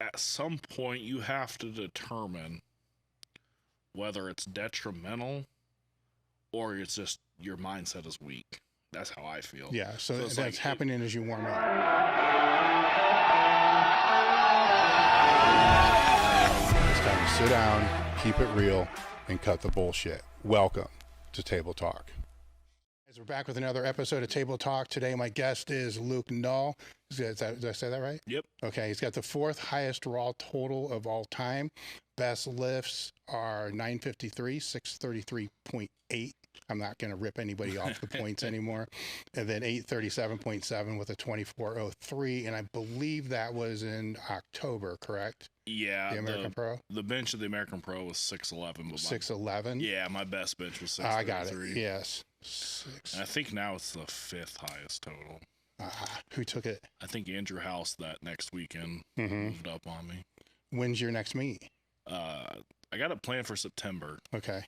at some point you have to determine whether it's detrimental or it's just your mindset is weak. That's how I feel. Yeah, so it's that's happening as you warm up. It's time to sit down, keep it real, and cut the bullshit. Welcome to Table Talk. As we're back with another episode of Table Talk. Today, my guest is Luke Nall. Did I say that right? Yep. Okay, he's got the 4th highest raw total of all time. Best lifts are 953, 633.8. I'm not going to rip anybody off the points anymore. And then 837.7 with a 2403. And I believe that was in October, correct? Yeah. The American Pro? The bench of the American Pro was 611. 611? Yeah, my best bench was 633. I got it. Yes. And I think now it's the 5th highest total. Who took it? I think Andrew House that next weekend moved up on me. When's your next meet? I got it planned for September. Okay.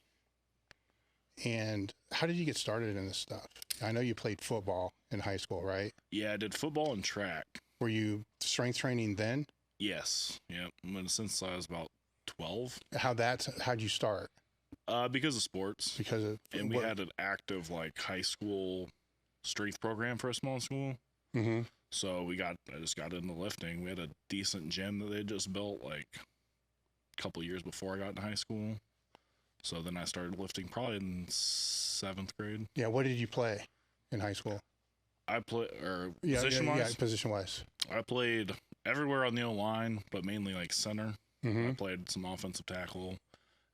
And how did you get started in this stuff? I know you played football in high school, right? Yeah, I did football and track. Were you strength training then? Yes. Yeah. Since I was about 12. How'd you start? Because of sports. And we had an active like high school strength program for a small school. Mm-hmm. So I just got into lifting. We had a decent gym that they just built like a couple years before I got into high school. So then I started lifting probably in 7th grade. Yeah. What did you play in high school? I play position-wise. Position-wise. I played everywhere on the O-line, but mainly like center. Mm-hmm. I played some offensive tackle,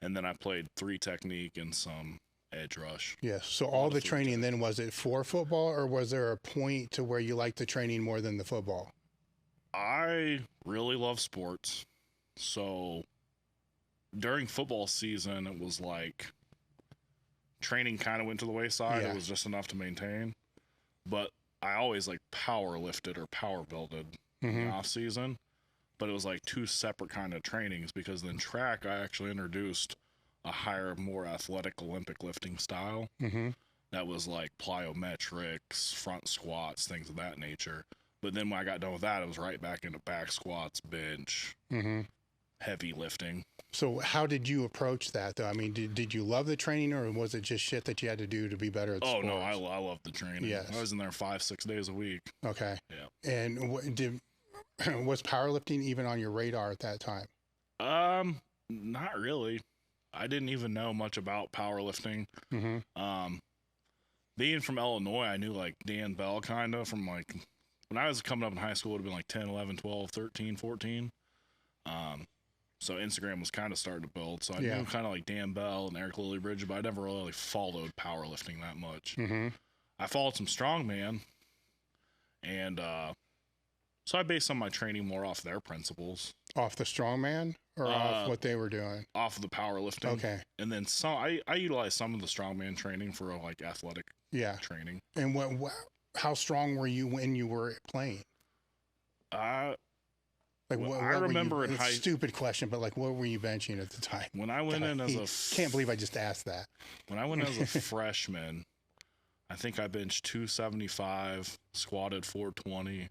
and then I played 3 technique and some edge rush. Yes. So all the training then, was it for football, or was there a point to where you liked the training more than the football? I really love sports. So during football season, it was like training kind of went to the wayside. Yeah. It was just enough to maintain. But I always like power lifted or power builded in the off season. But it was like 2 separate kind of trainings, because then track, I actually introduced a higher, more athletic Olympic lifting style. That was like plyometrics, front squats, things of that nature. But then when I got done with that, it was right back into back squats, bench, heavy lifting. So how did you approach that, though? I mean, did you love the training, or was it just shit that you had to do to be better at sports? No, I love the training. Yes. I was in there 5-6 days a week. Okay. Yeah. And was powerlifting even on your radar at that time? Not really. I didn't even know much about powerlifting. Being from Illinois, I knew like Dan Bell kind of from like when I was coming up in high school. It would have been like 10, 11, 12, 13, 14. So Instagram was kind of starting to build. So I knew kind of like Dan Bell and Eric Lillybridge, but I never really followed powerlifting that much. I followed some strongman, and so I based some of my training more off their principles. Off the strongman, or off what they were doing? Off of the powerlifting. Okay. And then I utilized some of the strongman training for like athletic training. And how strong were you when you were playing? Like what I remember in high. Stupid question, but like, what were you benching at the time? When I went in as can't believe I just asked that. When I went as a freshman, I think I benched 275, squatted 420, and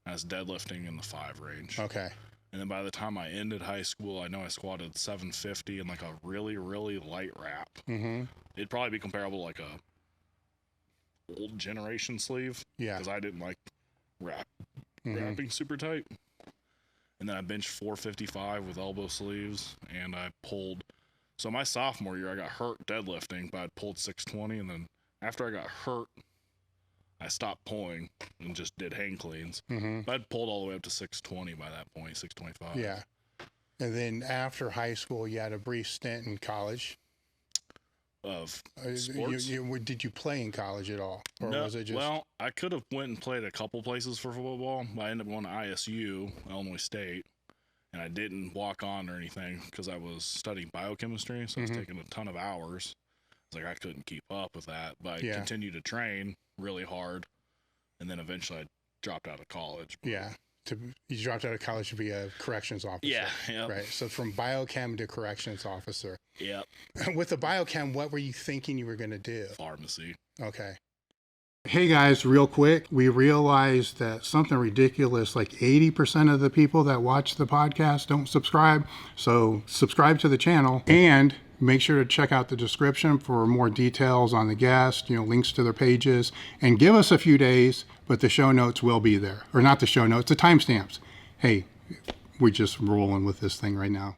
I was deadlifting in the 5 range. Okay. And then by the time I ended high school, I know I squatted 750 and like a really, really light wrap. It'd probably be comparable to like a old generation sleeve. Yeah. Because I didn't like wrapping super tight. And then I benched 455 with elbow sleeves, and I pulled. So my sophomore year, I got hurt deadlifting, but I pulled 620, and then after I got hurt, I stopped pulling and just did hang cleans. But I'd pulled all the way up to 620 by that point, 625. Yeah. And then after high school, you had a brief stint in college. Of sports? Did you play in college at all? Or no, was it just... Well, I could have went and played a couple places for football, but I ended up going to ISU, Illinois State, and I didn't walk on or anything because I was studying biochemistry, so I was taking a ton of hours. It's like I couldn't keep up with that, but I continued to train really hard, and then eventually I dropped out of college. Yeah. You dropped out of college to be a corrections officer. Yeah. Yep. Right. So from biochem to corrections officer. Yep. With the biochem, what were you thinking you were going to do? Pharmacy. Okay. Hey guys, real quick, we realized that something ridiculous, like 80% of the people that watch the podcast don't subscribe. So subscribe to the channel and make sure to check out the description for more details on the guest, links to their pages, and give us a few days, but the show notes will be there. Or not the show notes, the timestamps. Hey, we're just rolling with this thing right now.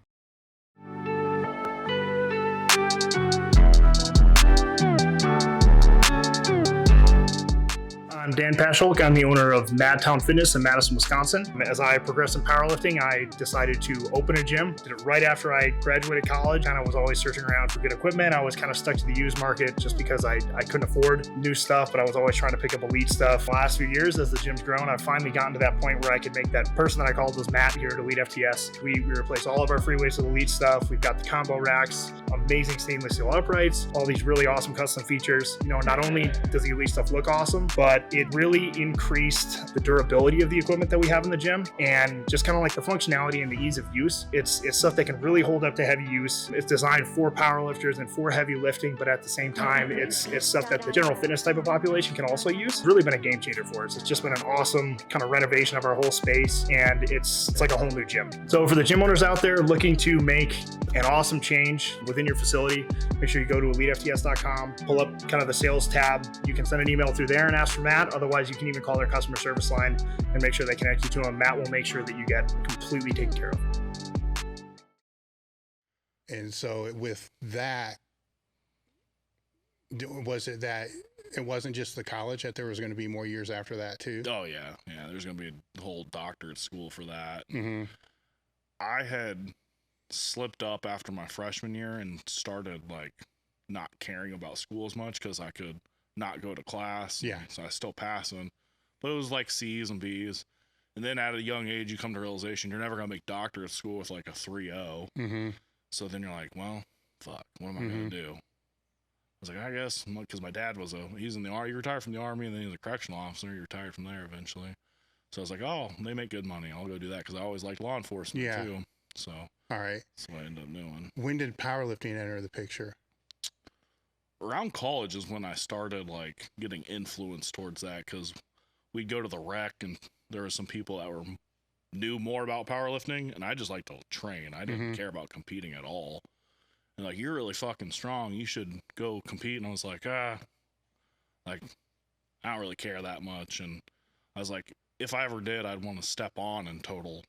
I'm Dan Paschalk. I'm the owner of Madtown Fitness in Madison, Wisconsin. As I progressed in powerlifting, I decided to open a gym. Did it right after I graduated college. I was always searching around for good equipment. I was kind of stuck to the used market just because I couldn't afford new stuff, but I was always trying to pick up elite stuff. The last few years, as the gym's grown, I've finally gotten to that point where I could make that person that I called was Matt here at Elite FTS. We replace all of our free weights with elite stuff. We've got the combo racks, amazing stainless steel uprights, all these really awesome custom features. Not only does the elite stuff look awesome, but it really increased the durability of the equipment that we have in the gym, and just kind of like the functionality and the ease of use. It's stuff that can really hold up to heavy use. It's designed for powerlifters and for heavy lifting, but at the same time, it's stuff that the general fitness type of population can also use. It's really been a game changer for us. It's just been an awesome kind of renovation of our whole space, and it's like a whole new gym. So for the gym owners out there looking to make an awesome change within your facility, make sure you go to elitefts.com, pull up kind of the sales tab. You can send an email through there and ask for Matt. Otherwise, you can even call their customer service line and make sure they connect you to him. Matt will make sure that you get completely taken care of. And so with that, was it that it wasn't just the college, that there was going to be more years after that too? Oh yeah. There's gonna be a whole doctorate school for that. Mm-hmm. I had slipped up after my freshman year and started not caring about school as much because I could not go to class. Yeah. So I was still passing, but it was like C's and B's. And then at a young age, you come to realization you're never gonna make doctorate school with like a 3.0. Mm-hmm. So then you're like, well, fuck, what am I gonna do? I was like, I guess, because my dad he's in the Army, he retired from the Army, and then he was a correctional officer. He retired from there eventually. So I was like, oh, they make good money. I'll go do that because I always liked law enforcement too. So all right, that's what I ended up doing. When did powerlifting enter the picture? Around college is when I started getting influenced towards that, because we'd go to the rec and there were some people that knew more about powerlifting, and I just like to train. I didn't care about competing at all. And you're really fucking strong, you should go compete. And I was like, I don't really care that much. And I was like, if I ever did, I'd want to step on and total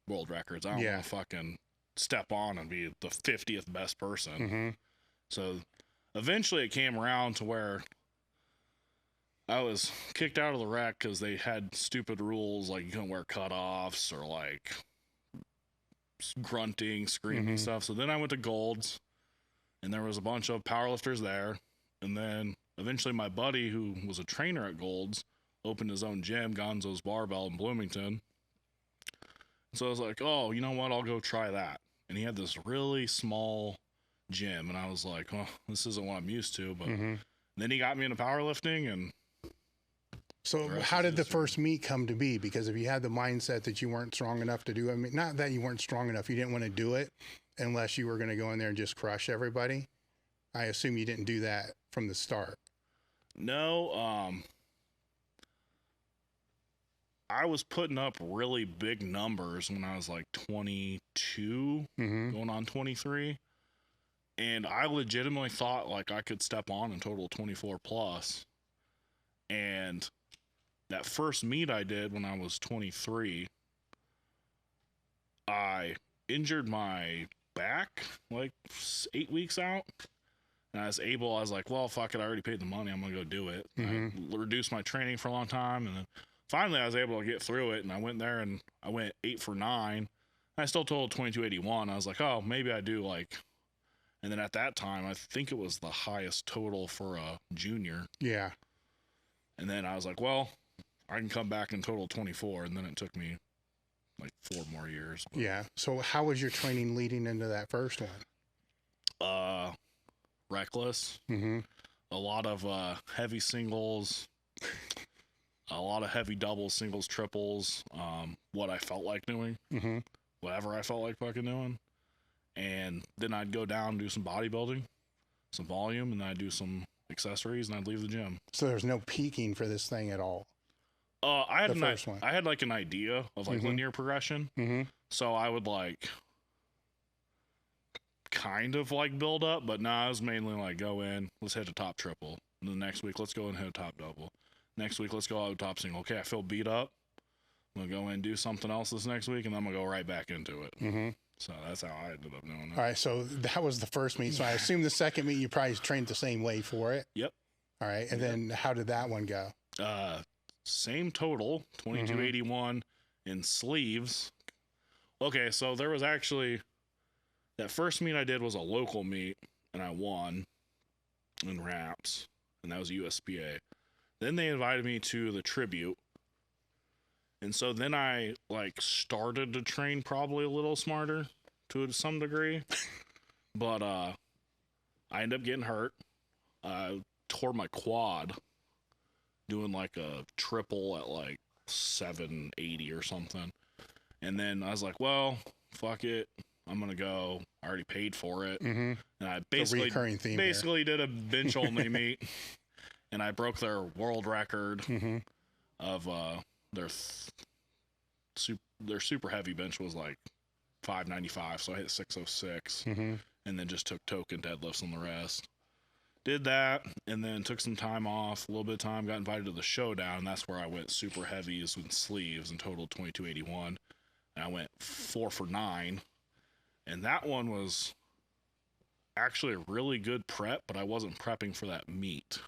world records. I don't want to fucking step on and be the 50th best person. So eventually it came around to where I was kicked out of the rec because they had stupid rules, like you couldn't wear cutoffs or grunting, screaming stuff. So then I went to Gold's, and there was a bunch of powerlifters there. And then eventually my buddy, who was a trainer at Gold's, opened his own gym, Gonzo's Barbell in Bloomington. So I was like, oh, you know what? I'll go try that. And he had this really small gym, and I was like, oh, this isn't what I'm used to. But then he got me into powerlifting, and so how did the first meet come to be? Because if you had the mindset that you weren't strong enough to do it, I mean, not that you weren't strong enough, you didn't want to do it unless you were going to go in there and just crush everybody. I assume you didn't do that from the start. No, I was putting up really big numbers when I was 22, going on 23. And I legitimately thought I could step on and total 24 plus. And that first meet I did when I was 23, I injured my back 8 weeks out. And I was like, well, fuck it, I already paid the money, I'm gonna go do it. I reduced my training for a long time, and then finally I was able to get through it, and I went there and I went 8 for 9. I still totaled 2281. I was like, oh, maybe I do and then at that time, I think it was the highest total for a junior. Yeah. And then I was like, well, I can come back and total 24. And then it took me 4 more years. But, yeah. So how was your training leading into that first one? Reckless. A lot of heavy singles, a lot of heavy doubles, singles, triples, what I felt like doing, whatever I felt like fucking doing. And then I'd go down and do some bodybuilding, some volume, and then I'd do some accessories, and I'd leave the gym. So there's no peaking for this thing at all. I had The first one. I had like an idea of like linear progression. Mm-hmm. So I would like kind of like build up, but I was mainly like go in, let's hit a top triple. And the next week, let's go and hit a top double. Next week, let's go out top single. Okay, I feel beat up. I'm gonna go in and do something else this next week, and then I'm gonna go right back into it. Mm-hmm. So that's how I ended up doing it. All right, so that was the first meet. So I assume the second meet you probably trained the same way for it. Yep. All right, and then how did that one go? Same total, 2281 in sleeves. Okay, so there was actually that first meet I did was a local meet, and I won in wraps, and that was USPA. Then they invited me to the tribute, and so then I like started to train probably a little smarter to some degree, but I ended up getting hurt. I tore my quad doing like a triple at like 780 or something. And then I was like, well, fuck it. I'm going to go. I already paid for it. Mm-hmm. And I basically did a bench only meet. And I broke their world record of their super heavy bench was like 595. So I hit 606 and then just took token deadlifts on the rest. Did that, and then took some time off, a little bit of time, got invited to the showdown, and that's where I went super heavies with sleeves and totaled 2281. And I went 4 for 9. And that one was actually a really good prep, but I wasn't prepping for that meet.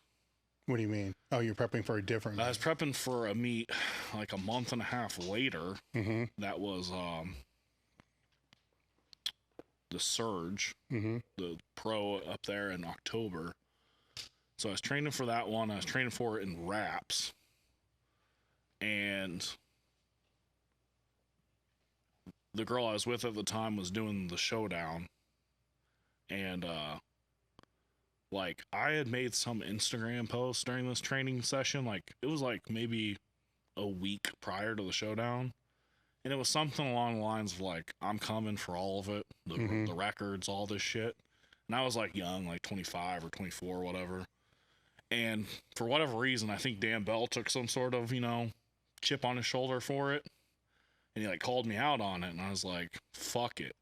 What do you mean? Oh, you're prepping for a different meet. I was prepping for a meet like a month and a half later. That was the Surge, the pro up there in October. So I was training for that one. I was training for it in wraps. And the girl I was with at the time was doing the showdown. And like I had made some Instagram post during this training session. Like it was like maybe a week prior to the showdown. And it was something along the lines of like, I'm coming for all of it. The records, all this shit. And I was like young, like 25 or 24, whatever. And for whatever reason, I think Dan Bell took some sort of, chip on his shoulder for it. And he like called me out on it. And I was like, fuck it.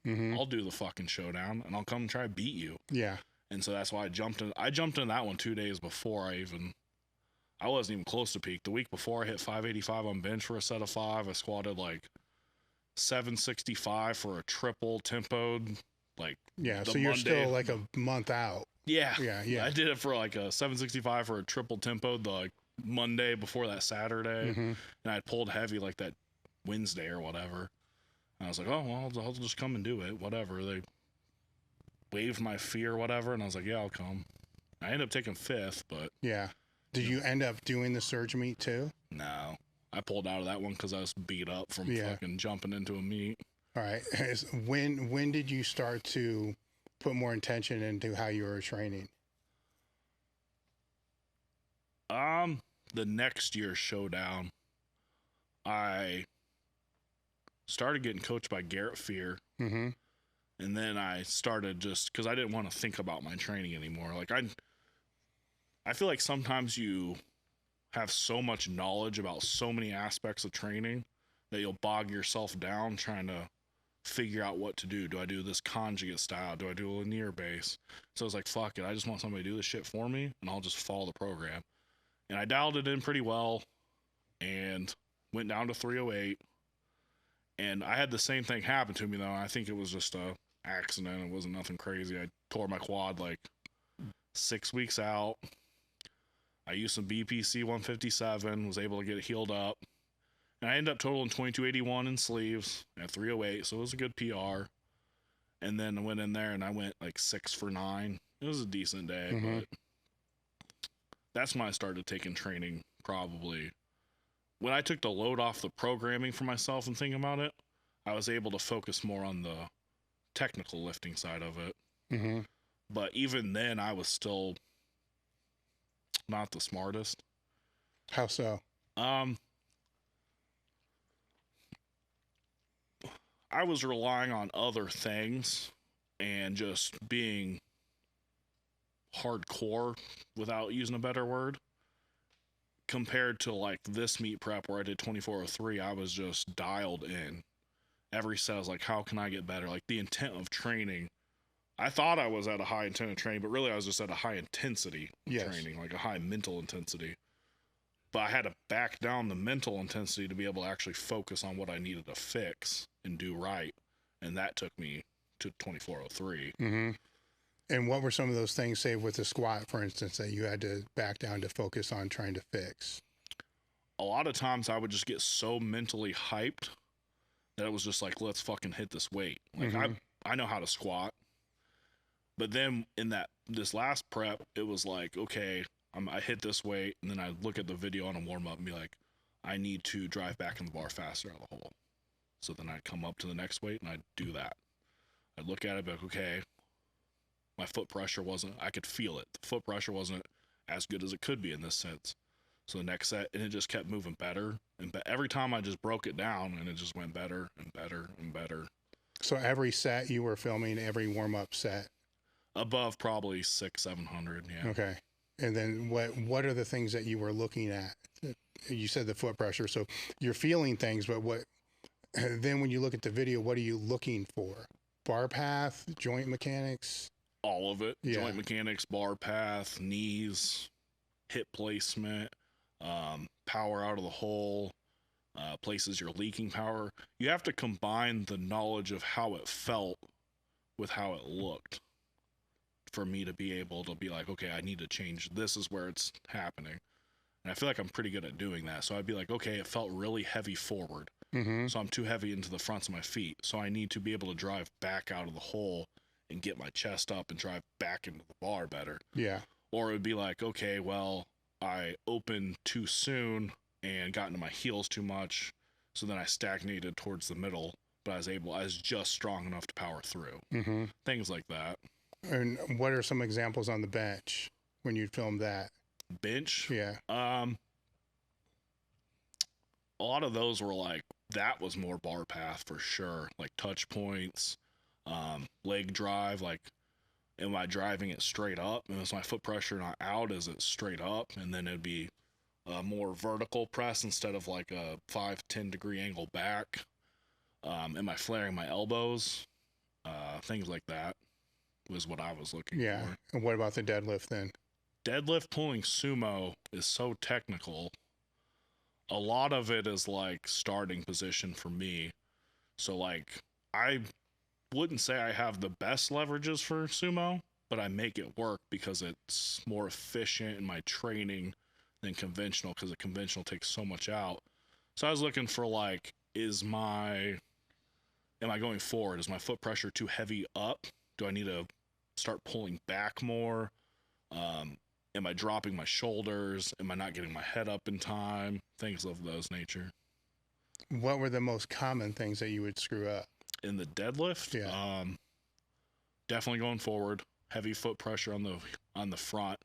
I'll do the fucking showdown and I'll come and try to beat you. Yeah. And so that's why I jumped in that one 2 days before I wasn't even close to peak. The week before I hit 585 on bench for a set of 5. I squatted like 765 for a triple tempoed. Like yeah, so Monday. You're still like a month out. Yeah. Yeah. I did it for like a 765 for a triple tempoed the like Monday before that Saturday. And I pulled heavy like that Wednesday or whatever. And I was like, oh, well, I'll just come and do it. Whatever. They waived my fee or whatever. And I was like, yeah, I'll come. I ended up taking 5th, but. Yeah. Did you end up doing the Surge meet too? No. I pulled out of that one because I was beat up from fucking jumping into a meet. All right. When did you start to put more intention into how you were training? The next year's showdown, I started getting coached by Garrett Fear. And then I started just because I didn't want to think about my training anymore. Like I feel like sometimes you have so much knowledge about so many aspects of training that you'll bog yourself down trying to figure out what to do. Do I do this conjugate style? Do I do a linear base? So I was like, fuck it. I just want somebody to do this shit for me and I'll just follow the program. And I dialed it in pretty well and went down to 308. And I had the same thing happen to me though. I think it was just a accident. It wasn't nothing crazy. I tore my quad like 6 weeks out. I used some BPC 157, was able to get it healed up. And I ended up totaling 2281 in sleeves at 308, so it was a good PR. And then I went in there and I went like 6 for 9. It was a decent day, but that's when I started taking training probably. When I took the load off the programming for myself and thinking about it, I was able to focus more on the technical lifting side of it. But even then, I was still not the smartest. How so? I was relying on other things and just being hardcore, without using a better word, compared to like this meet prep where I did 2403. I was just dialed in. Every set I was like, how can I get better? Like the intent of training, I thought I was at a high intent of training, but really I was just at a high intensity training, like a high mental intensity. But I had to back down the mental intensity to be able to actually focus on what I needed to fix and do right. And that took me to 2403. Mm-hmm. And what were some of those things, say with the squat, for instance, that you had to back down to focus on trying to fix? A lot of times I would just get so mentally hyped that it was just like, let's fucking hit this weight. Like I know how to squat. But then in this last prep, it was like, okay, I hit this weight, and then I look at the video on a warm up and be like, I need to drive back in the bar faster out of the hole. So then I'd come up to the next weight and I'd do that. I'd look at it and be like, okay, my foot pressure wasn't, I could feel it. The foot pressure wasn't as good as it could be in this sense. So the next set, and it just kept moving better. And every time I just broke it down, and it just went better and better and better. So every set you were filming, every warm up set? Above probably 600-700, yeah. Okay. And then what are the things that you were looking at? You said the foot pressure, so you're feeling things, but then when you look at the video, what are you looking for? Bar path, joint mechanics? All of it. Yeah. Joint mechanics, bar path, knees, hip placement, power out of the hole, places you're leaking power. You have to combine the knowledge of how it felt with how it looked for me to be able to be like, okay, I need to change. This is where it's happening. And I feel like I'm pretty good at doing that. So I'd be like, okay, it felt really heavy forward. Mm-hmm. So I'm too heavy into the fronts of my feet. So I need to be able to drive back out of the hole and get my chest up and drive back into the bar better. Yeah. Or it would be like, okay, well, I opened too soon and got into my heels too much. So then I stagnated towards the middle, but I was just strong enough to power through. Mm-hmm. Things like that. And what are some examples on the bench when you film that? Bench? Yeah. A lot of those were like, that was more bar path for sure. Like touch points, leg drive, like, am I driving it straight up? And is my foot pressure not out? Is it straight up? And then it'd be a more vertical press instead of like a 5-10 degree angle back. Am I flaring my elbows? Things like that was what I was looking for. And what about the deadlift then? Deadlift pulling sumo is so technical. A lot of it is like starting position for me. So like, I wouldn't say I have the best leverages for sumo, but I make it work because it's more efficient in my training than conventional, because the conventional takes so much out. So I was looking for like, am I going forward? Is my foot pressure too heavy up? Do I need to start pulling back more? Am I dropping my shoulders? Am I not getting my head up in time? Things of those nature. What were the most common things that you would screw up? In the deadlift? Yeah. Definitely going forward. Heavy foot pressure on the front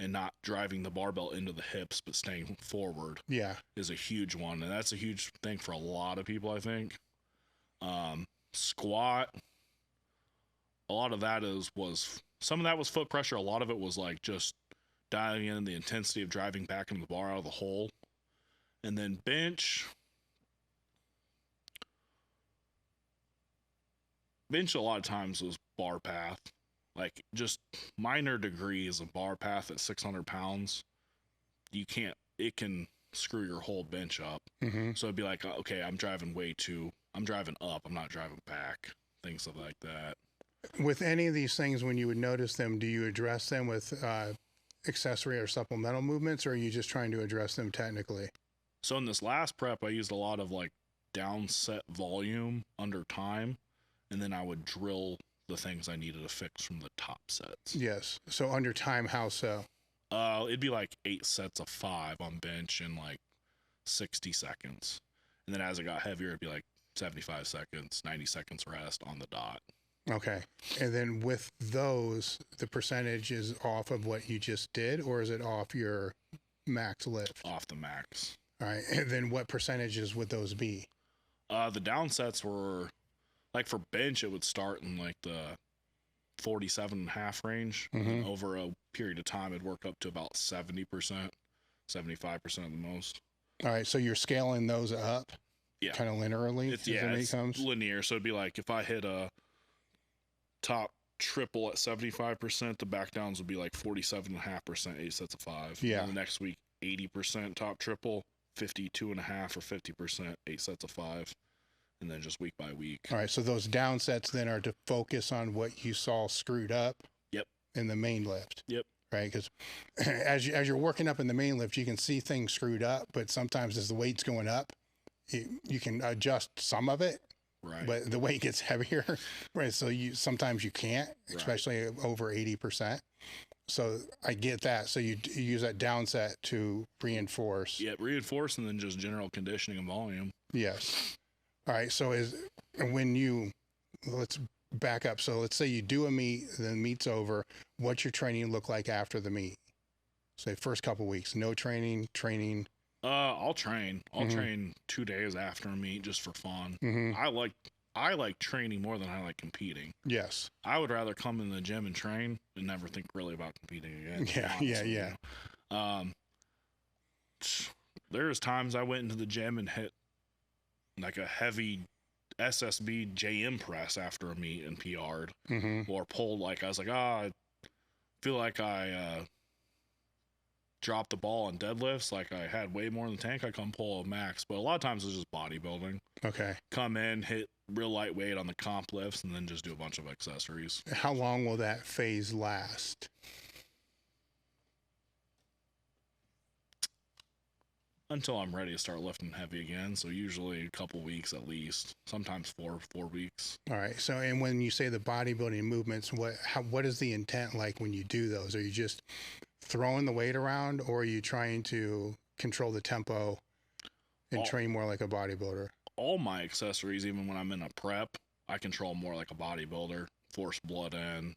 and not driving the barbell into the hips, but staying forward. Yeah. Is a huge one. And that's a huge thing for a lot of people, I think. Squat. A lot of that some of that was foot pressure. A lot of it was like just dialing in the intensity of driving back into the bar out of the hole. And then bench a lot of times was bar path, like just minor degrees of bar path at 600 pounds. It can screw your whole bench up. Mm-hmm. So it'd be like, okay, I'm driving up, I'm not driving back, things like that. With any of these things, when you would notice them, do you address them with accessory or supplemental movements, or are you just trying to address them technically? So in this last prep, I used a lot of like down set volume under time, and then I would drill the things I needed to fix from the top sets. Yes. So under time, how so? It'd be like 8 sets of 5 on bench in like 60 seconds. And then as it got heavier, it'd be like 75 seconds, 90 seconds rest on the dot. Okay. And then with those, the percentage is off of what you just did, or is it off your max lift? Off the max. All right. And then what percentages would those be? The down sets were like, for bench, it would start in like the 47.5 range. And over a period of time, it worked up to about 70%, 75% at the most. All right. So you're scaling those up Yeah. kind of linearly as the meat comes? Linear. So it'd be like if I hit a top triple at 75%, the back downs would be like 47.5%, 8 sets of 5. Yeah. And the next week, 80% top triple, 52.5 or 50%, 8 sets of 5. And then just week by week. All right. So those down sets then are to focus on what you saw screwed up. Yep. In the main lift. Yep. Right. Because as you're working up in the main lift, you can see things screwed up, but sometimes as the weight's going up, you can adjust some of it. Right. But the weight gets heavier, right? So sometimes you can't, especially over 80%. So I get that. So you use that down set to reinforce. Yeah, reinforce and then just general conditioning and volume. Yes. All right. So let's back up. So let's say you do a meet, then the meet's over. What's your training look like after the meet? Say first couple weeks, no training. I'll train. I'll train 2 days after a meet just for fun. I like training more than I like competing. Yes. I would rather come in the gym and train and never think really about competing again. Yeah. There's times I went into the gym and hit like a heavy SSB JM press after a meet and PR'd or pulled I was like, I feel like I dropped the ball on deadlifts. Like I had way more in the tank. I come pull a max, but a lot of times it's just bodybuilding. Okay. Come in, hit real lightweight on the comp lifts, and then just do a bunch of accessories. How long will that phase last? Until I'm ready to start lifting heavy again. So usually a couple weeks at least, sometimes four weeks. All right. So, and when you say the bodybuilding movements, what is the intent like when you do those? Are you just throwing the weight around, or are you trying to control the tempo and train more like a bodybuilder? All my accessories, even when I'm in a prep, I control more like a bodybuilder. Force blood in,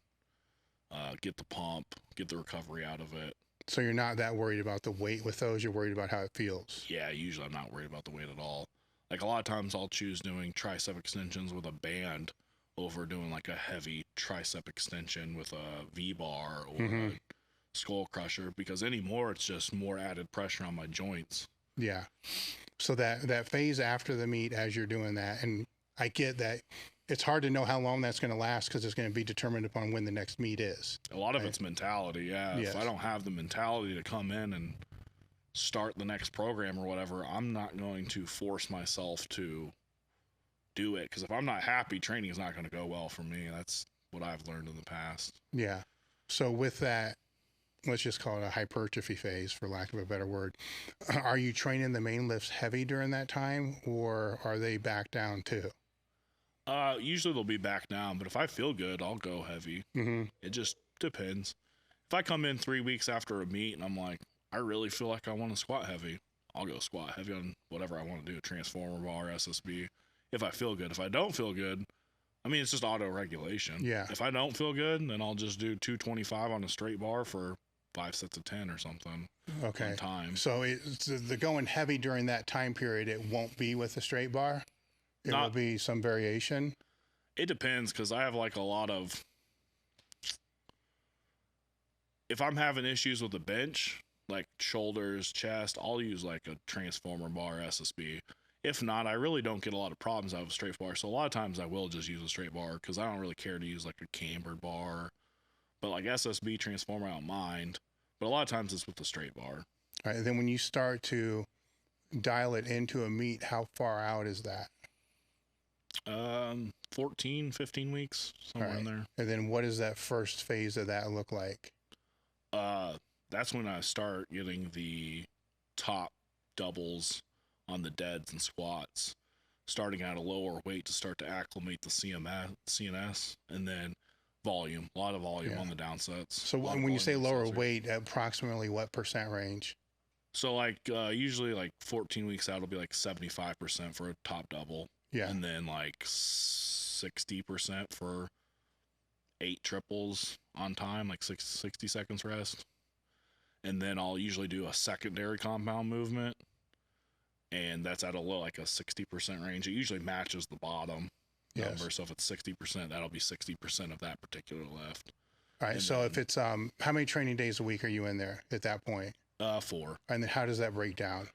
get the pump, get the recovery out of it. So you're not that worried about the weight with those. You're worried about how it feels. Yeah, usually I'm not worried about the weight at all. Like a lot of times I'll choose doing tricep extensions with a band over doing like a heavy tricep extension with a V-bar or a skull crusher, because anymore it's just more added pressure on my joints. Yeah. So that phase after the meet, as you're doing that, and I get that it's hard to know how long that's going to last because it's going to be determined upon when the next meet is. A lot of it's mentality. Yeah. Yes. If I don't have the mentality to come in and start the next program or whatever, I'm not going to force myself to do it, because if I'm not happy, training is not going to go well for me. That's what I've learned in the past. Yeah. So with that, let's just call it a hypertrophy phase, for lack of a better word. Are you training the main lifts heavy during that time, or are they back down too? Usually they'll be back down, but if I feel good, I'll go heavy. It just depends. If I come in 3 weeks after a meet and I'm like, I really feel like I want to squat heavy, I'll go squat heavy on whatever I want to do, transformer bar, SSB, if I feel good. If I don't feel good, I mean, it's just auto regulation. Yeah. If I don't feel good, then I'll just do 225 on a straight bar for 5 sets of 10 or something. Okay. On time. So it's the going heavy during that time period, it won't be with the straight bar? It will be some variation? It depends, because I have like a lot of... If I'm having issues with the bench, like shoulders, chest, I'll use like a transformer bar, SSB. If not, I really don't get a lot of problems out of a straight bar. So a lot of times I will just use a straight bar, because I don't really care to use like a cambered bar. But like SSB, transformer, I don't mind. But a lot of times it's with the straight bar. All right. And then when you start to dial it into a meet, how far out is that? 14, 15 weeks, somewhere in there. And then what does that first phase of that look like? That's when I start getting the top doubles on the deads and squats, starting at a lower weight to start to acclimate the CNS, and then volume, a lot of volume on the downsets. So when you say lower weight, approximately what percent range? So like usually like 14 weeks out, it'll be like 75% for a top double. Yeah. And then like 60% for 8 triples on time, like 60 seconds rest. And then I'll usually do a secondary compound movement, and that's at a low, like a 60% range. It usually matches the bottom. Yes. number. So if it's 60%, that'll be 60% of that particular lift. All right. And So then, if it's how many training days a week are you in there at that point? 4. And then how does that break down?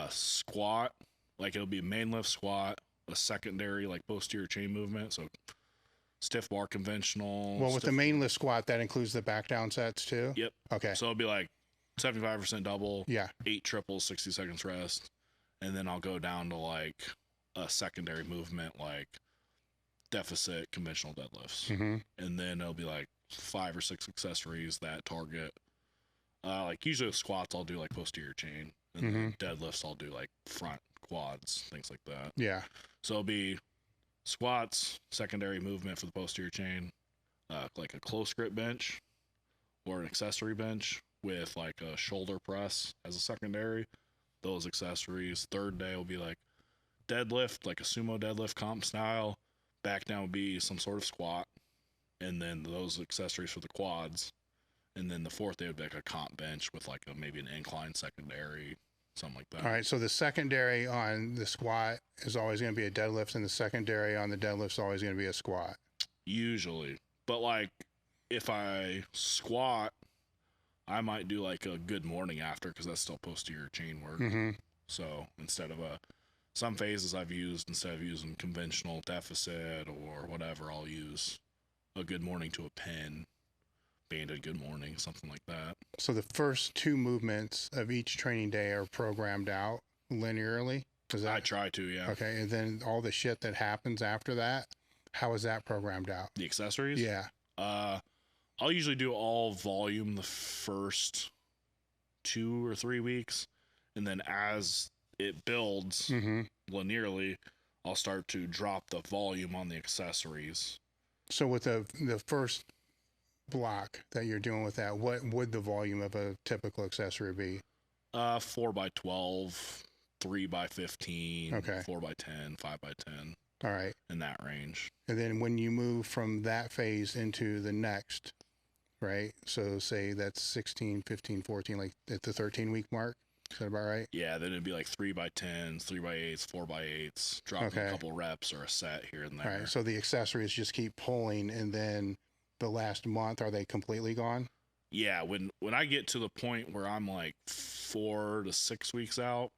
Squat, like it'll be a main lift squat, a secondary like posterior chain movement. So stiff bar conventional. Well, with the main lift squat, that includes the back down sets too? Yep. Okay. So it'll be like 75% double, Yeah. 8 triples, 60 seconds rest. And then I'll go down to like a secondary movement like deficit conventional deadlifts. Mm-hmm. And then it'll be like 5 or 6 accessories that target. Like usually with squats, I'll do like posterior chain. And then deadlifts, I'll do like front quads, things like that. Yeah. So it'll be squats, secondary movement for the posterior chain, like a close grip bench or an accessory bench with like a shoulder press as a secondary. Those accessories. Third day will be like deadlift, like a sumo deadlift comp style. Back down will be some sort of squat. And then those accessories for the quads. And then the fourth day would be like a comp bench with like maybe an incline secondary, something like that. All right. So the secondary on the squat is always going to be a deadlift, and the secondary on the deadlift is always going to be a squat. Usually. But like if I squat, I might do like a good morning after because that's still posterior chain work. Mm-hmm. So instead of some phases I've used, instead of using conventional deficit or whatever, I'll use a good morning to a pin, banded good morning, something like that. So the first 2 movements of each training day are programmed out linearly? I try to, yeah. Okay. And then all the shit that happens after that, how is that programmed out? The accessories? Yeah. I'll usually do all volume the first 2 or 3 weeks. And then as it builds linearly, I'll start to drop the volume on the accessories. So with the first block that you're doing with that, what would the volume of a typical accessory be? 4x12, 3x15, Okay. 4x10, 5x10. All right. In that range. And then when you move from that phase into the next, right? So say that's 16, 15, 14, like at the 13-week mark. Is that about right? Yeah, then it'd be like 3x10s, 3x8s, 4x8s, dropping a couple reps or a set here and there. All right. So the accessories just keep pulling, and then the last month, are they completely gone? Yeah, when I get to the point where I'm like 4 to 6 weeks out,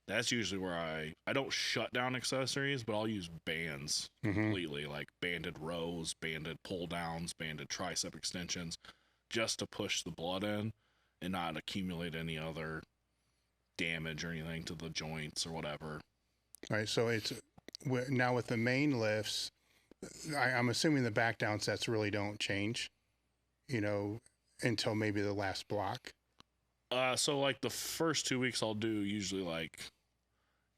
that's usually where I don't shut down accessories, but I'll use bands completely, like banded rows, banded pull downs, banded tricep extensions, just to push the blood in and not accumulate any other damage or anything to the joints or whatever. All right. So it's now with the main lifts, I'm assuming the back down sets really don't change, until maybe the last block. So like the first 2 weeks I'll do usually like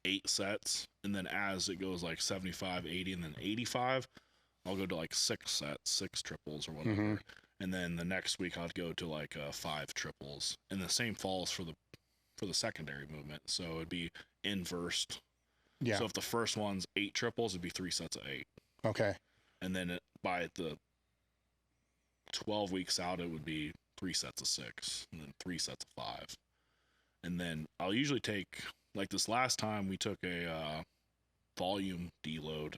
8 sets, and then as it goes like 75, 80, and then 85, I'll go to like 6 sets, 6 triples or whatever. And then the next week I'll go to like 5 triples, and the same falls for the secondary movement. So it'd be inversed. Yeah. So if the first one's 8 triples, it'd be 3 sets of 8. Okay. And then by the 12 weeks out, it would be 3 sets of 6, and then 3 sets of 5. And then I'll usually take, like this last time we took a volume deload,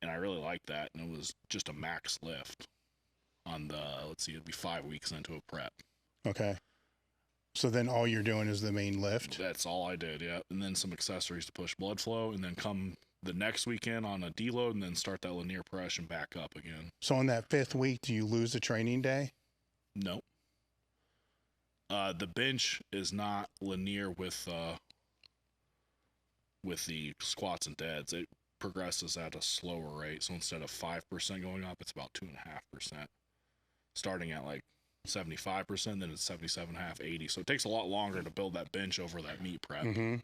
and I really liked that, and it was just a max lift on the, it'd be 5 weeks into a prep. Okay. So then all you're doing is the main lift? That's all I did, yeah. And then some accessories to push blood flow, and then come the next weekend on a deload, and then start that linear progression back up again. So on that 5th week, do you lose a training day? No. The bench is not linear with the squats and deads. It progresses at a slower rate. So instead of 5% going up, it's about 2.5%. Starting at like 75%, then it's 77.5, 80. So it takes a lot longer to build that bench over that meet prep. And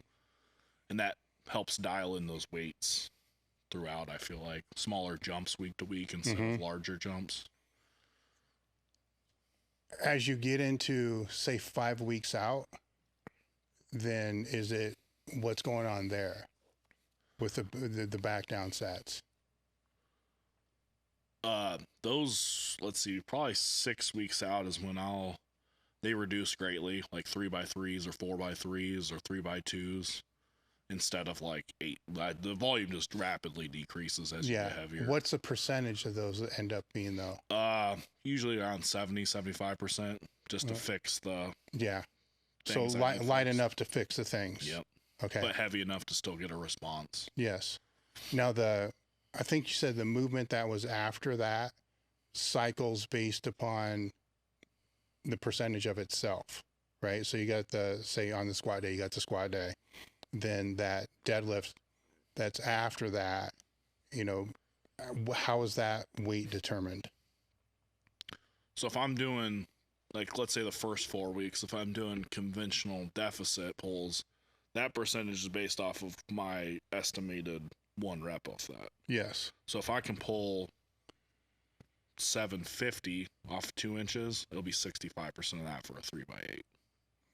that helps dial in those weights throughout, I feel like. Smaller jumps week to week instead of larger jumps. As you get into, say, 5 weeks out, then is it, what's going on there with the back down sets? Those, let's see, probably 6 weeks out is when they reduce greatly, like 3x3s or 4x3s or 3x2s. instead of like 8. The volume just rapidly decreases as you get heavier. What's the percentage of those that end up being though? Usually around 70-75%, just to fix the So light enough to fix the things. Yep. Okay. But heavy enough to still get a response. Yes. Now I think you said the movement that was after that cycles based upon the percentage of itself, right? So you got say on the squat day, you got the squat day. Then that deadlift that's after that, how is that weight determined? So if I'm doing, like, let's say the first 4 weeks, if I'm doing conventional deficit pulls, that percentage is based off of my estimated 1 rep off that. Yes. So if I can pull 750 off 2 inches, it'll be 65% of that for a 3x8.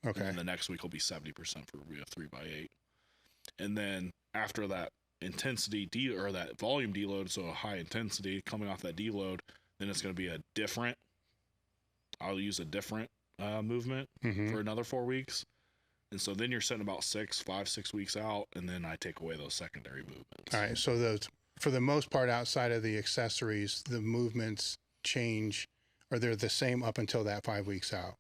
Okay. And then the next week will be 70% for a 3x8. And then after that intensity or that volume deload, so a high intensity coming off that deload, then it's going to be I'll use a different movement for another 4 weeks. And so then you're setting about 5-6 weeks out, and then I take away those secondary movements. All right. So for the most part, outside of the accessories, the movements change, or they're the same up until that 5 weeks out.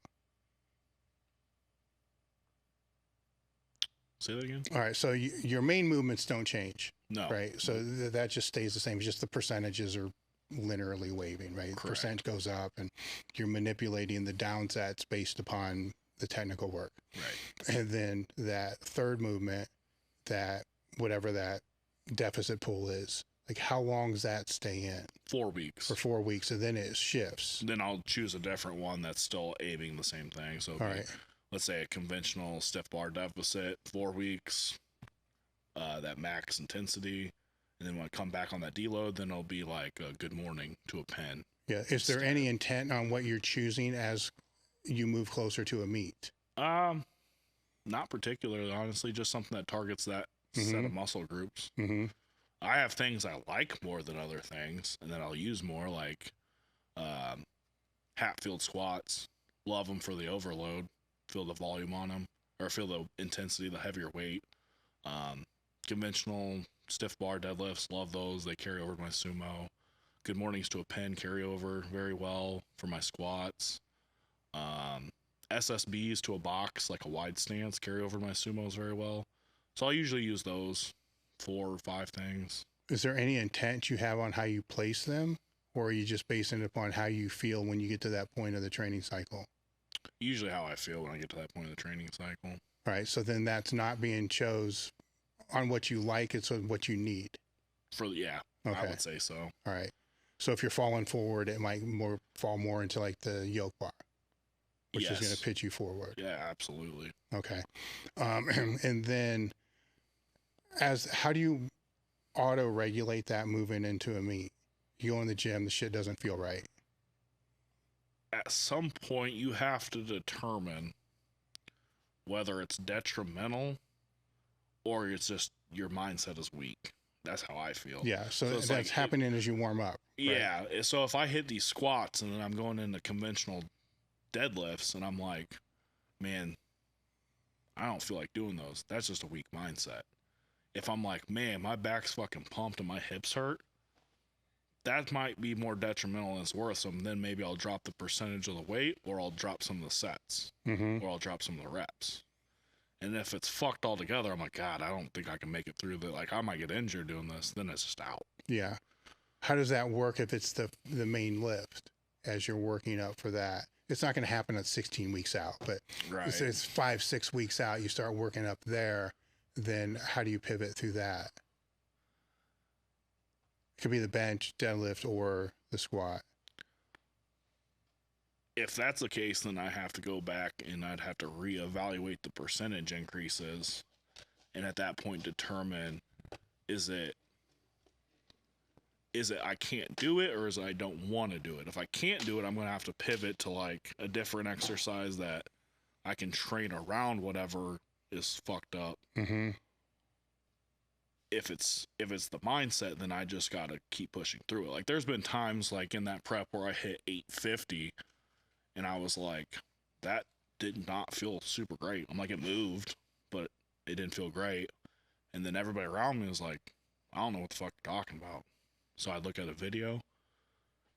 Say that again? All right. So your main movements don't change. No. Right. So that just stays the same. It's just the percentages are linearly waving, right? Correct. Percent goes up, and you're manipulating the downsets based upon the technical work. Right. And then that third movement, that whatever that deficit pull is, like how long does that stay in? 4 weeks. For 4 weeks, and then it shifts. Then I'll choose a different one that's still aiming the same thing. So All right. Let's say a conventional stiff bar deficit, 4 weeks, that max intensity. And then when I come back on that deload, then it'll be like a good morning to a pen. Yeah. Is there any intent on what you're choosing as you move closer to a meet? Not particularly, honestly, just something that targets that set of muscle groups. Mm-hmm. I have things I like more than other things, and that I'll use more, like Hatfield squats. Love them for the overload. Feel the volume on them, or feel the intensity, the heavier weight. Conventional stiff bar deadlifts, love those. They carry over to my sumo. Good mornings to a pen carry over very well for my squats. SSBs to a box, like a wide stance, carry over to my sumos very well. So I'll usually use those 4 or 5 things. Is there any intent you have on how you place them, or are you just basing it upon how you feel when you get to that point of the training cycle? Usually how I feel when I get to that point of the training cycle. All right. So then that's not being chose on what you like, it's on what you need. Okay. I would say so. All right. So if you're falling forward, it might fall more into like the yoke bar, which is going to pitch you forward. Yeah, absolutely. Okay. And then how do you auto regulate that moving into a meet? You go in the gym, the shit doesn't feel right. At some point, you have to determine whether it's detrimental or it's just your mindset is weak. That's how I feel. Yeah. So that's like, happening as you warm up. Yeah. Right? So if I hit these squats and then I'm going into conventional deadlifts and I'm like, man, I don't feel like doing those. That's just a weak mindset. If I'm like, man, my back's fucking pumped and my hips hurt, that might be more detrimental than it's worth. So then maybe I'll drop the percentage of the weight, or I'll drop some of the sets, or I'll drop some of the reps. And if it's fucked all together, I'm like, God, I don't think I can make it through I might get injured doing this. Then it's just out. Yeah. How does that work if it's the main lift as you're working up for that? It's not going to happen at 16 weeks out, but it's 5-6 weeks out. You start working up there. Then how do you pivot through that? It could be the bench, deadlift, or the squat. If that's the case, then I have to go back and I'd have to reevaluate the percentage increases, and at that point determine is it I can't do it, or is it I don't want to do it? If I can't do it, I'm going to have to pivot to like a different exercise that I can train around whatever is fucked up. Mm-hmm. If it's the mindset, then I just got to keep pushing through it. Like there's been times like in that prep where I hit 850 and I was like, that did not feel super great. I'm like, it moved, but it didn't feel great. And then everybody around me was like, I don't know what the fuck you're talking about. So I'd look at a video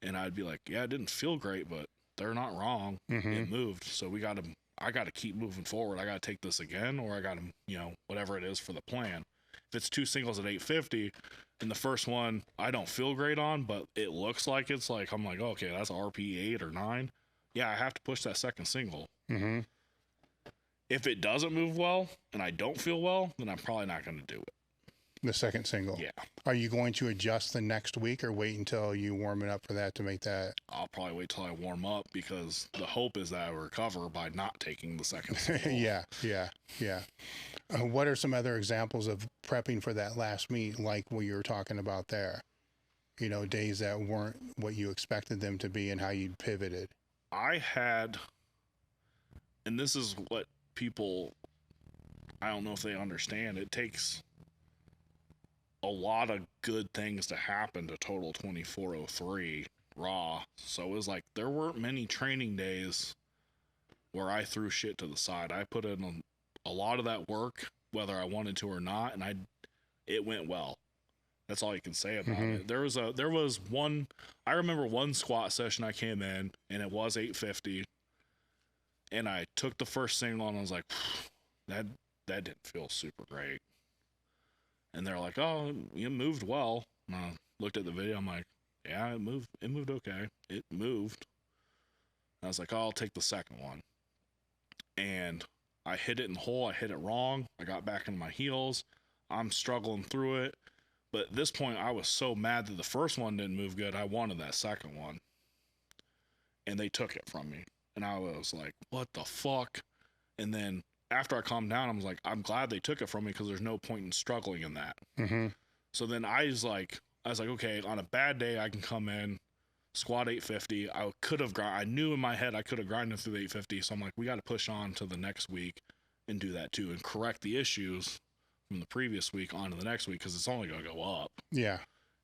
and I'd be like, yeah, it didn't feel great, but they're not wrong. It moved. So I got to keep moving forward. I got to take this again, or I got to, you know, whatever it is for the plan. If it's 2 singles at 850 and the first one I don't feel great on, but it looks like it's like, I'm like, okay, that's RP 8 or 9. Yeah, I have to push that second single. If it doesn't move well and I don't feel well, then I'm probably not going to do it. The second single. Yeah. Are you going to adjust the next week or wait until you warm it up for that to make that? I'll probably wait till I warm up, because the hope is that I recover by not taking the second single. Yeah. What are some other examples of prepping for that last meet, like what you were talking about there? You know, days that weren't what you expected them to be and how you pivoted. I had, and this is what people, I don't know if they understand, it takes a lot of good things to happen to total 2403 raw. So it was like, there weren't many training days where I threw shit to the side. I put in a lot of that work, whether I wanted to or not, and it went well. That's all you can say about it. There was one, I remember one squat session I came in, and it was 850, and I took the first single and I was like, that didn't feel super great. And they're like, oh, you moved well. And I looked at the video, I'm like, yeah, it moved okay. It moved. And I was like, oh, I'll take the second one. And I hit it in the hole, I hit it wrong. I got back in my heels. I'm struggling through it. But at this point, I was so mad that the first one didn't move good, I wanted that second one. And they took it from me. And I was like, what the fuck? And then after I calmed down, I was like, I'm glad they took it from me, because there's no point in struggling in that. So then I was like, okay, on a bad day, I can come in, squat 850. I knew in my head I could have grinded through the 850. So I'm like, we got to push on to the next week and do that too, and correct the issues from the previous week onto the next week, because it's only going to go up. Yeah.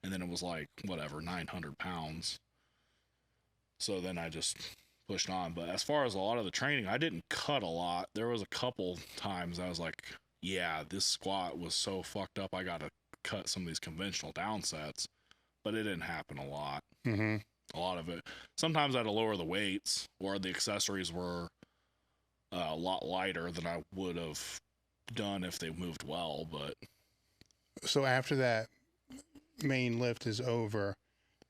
And then it was like, whatever, 900 pounds. So then I just pushed on. But as far as a lot of the training, I didn't cut a lot. There was a couple times I was like, yeah, this squat was so fucked up, I got to cut some of these conventional down sets. But it didn't happen a lot. A lot of it. Sometimes I had to lower the weights, or the accessories were a lot lighter than I would have done if they moved well. But so after that main lift is over,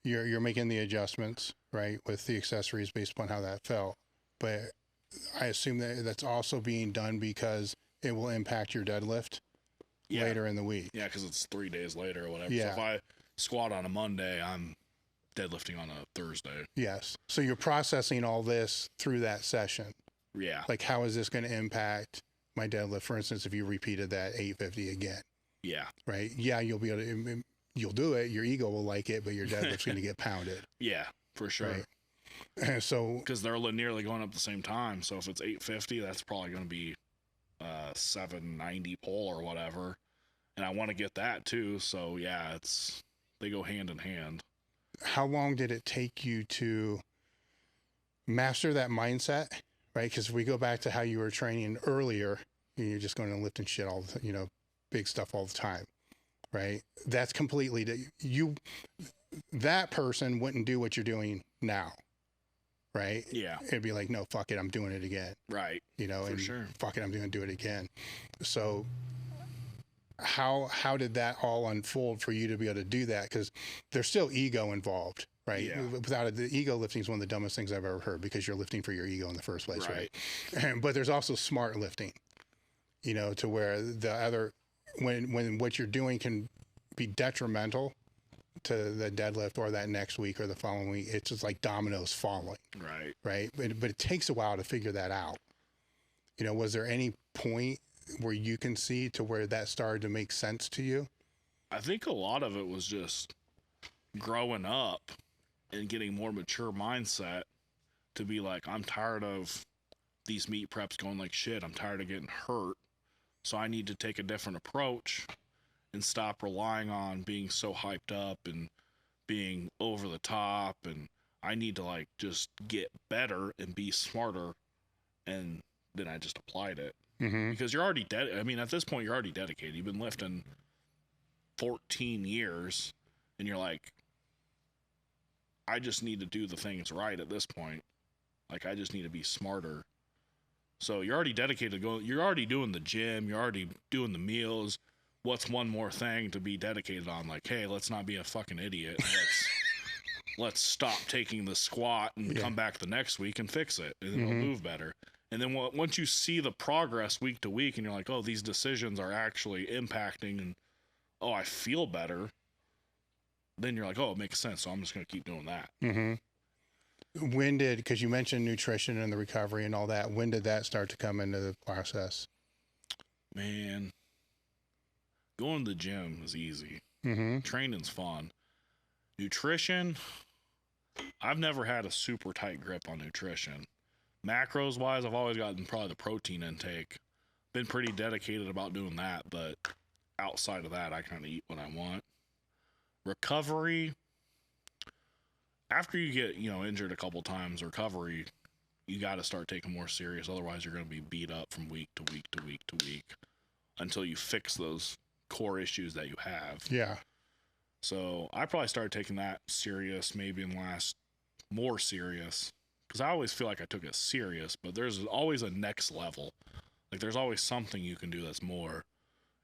you're making the adjustments, right, with the accessories based upon how that felt. But I assume that that's also being done because it will impact your deadlift later in the week. Yeah, because it's 3 days later or whatever. Yeah. So if I squat on a Monday, I'm deadlifting on a Thursday. Yes. So you're processing all this through that session. Yeah. Like, how is this going to impact my deadlift, for instance, if you repeated that 850 again? Yeah. Right? Yeah, you'll be able to, you'll do it. Your ego will like it, but your deadlift's going to get pounded. Yeah, for sure. Right? So, because they're nearly going up at the same time. So if it's 850, that's probably going to be 790 pull or whatever. And I want to get that too. So yeah, they go hand in hand. How long did it take you to master that mindset? Right? Because if we go back to how you were training earlier, you're just going to lift and shit all the, big stuff all the time. Right? That's completely, that person wouldn't do what you're doing now. Right? Yeah. It'd be like, no, fuck it, I'm doing it again. Right. For sure. Fuck it, I'm going to do it again. So how did that all unfold for you to be able to do that? Because there's still ego involved, right? Yeah. Without it, the ego lifting is one of the dumbest things I've ever heard, because you're lifting for your ego in the first place, right? But there's also smart lifting, to where the other, when what you're doing can be detrimental to the deadlift or that next week or the following week, it's just like dominoes falling. Right. But it takes a while to figure that out. Was there any point where you can see to where that started to make sense to you? I think a lot of it was just growing up and getting more mature mindset to be like, I'm tired of these meet preps going like shit. I'm tired of getting hurt. So I need to take a different approach and stop relying on being so hyped up and being over the top. And I need to just get better and be smarter. And then I just applied it. because you're already dead. I mean, at this point, you're already dedicated. You've been lifting 14 years, and you're like, I just need to do the things right at this point. Like, I just need to be smarter. So you're already dedicated to going. You're already doing the gym. You're already doing the meals. What's one more thing to be dedicated on? Like, hey, let's not be a fucking idiot. Let's stop taking the squat and come back the next week and fix it, and then we'll move better. And then once you see the progress week to week, and you're like, oh, these decisions are actually impacting, and oh, I feel better. Then you're like, oh, it makes sense. So I'm just going to keep doing that. When did, because you mentioned nutrition and the recovery and all that, when did that start to come into the process? Man, going to the gym is easy. Training's fun. Nutrition, I've never had a super tight grip on nutrition. Macros wise, I've always gotten probably the protein intake. Been pretty dedicated about doing that, but outside of that, I kind of eat what I want. Recovery, after you get, injured a couple times, recovery, you got to start taking more serious. Otherwise, you're going to be beat up from week to week to week to week until you fix those core issues that you have. Yeah. So I probably started taking that serious maybe in the last, more serious, because I always feel like I took it serious, but there's always a next level. Like, there's always something you can do that's more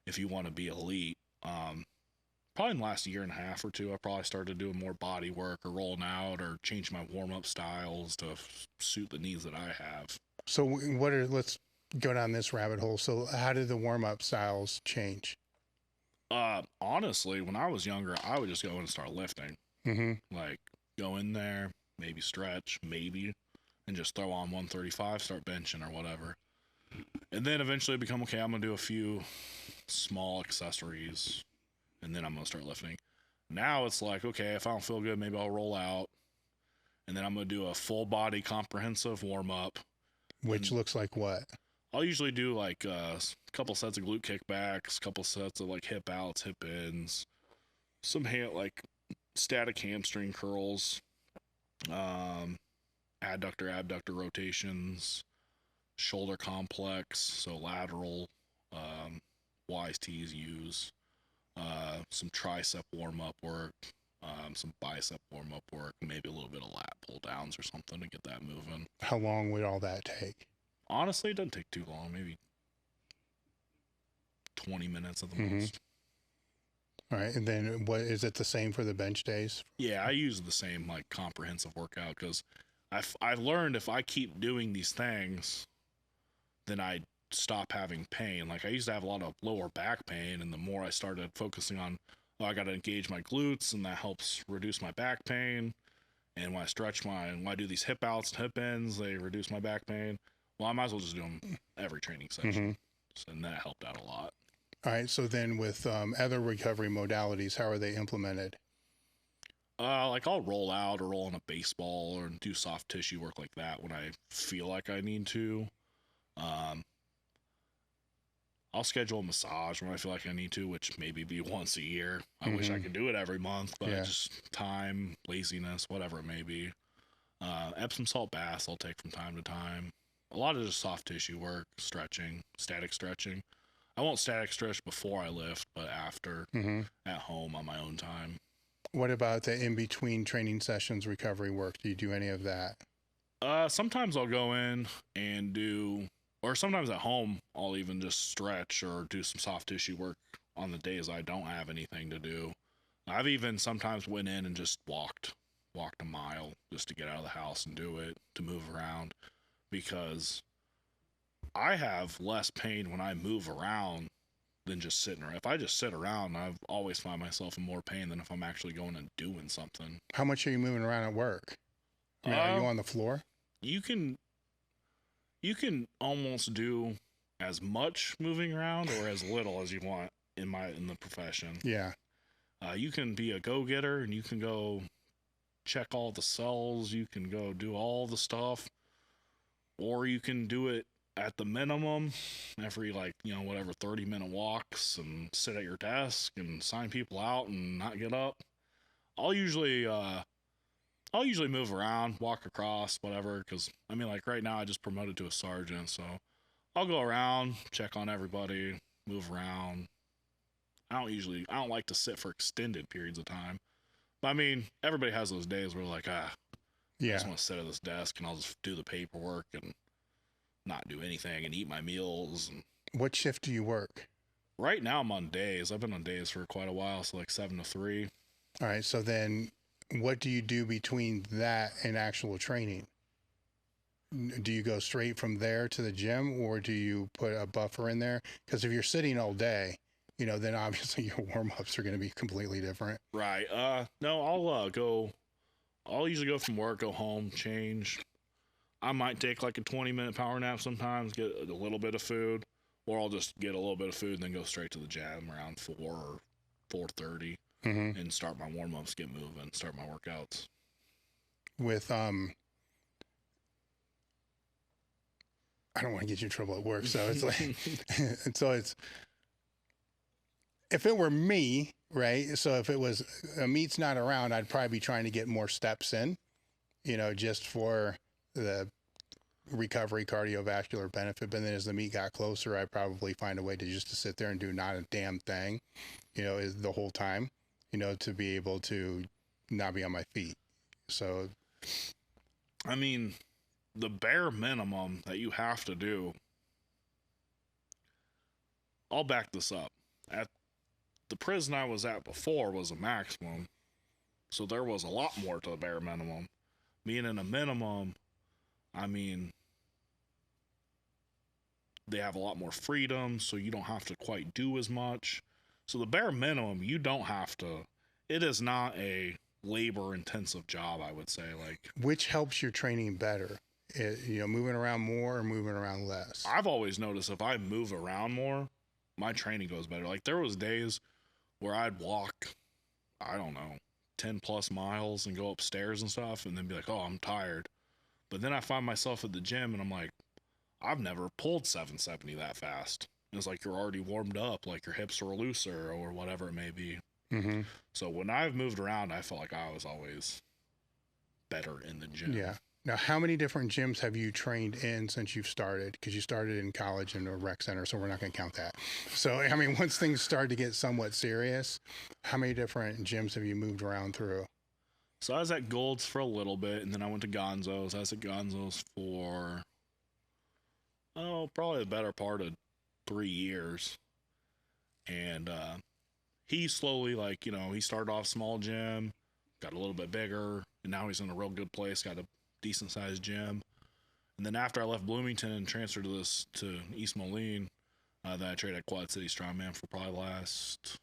if you want to be elite. Probably in the last year and a half or two, I probably started doing more body work or rolling out or changing my warm-up styles to suit the needs that I have. So let's go down this rabbit hole. So how did the warm-up styles change? Honestly, when I was younger, I would just go in and start lifting. Like, go in there, maybe stretch, and just throw on 135, start benching or whatever. And then eventually become, okay, I'm going to do a few small accessories, and then I'm going to start lifting. Now it's like, okay, if I don't feel good, maybe I'll roll out, and then I'm going to do a full body comprehensive warm up. Which looks like what? I'll usually do like a couple sets of glute kickbacks, a couple sets of like hip outs, hip ins, some like static hamstring curls, adductor abductor rotations, shoulder complex, so lateral, Y's, T's, U's, some tricep warm-up work, some bicep warm-up work, maybe a little bit of lat pull-downs or something to get that moving. How long would all that take? Honestly, it doesn't take too long, maybe 20 minutes at the most. All right, and then what is it the same for the bench days? Yeah, I use the same like comprehensive workout because I've learned if I keep doing these things, then I stop having pain. Like, I used to have a lot of lower back pain, and the more I started focusing on, I got to engage my glutes, and that helps reduce my back pain. And when I do these hip outs and hip ins, they reduce my back pain. Well, I might as well just do them every training session. And that helped out a lot. All right, so then with other recovery modalities, how are they implemented? Like, I'll roll out or roll on a baseball or do soft tissue work like that when I feel like I need to. I'll schedule a massage when I feel like I need to, which maybe be once a year. I wish I could do it every month, but just time, laziness, whatever it may be. Epsom salt baths I'll take from time to time. A lot of just soft tissue work, stretching, static stretching. I won't static stretch before I lift, but after, at home on my own time. What about the in-between training sessions recovery work? Do you do any of that? Sometimes I'll go in and do, or sometimes at home, I'll even just stretch or do some soft tissue work on the days I don't have anything to do. I've even sometimes went in and just walked a mile just to get out of the house and do it, to move around, because I have less pain when I move around than just sitting around. If I just sit around, I always find myself in more pain than if I'm actually going and doing something. How much are you moving around at work? I mean, are you on the floor? You can almost do as much moving around or as little as you want in the profession. Yeah. You can be a go-getter and you can go check all the cells. You can go do all the stuff, or you can do it at the minimum every 30-minute walks and sit at your desk and sign people out and not get up. I'll usually move around, walk across, whatever, because I mean, like right now I just promoted to a sergeant, so I'll go around, check on everybody, move around. I don't like to sit for extended periods of time. But I mean, everybody has those days where like, I just want to sit at this desk and I'll just do the paperwork and not do anything and eat my meals. And What shift do you work? right now I'm on days. I've been on days for quite a while, so like 7 to 3. All right. So then what do you do between that and actual training? Do you go straight from there to the gym, or do you put a buffer in there? Because if you're sitting all day, you know, then obviously your warm-ups are going to be completely different. Right. No, I'll usually go from work, go home, change. I might take like a 20-minute power nap sometimes, get a little bit of food, or I'll just get a little bit of food and then go straight to the gym around 4 or 4:30 and start my warm-ups, get moving, start my workouts. With I don't want to get you in trouble at work, so it's like, if it were me, right? So if it was Meat's not around, I'd probably be trying to get more steps in, you know, just for the recovery cardiovascular benefit. But then as the Meat got closer, I'd probably find a way to just to sit there and do not a damn thing, you know, is the whole time, you know, to be able to not be on my feet. So, I mean, the bare minimum that you have to do, I'll back this up. At the prison I was at before was a maximum, so there was a lot more to the bare minimum. Being in a minimum, I mean, they have a lot more freedom, so you don't have to quite do as much. So the bare minimum, you don't have to. It is not a labor-intensive job, I would say. Like, which helps your training better? You know, moving around more or moving around less? I've always noticed if I move around more, my training goes better. Like, there was days where I'd walk, I don't know, 10 plus miles and go upstairs and stuff and then be like, oh, I'm tired. But then I find myself at the gym and I'm like, I've never pulled 770 that fast. And it's like you're already warmed up, like your hips are looser or whatever it may be. So when I've moved around, I felt like I was always better in the gym. Yeah. Now, how many different gyms have you trained in since you've started? Because you started in college in a rec center, so we're not going to count that. So, I mean, once things started to get somewhat serious, how many different gyms have you moved around through? So I was at Gold's for a little bit, and then I went to Gonzo's. I was at Gonzo's for, probably the better part of 3 years. And he slowly, like, you know, he started off small gym, got a little bit bigger, and now he's in a real good place, got a decent sized gym. And then after I left Bloomington and transferred to East Moline, then I trained at Quad City Strongman for probably the last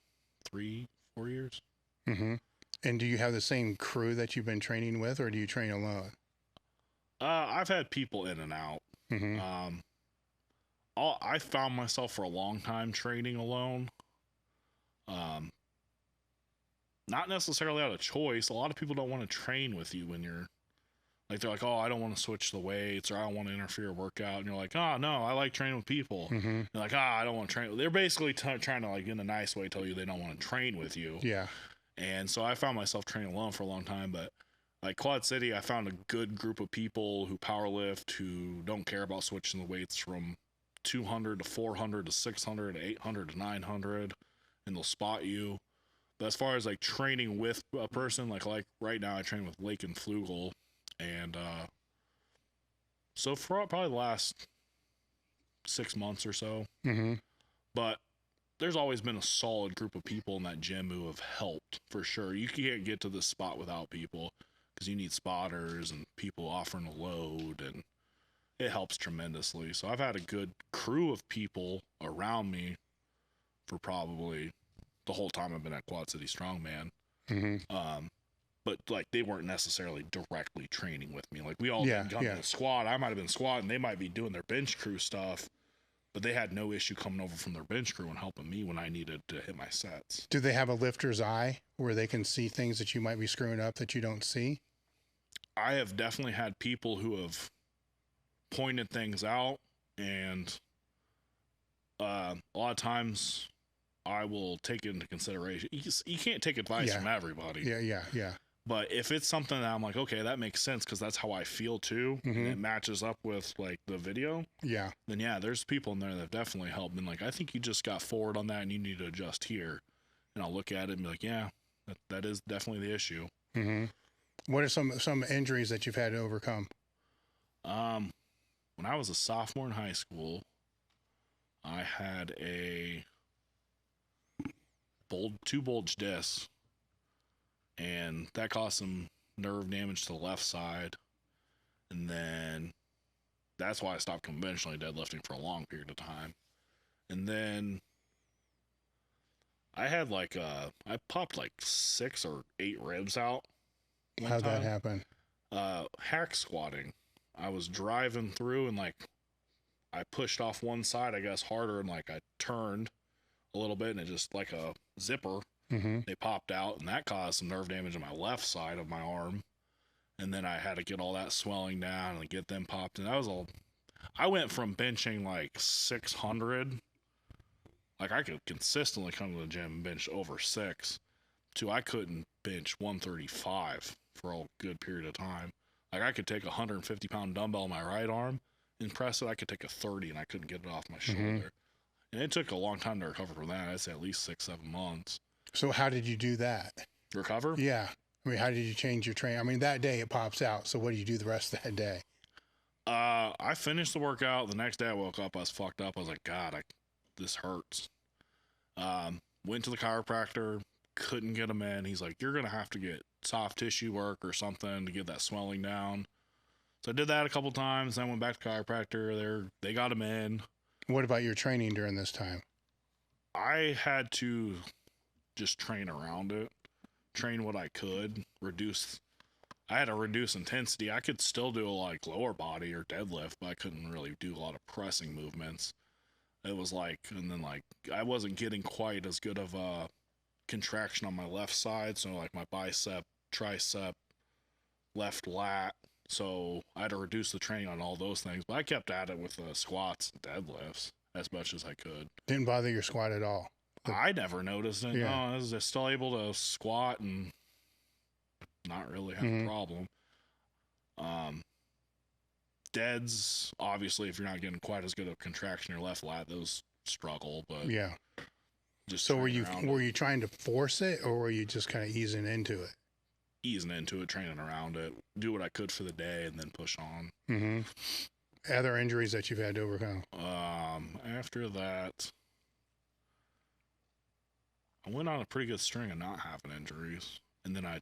3-4 years. And do you have the same crew that you've been training with, or do you train alone? I've had people in and out. I found myself for a long time training alone. Not necessarily out of choice. A lot of people don't want to train with you when you're like, they're like, oh, I don't want to switch the weights, or I don't want to interfere with workout. And you're like, oh, no, I like training with people. You're like, I don't want to train. They're basically trying to, like, in a nice way, tell you they don't want to train with you. Yeah. And so I found myself training alone for a long time. But like Quad City, I found a good group of people who powerlift, who don't care about switching the weights from 200 to 400 to 600 to 800 to 900, and they'll spot you. But as far as like training with a person, like right now I train with Lake and Flugel. And so for probably the last 6 months or so. But there's always been a solid group of people in that gym who have helped, for sure. You can't get to this spot without people, because you need spotters and people offering a load, and it helps tremendously. So I've had a good crew of people around me for probably the whole time I've been at Quad City Strongman. But like they weren't necessarily directly training with me. Like we all come in a squad. I might have been squatting, they might be doing their bench crew stuff, but they had no issue coming over from their bench crew and helping me when I needed to hit my sets. Do they have a lifter's eye where they can see things that you might be screwing up that you don't see? I have definitely had people who have pointed things out, and a lot of times I will take it into consideration. You can't take advice from everybody. Yeah. But if it's something that I'm like, okay, that makes sense because that's how I feel too, and it matches up with like the video, Yeah. then yeah, there's people in there that definitely helped. And like, I think you just got forward on that and you need to adjust here. And I'll look at it and be like, yeah, that is definitely the issue. What are some injuries that you've had to overcome? When I was a sophomore in high school, I had two bulge discs, and that caused some nerve damage to the left side. And then that's why I stopped conventionally deadlifting for a long period of time. And then I had I popped like 6 or 8 ribs out. How'd that happen? Hack squatting. I was driving through and like I pushed off one side, I guess, harder, and like I turned a little bit and it just like a zipper. They popped out, and that caused some nerve damage on my left side of my arm. And then I had to get all that swelling down and get them popped. And I went from benching like 600, like I could consistently come to the gym and bench over 6, to I couldn't bench 135 for a good period of time. Like I could take a 150-pound dumbbell in my right arm and press it. I could take a 30 and I couldn't get it off my shoulder. And it took a long time to recover from that. I'd say at least 6-7 months. So how did you do that? Recover? Yeah. I mean, how did you change your train? I mean, that day it pops out. So what do you do the rest of that day? I finished the workout. The next day I woke up, I was fucked up. I was like, God, this hurts. Went to the chiropractor, couldn't get him in. He's like, you're going to have to get soft tissue work or something to get that swelling down. So I did that a couple times. Then went back to chiropractor. They got him in. What about your training during this time? I had to just train around it, train what I could, I had to reduce intensity. I could still do like lower body or deadlift, but I couldn't really do a lot of pressing movements. It was like, and then like, I wasn't getting quite as good of a contraction on my left side. So like my bicep, tricep, left lat. So I had to reduce the training on all those things, but I kept at it with squats and deadlifts as much as I could. Didn't bother your squat at all? I never noticed it. Yeah. No, I was just still able to squat and not really have a problem. Deads, obviously, if you're not getting quite as good of contraction in your left lat, those struggle. But yeah. Just so were you trying to force it, or were you just kind of easing into it? Easing into it, training around it, do what I could for the day, and then push on. Other injuries that you've had to overcome? After that, I went on a pretty good string of not having injuries, and then I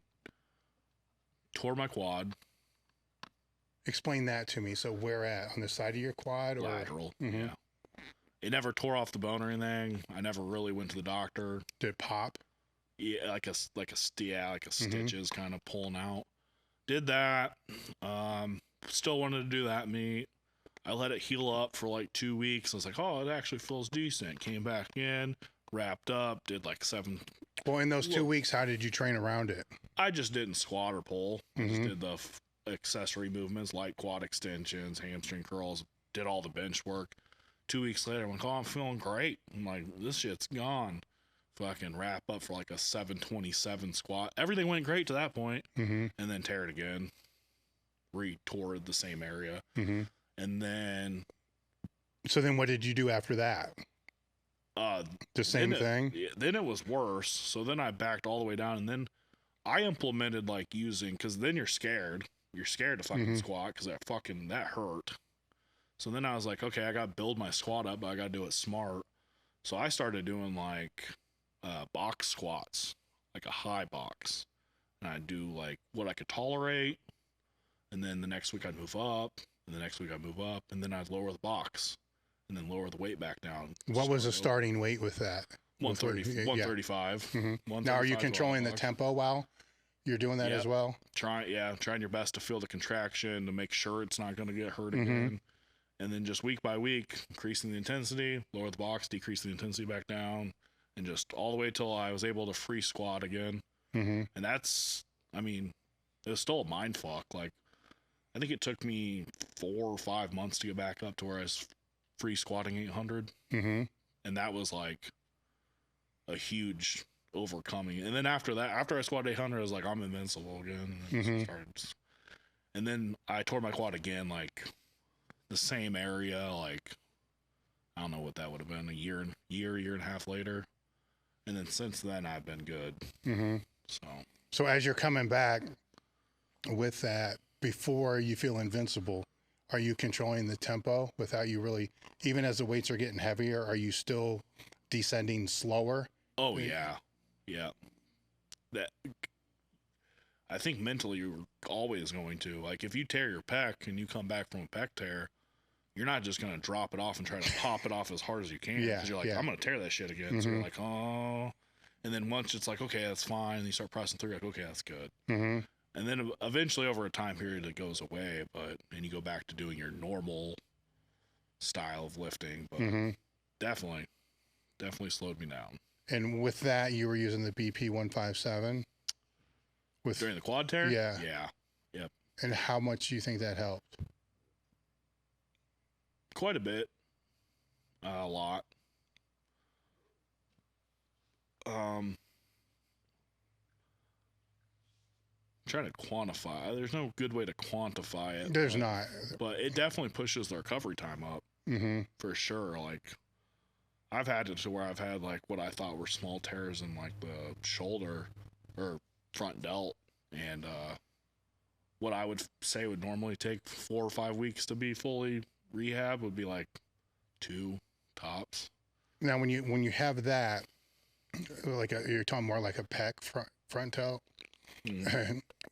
tore my quad. Explain that to me. So where at? On the side of your quad? Or? Lateral, yeah. It never tore off the bone or anything. I never really went to the doctor. Did it pop? Yeah, like a stitches kind of pulling out. Did that. Still wanted to do that meet. I let it heal up for like 2 weeks. I was like, oh, it actually feels decent. Came back in, wrapped up, did like 7. Well, in those 2 weeks, how did you train around it? I just didn't squat or pull. I just did the accessory movements, light quad extensions, hamstring curls, did all the bench work. 2 weeks later, I'm like, oh, I'm feeling great. I'm like, this shit's gone. Fucking wrap up for like a 727 squat. Everything went great to that point. And then tear it again. Re-tore the same area. And then... So then what did you do after that? The same thing? Then it was worse. So then I backed all the way down, and then I implemented like using, because then you're scared. You're scared to fucking squat because that hurt. So then I was like, okay, I got to build my squat up, but I got to do it smart. So I started doing like box squats, like a high box. And I'd do like what I could tolerate. And then the next week I'd move up. And the next week I'd move up. And then I'd lower the box. And then lower the weight back down. What was the starting weight with that? 135. Now, are you controlling the tempo while you're doing that as well? Trying your best to feel the contraction to make sure it's not going to get hurt again. And then just week by week, increasing the intensity, lower the box, decrease the intensity back down, and just all the way till I was able to free squat again. And that's, I mean, it was still a mind fuck. Like, I think it took me 4 or 5 months to get back up to where I was free squatting 800. And that was like a huge overcoming it. And then after that, after I squatted 800, I was like, I'm invincible again. And, and then I tore my quad again, like the same area, like I don't know what that would have been, a year and a half later. And then since then I've been good. So as you're coming back with that, before you feel invincible, are you controlling the tempo without you really, even as the weights are getting heavier, are you still descending slower? Oh yeah. That, I think mentally you're always going to, like, if you tear your pec and you come back from a pec tear, you're not just going to drop it off and try to pop it off as hard as you can. Because you're like, I'm going to tear that shit again. So you're like, oh. And then once it's like, okay, that's fine. And you start pressing through, like, okay, that's good. And then eventually over a time period, it goes away. And you go back to doing your normal style of lifting. But definitely slowed me down. And with that, you were using the BP 157? During the quad tear? Yeah. Yep. And how much do you think that helped? Quite a bit. A lot. Trying to quantify. There's no good way to quantify it. There's not. But it definitely pushes the recovery time up. For sure. Like, I've had it to where I've had, like, what I thought were small tears in, like, the shoulder or front delt. And what I would say would normally take 4 or 5 weeks to be fully rehab would be like 2 tops. Now, when you have that, like you're talking more like a pec front delt.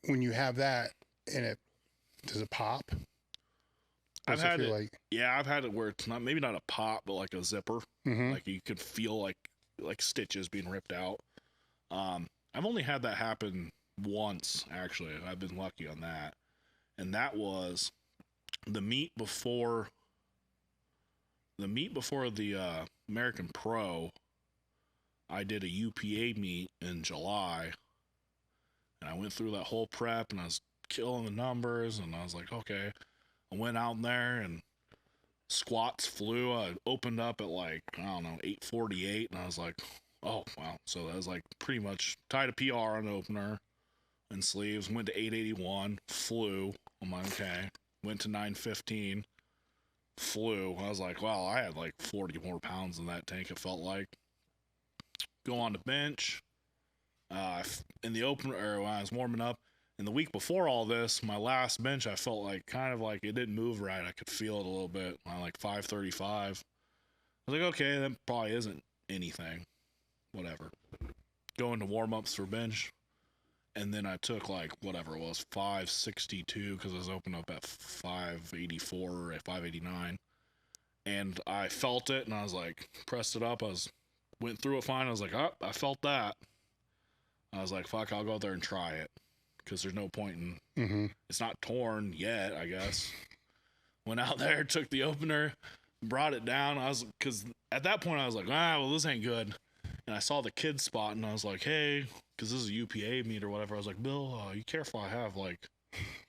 When you have that, and does it pop? I've had it. I've had it where it's not, maybe not a pop, but like a zipper. Like you could feel like stitches being ripped out. I've only had that happen once, actually. I've been lucky on that, and that was the meet before the American Pro. I did a UPA meet in July, and I went through that whole prep, and I was killing the numbers, and I was like, okay. I went out there, and squats flew. I opened up at like, I don't know, 848, and I was like, oh, wow. So that was like pretty much tied a PR on the opener and sleeves, went to 881, flew. I'm like, okay. Went to 915, flew. I was like, wow, I had like 40 more pounds in that tank, it felt like. Go on to bench. In the opener, or when I was warming up, and the week before all this, my last bench, I felt like kind of like it didn't move right. I could feel it a little bit. I like 535. I was like, okay, that probably isn't anything. Whatever. Go into warm-ups for bench. And then I took like whatever it was, 562, because I was opened up at 584 or at 589. And I felt it, and I was like, pressed it up. Went through it fine. I was like, oh, I felt that. I was like, fuck, I'll go out there and try it. Because there's no point in, it's not torn yet, I guess. Went out there, took the opener, brought it down. Because at that point I was like, well, this ain't good. And I saw the kids spot, and I was like, hey, because this is a UPA meet or whatever. I was like, Bill, you careful. I have like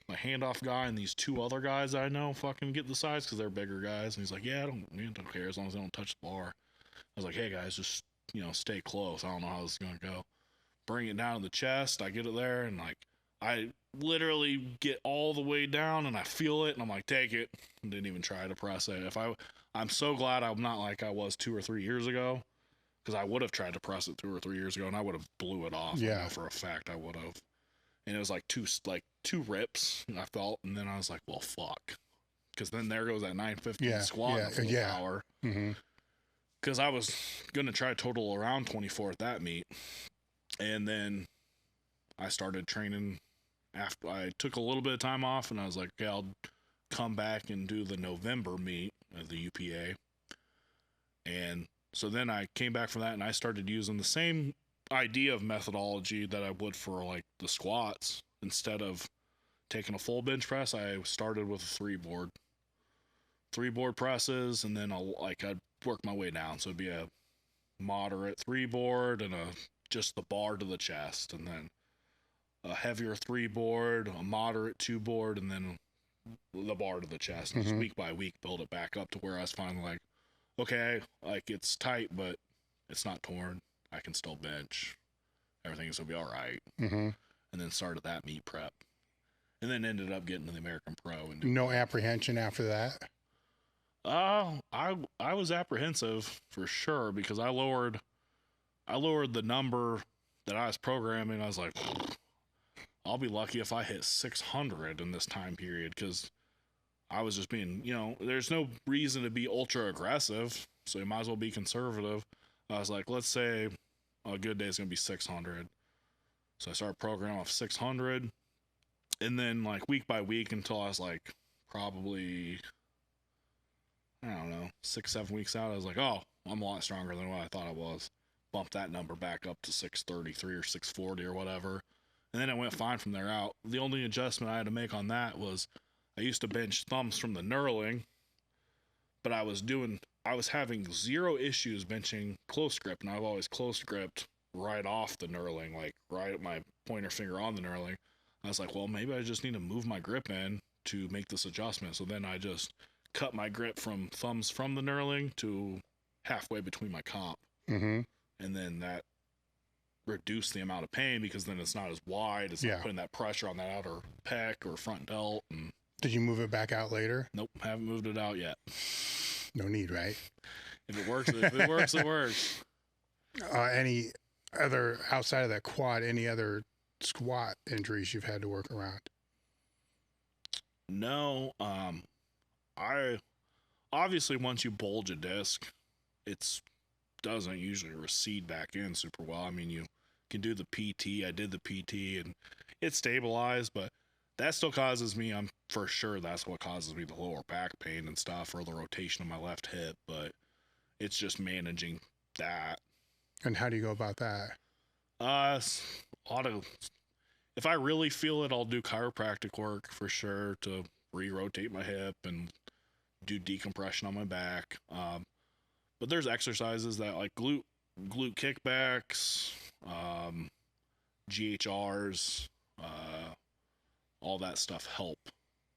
my handoff guy and these 2 other guys I know fucking get the size because they're bigger guys. And he's like, yeah, I don't care as long as they don't touch the bar. I was like, hey guys, just, stay close. I don't know how this is going to go. Bring it down to the chest. I get it there, and like, I literally get all the way down, and I feel it, and I'm like, take it. And didn't even try to press it. I'm so glad I'm not like I was 2 or 3 years ago, because I would have tried to press it 2 or 3 years ago, and I would have blew it off. Yeah. I know for a fact I would have. And it was like two rips, I felt, and then I was like, well, fuck. Because then there goes that 915 squat in full power. Because I was going to try total around 24 at that meet. And then I started training after I took a little bit of time off, and I was like, okay, I'll come back and do the November meet of the UPA. And so then I came back from that, and I started using the same idea of methodology that I would for like the squats. Instead of taking a full bench press, I started with a 3 board presses, and then I'd work my way down. So it'd be a moderate 3 board and just the bar to the chest, and then a heavier 3 board, a moderate 2 board, and then the bar to the chest. And just week by week build it back up to where I was finally like, okay, like it's tight, but it's not torn. I can still bench. everything's gonna be all right. Mm-hmm. And then started that meet prep, and then ended up getting to the American Pro. And No apprehension after that? I was apprehensive for sure, because I lowered the number that I was programming. I was like, I'll be lucky if I hit 600 in this time period, because I was just being, there's no reason to be ultra aggressive, so you might as well be conservative. I was like, let's say a good day is going to be 600. So I started programming off 600, and then like week by week until I was like probably, I don't know, 6-7 weeks out, I was like, oh, I'm a lot stronger than what I thought I was. Bumped that number back up to 633 or 640 or whatever. And then it went fine from there out. The only adjustment I had to make on that was I used to bench thumbs from the knurling, but I was having zero issues benching close grip, and I've always close gripped right off the knurling, like right at my pointer finger on the knurling. I was like, well, maybe I just need to move my grip in to make this adjustment. So then I just cut my grip from thumbs from the knurling to halfway between my comp. Mm-hmm. And then that reduced the amount of pain, because then it's not as wide. It's not putting that pressure on that outer pec or front delt. And did you move it back out later? nope, haven't moved it out yet. No need, right? If it works, it works. Any other, outside of that quad, any other squat injuries you've had to work around? No. I obviously, once you bulge a disc, doesn't usually recede back in super well. I mean, you can do the PT. I did the PT and it stabilized, but that still causes me, I'm for sure that's what causes me the lower back pain and stuff, or the rotation of my left hip. But it's just managing that. And how do you go about that? If I really feel it, I'll do chiropractic work for sure to re-rotate my hip and do decompression on my back. But there's exercises that, like glute kickbacks, GHRs, all that stuff help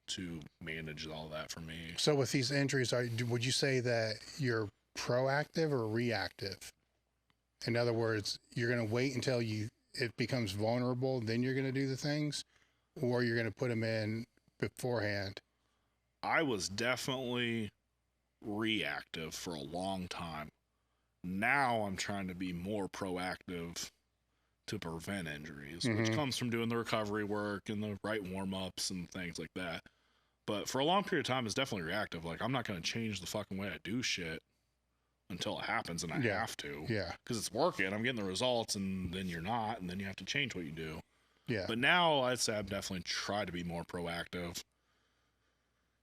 to manage all that for me. So with these injuries, would you say that you're proactive or reactive? In other words, you're going to wait until it becomes vulnerable, then you're going to do the things, or you're going to put them in beforehand? I was definitely reactive for a long time. Now I'm trying to be more proactive to prevent injuries, which comes from doing the recovery work and the right warm-ups and things like that. But for a long period of time, it's definitely reactive. Like, I'm not going to change the fucking way I do shit until it happens, and I have to. Yeah. Because it's working. I'm getting the results, and then you're not, and then you have to change what you do. Yeah. But now I'd say I've definitely tried to be more proactive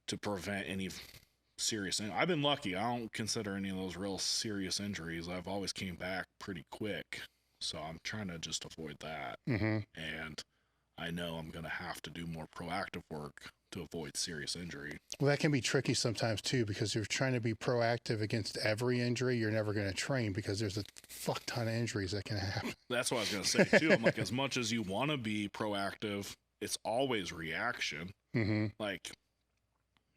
to prevent any serious. I've been lucky. I don't consider any of those real serious injuries. I've always came back pretty quick. So I'm trying to just avoid that. And I know I'm going to have to do more proactive work to avoid serious injury. Well, that can be tricky sometimes too, because you're trying to be proactive against every injury. You're never going to train, because there's a fuck ton of injuries that can happen. That's what I was going to say too. I'm like, as much as you want to be proactive, it's always reaction. Like,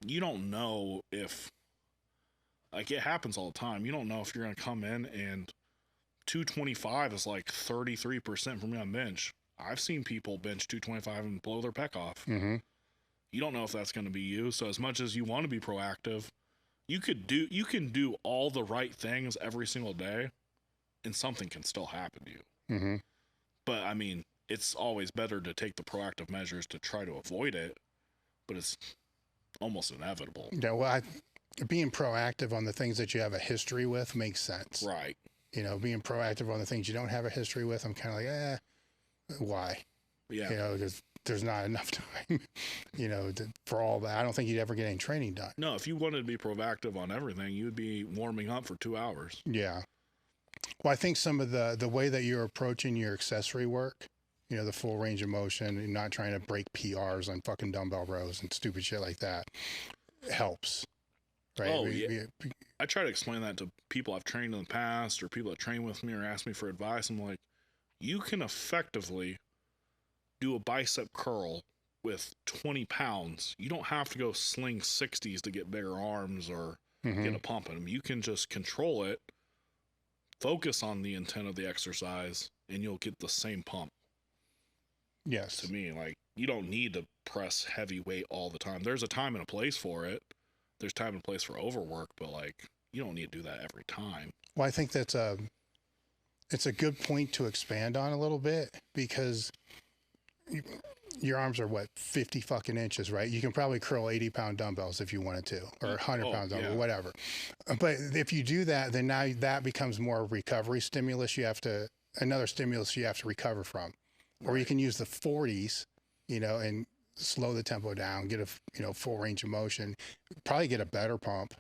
you don't know if, like, it happens all the time. You don't know if you're going to come in and 225 is like 33% for me on bench. I've seen people bench 225 and blow their pec off. You don't know if that's going to be you. So as much as you want to be proactive, you can do all the right things every single day, and something can still happen to you. But I mean, it's always better to take the proactive measures to try to avoid it, but it's almost inevitable. Yeah. Well, being proactive on the things that you have a history with makes sense. Right. Being proactive on the things you don't have a history with, I'm kind of like, why? Yeah. Because there's not enough time, for all that. I don't think you'd ever get any training done. No, if you wanted to be proactive on everything, you'd be warming up for 2 hours. Yeah. Well, I think some of the way that you're approaching your accessory work, the full range of motion, and not trying to break PRs on fucking dumbbell rows and stupid shit like that, helps. Right? Oh, yeah. I try to explain that to people I've trained in the past, or people that train with me or ask me for advice. I'm like, you can effectively do a bicep curl with 20 pounds. You don't have to go sling 60s to get bigger arms or get a pump in them. You can just control it, focus on the intent of the exercise, and you'll get the same pump. Yes. To me, like, you don't need to press heavy weight all the time. There's a time and a place for it. There's time and place for overwork, but like, you don't need to do that every time. Well, I think it's a good point to expand on a little bit, because your arms are what, 50 fucking inches, right? You can probably curl 80-pound dumbbells if you wanted to, or 100-pound dumbbell, whatever. But if you do that, then now that becomes more recovery stimulus. Another stimulus you have to recover from. Or you can use the 40s, and slow the tempo down, get a, full range of motion, probably get a better pump,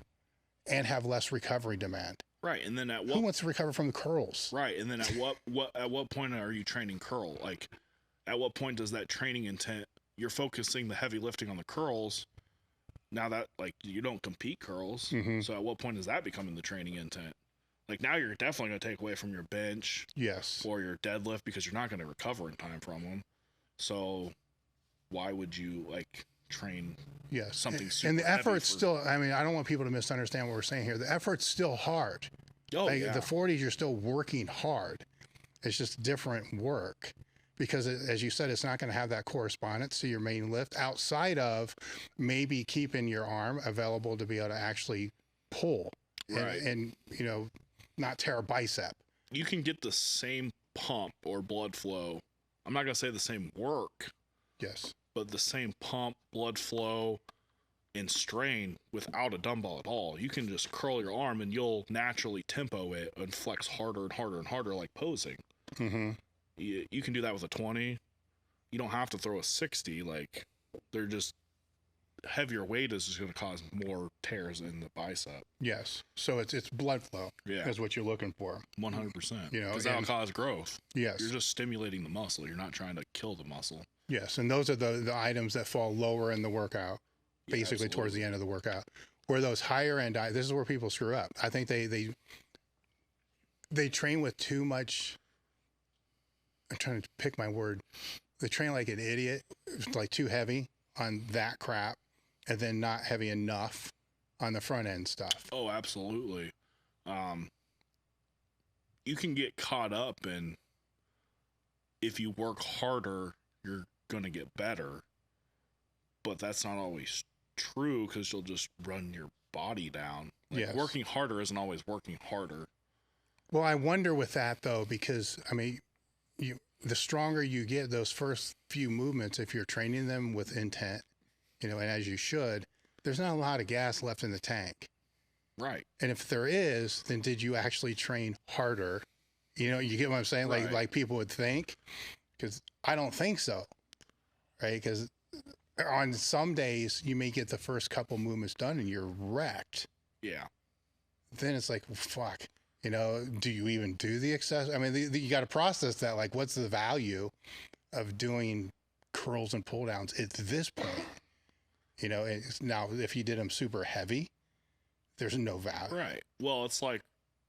and have less recovery demand. Right. And then who wants to recover from the curls? Right. And then at what point are you training curl? Like, at what point does that training intent, you're focusing the heavy lifting on the curls, now that, like, you don't compete curls. Mm-hmm. So at what point is that becoming the training intent? Like, now you're definitely going to take away from your bench. Yes. Or your deadlift, because you're not going to recover in time from them. So why would you, like, train something super and the heavy effort's still, I mean, I don't want people to misunderstand what we're saying here. The effort's still hard. Oh, like, yeah. The 40s, you're still working hard. It's just different work, because as you said, it's not going to have that correspondence to your main lift, outside of maybe keeping your arm available to be able to actually pull. Right. And not tear a bicep. You can get the same pump or blood flow. I'm not going to say the same work. Yes. But the same pump, blood flow, and strain without a dumbbell at all. You can just curl your arm and you'll naturally tempo it and flex harder and harder and harder, like posing. Mm-hmm. You can do that with a 20. You don't have to throw a 60. Like, they're just heavier weight is just going to cause more tears in the bicep. Yes. So it's blood flow. Yeah. Is what you're looking for. 100%. You know, because that'll cause growth. Yes. You're just stimulating the muscle. You're not trying to kill the muscle. Yes. And those are the items that fall lower in the workout, basically towards the end of the workout. Where those higher end, this is where people screw up. I think they train with too much. I'm trying to pick my word. They train like an idiot, like too heavy on that crap, and then not heavy enough on the front end stuff. Oh, absolutely. You can get caught up in, if you work harder, you're going to get better. But that's not always true, because you'll just run your body down. Like, yes. Working harder isn't always working harder. Well, I wonder with that, though, because, I mean, the stronger you get, those first few movements, if you're training them with intent, and as you should, there's not a lot of gas left in the tank. Right. And if there is, then did you actually train harder? You get what I'm saying? Right. Like people would think, because I don't think so. Right. Because on some days you may get the first couple movements done and you're wrecked. Yeah. Then it's like, well, fuck, do you even do the accessory? I mean, you got to process that. Like, what's the value of doing curls and pull downs at this point? Now if you did them super heavy, there's no value. Right. Well, it's like,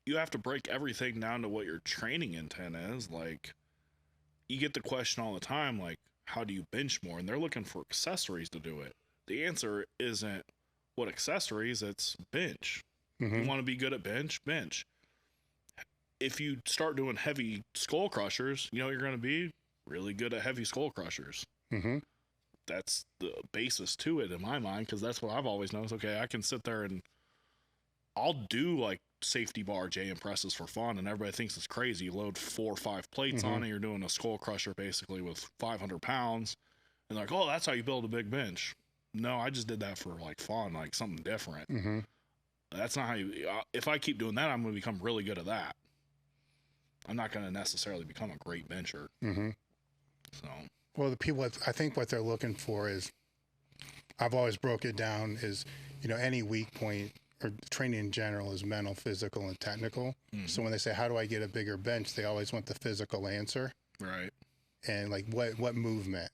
you have to break everything down to what your training intent is. Like, you get the question all the time, like, how do you bench more? And they're looking for accessories to do it. The answer isn't what accessories, it's bench. Mm-hmm. You want to be good at bench? If you start doing heavy skull crushers, you're going to be really good at heavy skull crushers. Mm-hmm. That's the basis to it in my mind, because that's what I've always known. Is, okay, I can sit there and I'll do like safety bar JM presses for fun, and everybody thinks it's crazy. You load 4 or 5 plates mm-hmm. on it, you're doing a skull crusher basically with 500 pounds, and they're like, oh, that's how you build a big bench. No, I just did that for like fun, like something different. Mm-hmm. That's not how you. If I keep doing that, I'm going to become really good at that. I'm not going to necessarily become a great bencher. Mm-hmm. So, well, the people, I think what they're looking for is, I've always broke it down is, any weak point or training in general is mental, physical, and technical. Mm-hmm. So when they say, how do I get a bigger bench? They always want the physical answer. Right. And like, what movement?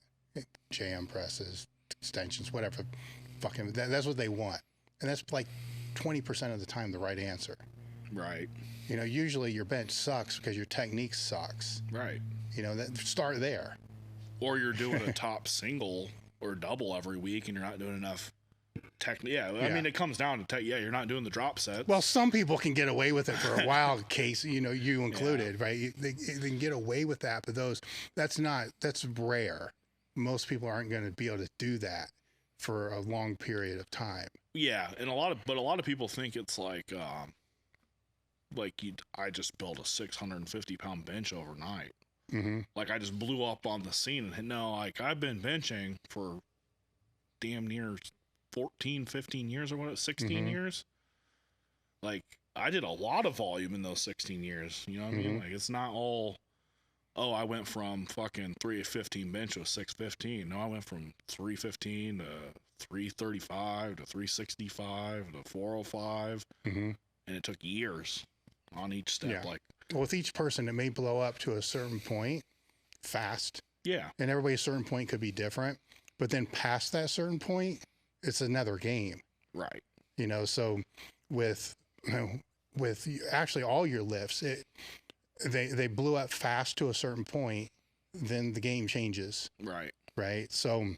JM presses, extensions, whatever. Fucking, that's what they want. And that's like 20% of the time the right answer. Right. Usually your bench sucks because your technique sucks. Right. Start there. Or you're doing a top single or double every week and you're not doing enough technically, I mean, it comes down to you're not doing the drop sets. Well, some people can get away with it for a while, case, you know, you included, right? They can get away with that, but that's rare. Most people aren't going to be able to do that for a long period of time. Yeah, and a lot of people think it's like I just built a 650-pound bench overnight. Mm-hmm. Like I just blew up on the scene, and no, like I've been benching for damn near 14, 15 years or what, 16 years. Like I did a lot of volume in those 16 years. You know what I mean? Like it's not all, oh, I went from fucking 315 bench to 615. No, I went from 315 to 335 to 365 to 405. And it took years on each step. Yeah. Like with each person, it may blow up to a certain point fast. Yeah. And everybody's certain point could be different. But then past that certain point, it's another game. Right. You know, so with actually all your lifts, they blew up fast to a certain point, then the game changes. Right. Right. So,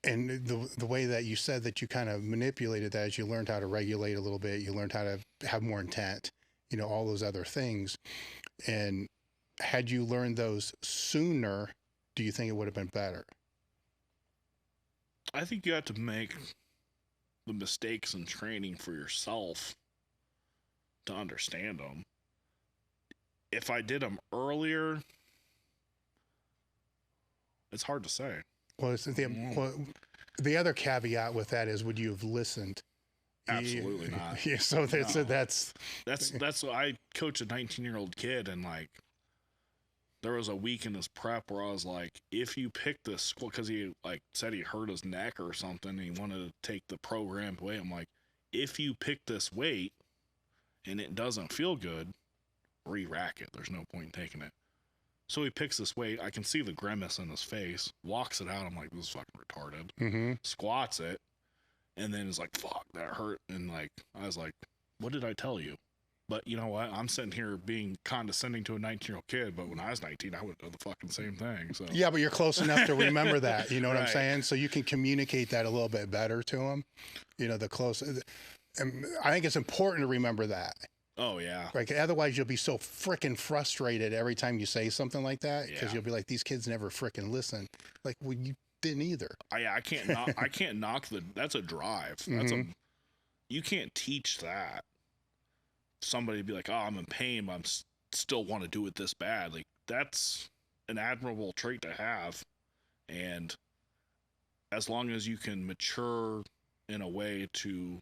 and the way that you said that you kind of manipulated that is you learned how to regulate a little bit. You learned how to have more intent, you know, all those other things. And had you learned those sooner, do you think it would have been better? I think you have to make the mistakes in training for yourself to understand them. If I did them earlier, it's hard to say. Well, the other caveat with that is, would you have listened? Absolutely not. Yeah, so that's what I coach a 19-year-old kid, and like there was a week in his prep where I was like, if you pick this, because he like said he hurt his neck or something and he wanted to take the programmed weight. I'm like, if you pick this weight and it doesn't feel good, re-rack it. There's no point in taking it. So he picks this weight. I can see the grimace in his face, walks it out. I'm like, this is fucking retarded. Squats it. And then is like, fuck, that hurt. And like, I was like, what did I tell you? But you know what? I'm sitting here being condescending to a 19-year-old kid, but when I was 19, I would do the fucking same thing. So yeah, but you're close enough to remember that. You know what I'm saying? So you can communicate that a little bit better to them. You know, and I think it's important to remember that. Oh yeah. Like otherwise you'll be so freaking frustrated every time you say something like that because you'll be like, these kids never freaking listen. Like, well, you didn't either. I can't knock that's a drive. That's you can't teach that. Somebody be like, oh, I'm in pain, but I'm still want to do it this bad. Like that's an admirable trait to have. And as long as you can mature in a way to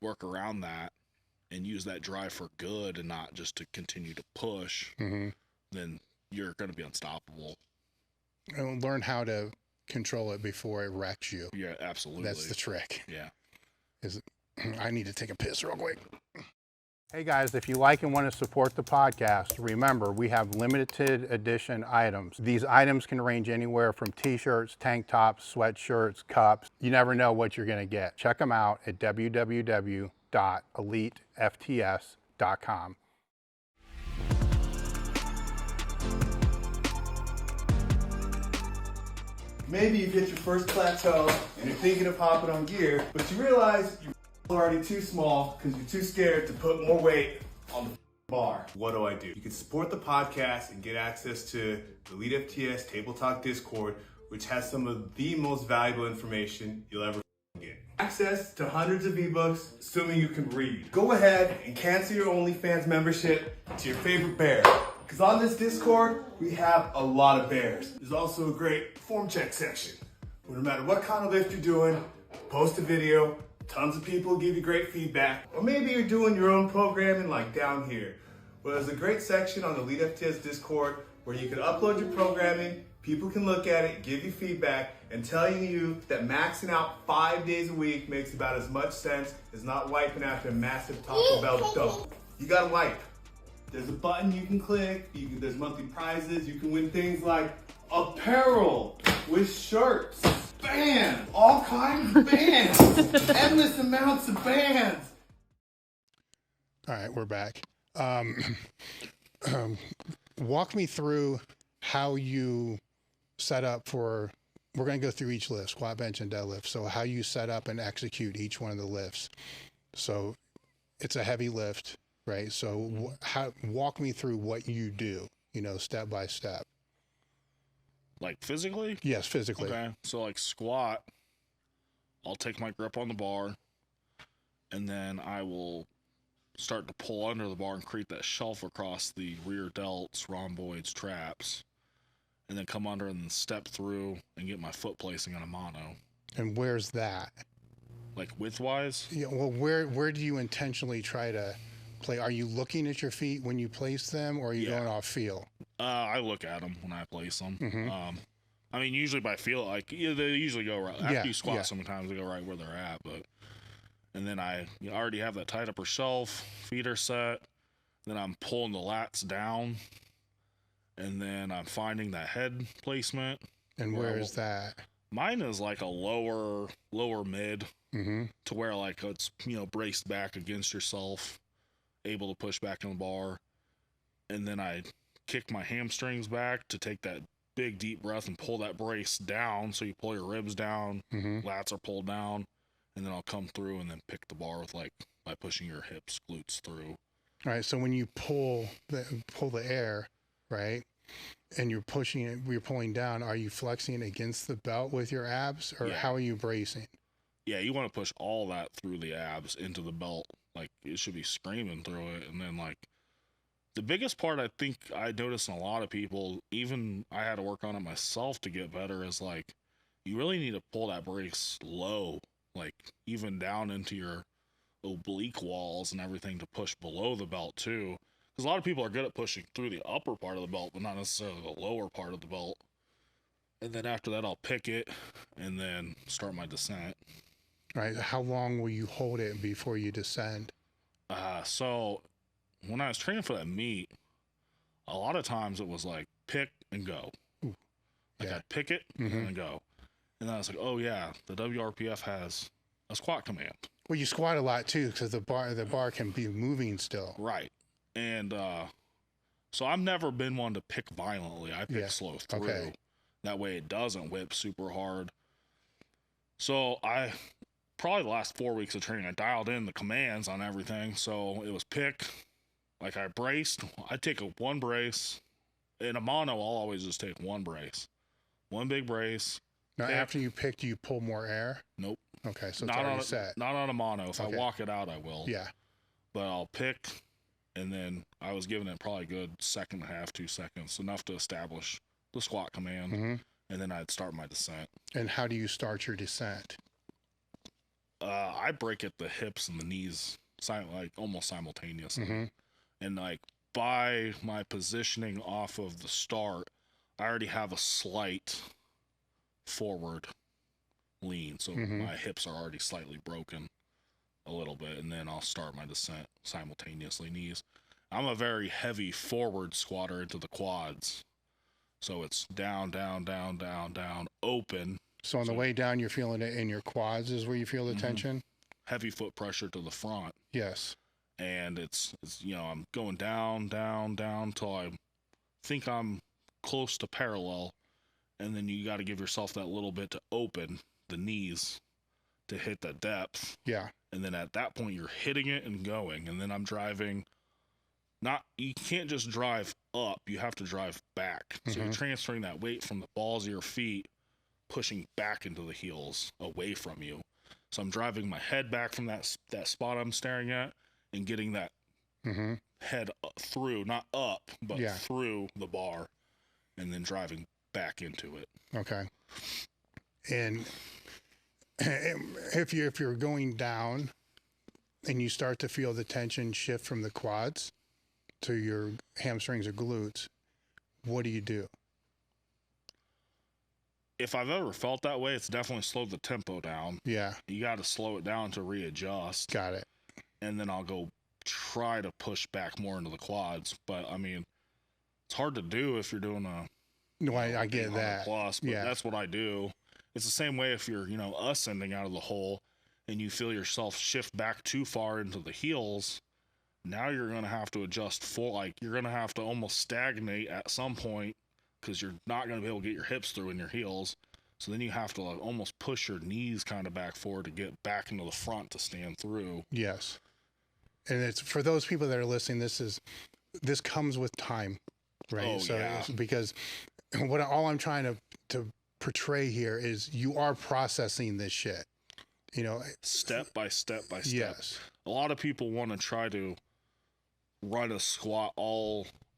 work around that and use that drive for good and not just to continue to push, then you're going to be unstoppable. And learn how to control it before it wrecks you. Yeah, absolutely. That's the trick. Yeah. I need to take a piss real quick. Hey guys, if you like and want to support the podcast, remember we have limited edition items. These items can range anywhere from t-shirts, tank tops, sweatshirts, cups. You never know what you're going to get. Check them out at www.elitefts.com. Maybe you've hit your first plateau and you're thinking of hopping on gear, but you realize you're already too small because you're too scared to put more weight on the bar. What do? You can support the podcast and get access to the elitefts TABLETALK Discord, which has some of the most valuable information you'll ever get. Access to hundreds of ebooks, assuming you can read. Go ahead and cancel your OnlyFans membership to your favorite bear. Because on this Discord, we have a lot of bears. There's also a great form check section, where no matter what kind of lift you're doing, post a video, tons of people give you great feedback. Or maybe you're doing your own programming like down here. Well, there's a great section on the elitefts Discord where you can upload your programming, people can look at it, give you feedback, and telling you that maxing out 5 days a week makes about as much sense as not wiping after a massive Taco Bell dump. You gotta wipe. There's a button you can click, there's monthly prizes, you can win things like apparel with shirts, bands, all kinds of bands, endless amounts of bands. All right, we're back. Walk me through how you set up for we're going to go through each lift, squat, bench, and deadlift. So how you set up and execute each one of the lifts. So it's a heavy lift, right? So walk me through what you do, you know, step by step. Like physically? Yes, physically. Okay. So like squat, I'll take my grip on the bar, and then I will start to pull under the bar and create that shelf across the rear delts, rhomboids, traps, and then come under and then step through and get my foot placing on a mono. And where's that? Like width-wise? Yeah. Well, where do you intentionally try to play? Are you looking at your feet when you place them, or are you going off feel? I look at them when I place them. Mm-hmm. I mean, usually by feel, like they usually go right after you squat. Sometimes they go right where they're at, but and then I already have that tied upper shelf, feet are set. Then I'm pulling the lats down, and then I'm finding that head placement. And where is that? Mine is like a lower mid, mm-hmm. to where like it's braced back against yourself, able to push back on the bar, and then I kick my hamstrings back to take that big deep breath and pull that brace down. So you pull your ribs down, mm-hmm. lats are pulled down, and then I'll come through and then pick the bar with by pushing your hips, glutes through. All right. So when you pull the air, right, and you're pushing it, you're pulling down, are you flexing against the belt with your abs, or how are you bracing? Yeah, you want to push all that through the abs into the belt. Like it should be screaming through it. And then the biggest part I think I noticed in a lot of people, even I had to work on it myself to get better, is you really need to pull that brace low, even down into your oblique walls and everything, to push below the belt too. Because a lot of people are good at pushing through the upper part of the belt, but not necessarily the lower part of the belt. And then after that, I'll pick it and then start my descent. All right. How long will you hold it before you descend? So when I was training for that meet, a lot of times it was pick and go. Ooh, I'd pick it mm-hmm. and then go. And then I was like, oh yeah, the WRPF has a squat command. Well, you squat a lot too, because the bar can be moving still. Right. And so I've never been one to pick violently. I pick slow through. Okay. That way it doesn't whip super hard. So probably the last 4 weeks of training, I dialed in the commands on everything. So it was pick, I braced. I take one brace. In a mono, I'll always just take one brace. One big brace. Now, after you pick, do you pull more air? Nope. Okay, so it's already set. Not on a mono. If I walk it out, I will. Yeah. But I'll pick, and then I was giving it probably a good second and a half, 2 seconds, enough to establish the squat command, mm-hmm. and then I'd start my descent. And how do you start your descent? I break at the hips and the knees, almost simultaneously. Mm-hmm. And by my positioning off of the start, I already have a slight forward lean, so mm-hmm. my hips are already slightly broken a little bit, and then I'll start my descent simultaneously. Knees. I'm a very heavy forward squatter into the quads, so it's down, down, down, down, down, open. So on the way down, you're feeling it in your quads is where you feel the mm-hmm. tension? Heavy foot pressure to the front. Yes. And it's I'm going down, down, down till I think I'm close to parallel, and then you got to give yourself that little bit to open the knees to hit that depth. Yeah. And then at that point, you're hitting it and going, and then I'm driving. You can't just drive up, you have to drive back. Mm-hmm. So you're transferring that weight from the balls of your feet, pushing back into the heels away from you. So I'm driving my head back from that spot I'm staring at and getting that mm-hmm. head through, not up, but through the bar, and then driving back into it. Okay. And if you're going down and you start to feel the tension shift from the quads to your hamstrings or glutes, what do you do? If I've ever felt that way, it's definitely slowed the tempo down. Yeah. You got to slow it down to readjust. Got it. And then I'll go try to push back more into the quads. But I mean, it's hard to do if you're doing I get that. Plus, but that's what I do. It's the same way if you're, ascending out of the hole and you feel yourself shift back too far into the heels. Now you're going to have to adjust you're going to have to almost stagnate at some point, because you're not going to be able to get your hips through in your heels. So then you have to like almost push your knees kind of back forward to get back into the front to stand through. Yes. And it's for those people that are listening, this comes with time, right? Oh, So yeah. because all I'm trying to portray here is you are processing this shit, you know, Step by step by step. yes. A lot of people want to try to run a squat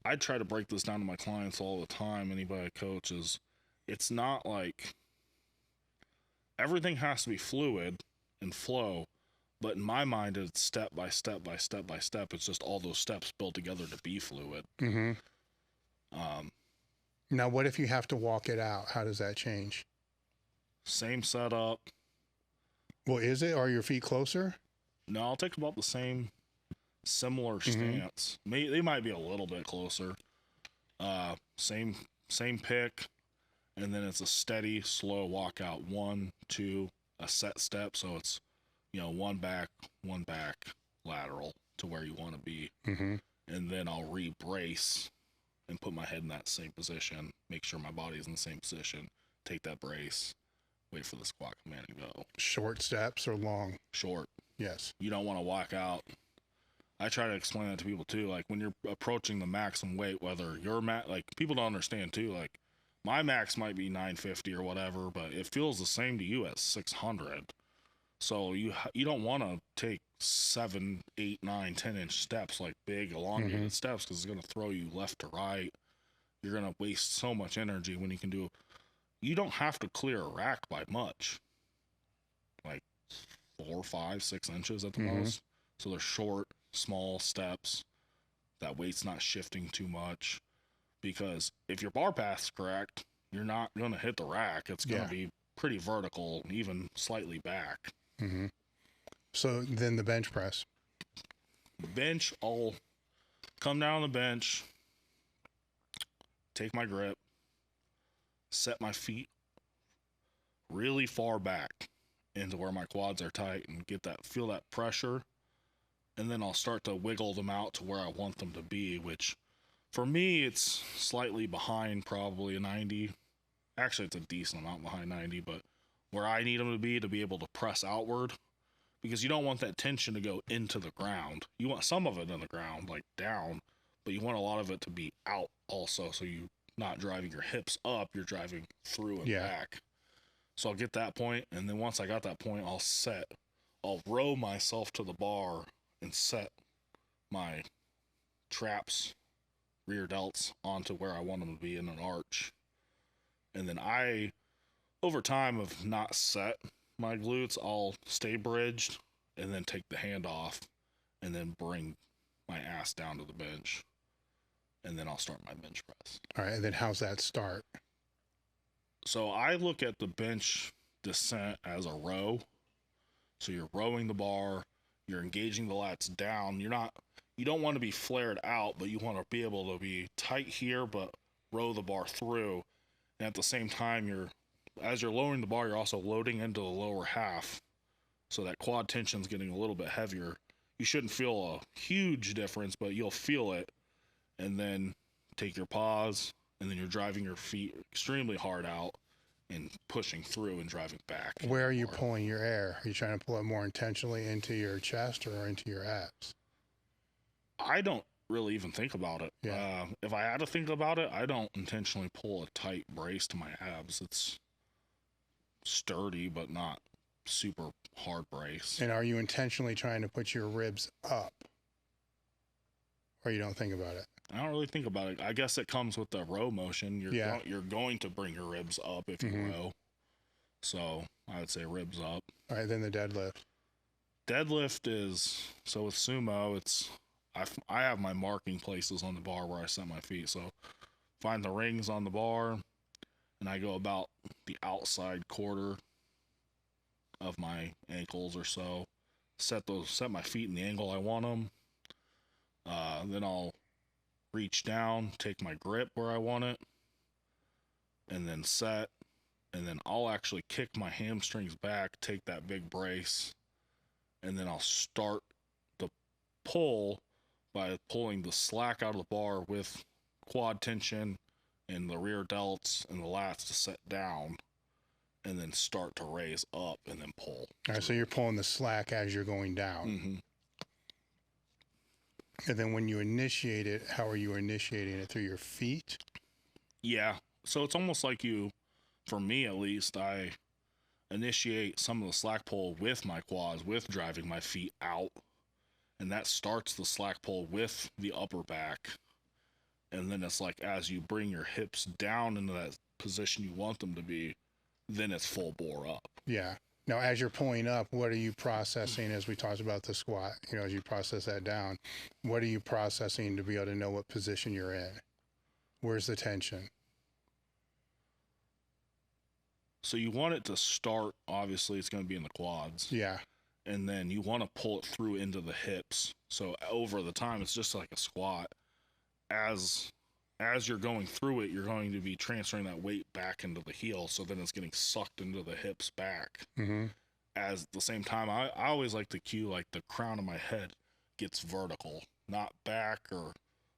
I try to break this down to my clients all the time, anybody I coach, is it's not like everything has to be fluid and flow, but in my mind it's step by step by step by step. It's just all those steps built together to be fluid. Mm-hmm. Now, what if you have to walk it out? How does that change? Same setup. Well, is it? Are your feet closer? No, I'll take about the similar stance. They might be a little bit closer. Same pick, and then it's a steady, slow walkout. 1, 2, a set step. So it's, one back, lateral to where you want to be. Mm-hmm. And then I'll re-brace and put my head in that same position. Make sure my body's in the same position. Take that brace. Wait for the squat command and go. Short steps or long? Short. Yes. You don't want to walk out. I try to explain that to people too. Like when you're approaching the maximum weight, whether your like people don't understand too. Like my max might be 950 or whatever, but it feels the same to you as 600. So you don't want to take 7, 8, 9, 10-inch steps, like big elongated steps, because it's going to throw you left to right. You're going to waste so much energy when you don't have to clear a rack by much, like 4, 5, 6 inches at the most. So they're short, small steps. That weight's not shifting too much, because if your bar path's correct, you're not going to hit the rack. It's going to be pretty vertical, even slightly back. Mm-hmm. So then the bench press. Bench, I'll come down the bench, take my grip, set my feet really far back into where my quads are tight and feel that pressure. And then I'll start to wiggle them out to where I want them to be, which for me, it's slightly behind probably a 90. Actually, it's a decent amount behind 90, but where I need them to be able to press outward, because you don't want that tension to go into the ground. You want some of it in the ground, like down, but you want a lot of it to be out also. So you're not driving your hips up, you're driving through and back. So I'll get that point. And then once I got that point, I'll row myself to the bar and set my traps, rear delts onto where I want them to be in an arch. And then over time of not set my glutes, I'll stay bridged and then take the hand off and then bring my ass down to the bench. And then I'll start my bench press. All right. And then how's that start? So I look at the bench descent as a row. So you're rowing the bar, you're engaging the lats down. You don't want to be flared out, but you want to be able to be tight here, but row the bar through. And at the same time, as you're lowering the bar, you're also loading into the lower half. So that quad tension's getting a little bit heavier. You shouldn't feel a huge difference, but you'll feel it. And then take your pause, and then you're driving your feet extremely hard out and pushing through and driving back. Where are you pulling your air? Are you trying to pull it more intentionally into your chest or into your abs? I don't really even think about it. Yeah. If I had to think about it, I don't intentionally pull a tight brace to my abs. It's sturdy, but not super hard brace. And are you intentionally trying to put your ribs up? Or you don't think about it? I don't really think about it. I guess it comes with the row motion. You're going to bring your ribs up if you row. So I would say ribs up. All right, then the deadlift. Deadlift is, so with sumo, I have my marking places on the bar where I set my feet. So find the rings on the bar, and I go about the outside quarter of my ankles or so. Set my feet in the angle I want them. Then I'll reach down, take my grip where I want it, and then set. And then I'll actually kick my hamstrings back, take that big brace, and then I'll start the pull by pulling the slack out of the bar with quad tension and the rear delts and the lats to set down. and then start to raise up and then pull. All right, so you're pulling the slack as you're going down. Mm-hmm. And then when you initiate it, how are you initiating it? Through your feet? Yeah. So it's almost like for me at least, I initiate some of the slack pull with my quads, with driving my feet out. And that starts the slack pull with the upper back. And then it's like as you bring your hips down into that position you want them to be, then it's full bore up. Yeah. Now, as you're pulling up, what are you processing as we talked about the squat? You know, as you process that down, what are you processing to be able to know what position you're in? Where's the tension? So you want it to start, obviously it's going to be in the quads. Yeah. And then you want to pull it through into the hips. So over the time, it's just like a squat. As you're going through it, you're going to be transferring that weight back into the heel. So then it's getting sucked into the hips back. Mm-hmm. As the same time, I always like to cue like the crown of my head gets vertical, not back or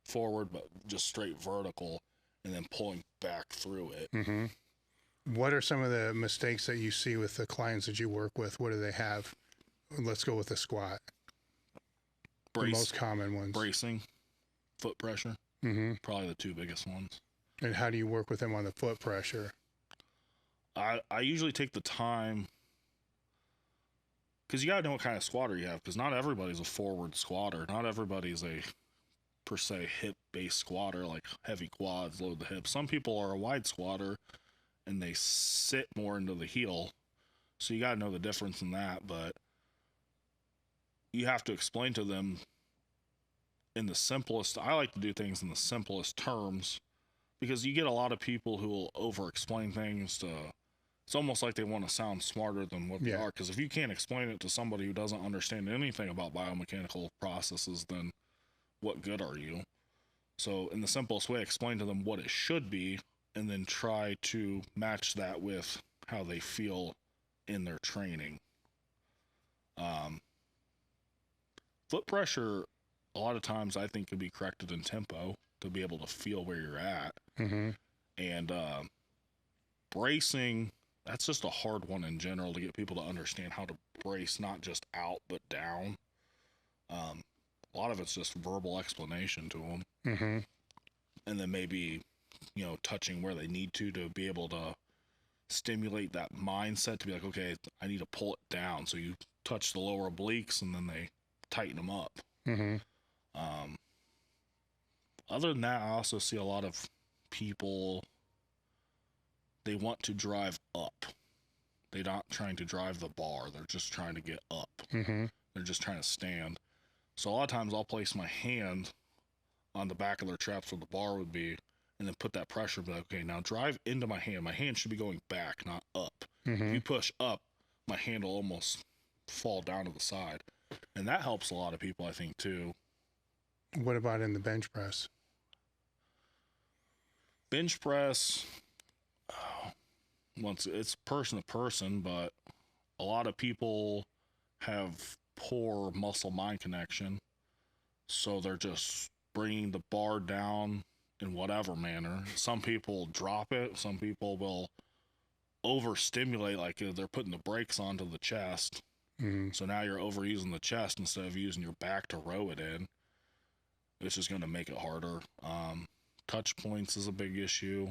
forward, but just straight vertical, and then pulling back through it. Mm-hmm. What are some of the mistakes that you see with the clients that you work with? What do they have? Let's go with the squat. The most common ones. Bracing, foot pressure. Mm-hmm. Probably the two biggest ones. And how do you work with them on the foot pressure? I usually take the time, because you got to know what kind of squatter you have, because not everybody's a forward squatter. Not everybody's a, per se, hip-based squatter, like heavy quads, load the hips. Some people are a wide squatter, and they sit more into the heel. So you got to know the difference in that, but you have to explain to them in the simplest. I like to do things in the simplest terms, because you get a lot of people who will over-explain things to, it's almost like they want to sound smarter than what they are, because if you can't explain it to somebody who doesn't understand anything about biomechanical processes, then what good are you? So in the simplest way, explain to them what it should be, and then try to match that with how they feel in their training. Foot pressure, a lot of times I think, can be corrected in tempo to be able to feel where you're at. Mm-hmm. And bracing, that's just a hard one in general to get people to understand how to brace, not just out, but down. A lot of it's just verbal explanation to them. Mm-hmm. And then maybe, touching where they need to be able to stimulate that mindset to be like, okay, I need to pull it down. So you touch the lower obliques and then they tighten them up. Mm-hmm. Other than that, I also see a lot of people, they want to drive up. They're not trying to drive the bar. They're just trying to get up. Mm-hmm. They're just trying to stand. So a lot of times I'll place my hand on the back of their traps where the bar would be, and then put that pressure, be like, okay, now drive into my hand. My hand should be going back, not up. Mm-hmm. If you push up, my hand will almost fall down to the side. And that helps a lot of people, I think, too. What about in the bench press? Bench press, once it's person to person, but a lot of people have poor muscle-mind connection. So they're just bringing the bar down in whatever manner. Some people drop it. Some people will overstimulate, like they're putting the brakes onto the chest. Mm-hmm. So now you're overusing the chest instead of using your back to row it in. It's just going to make it harder. Touch points is a big issue,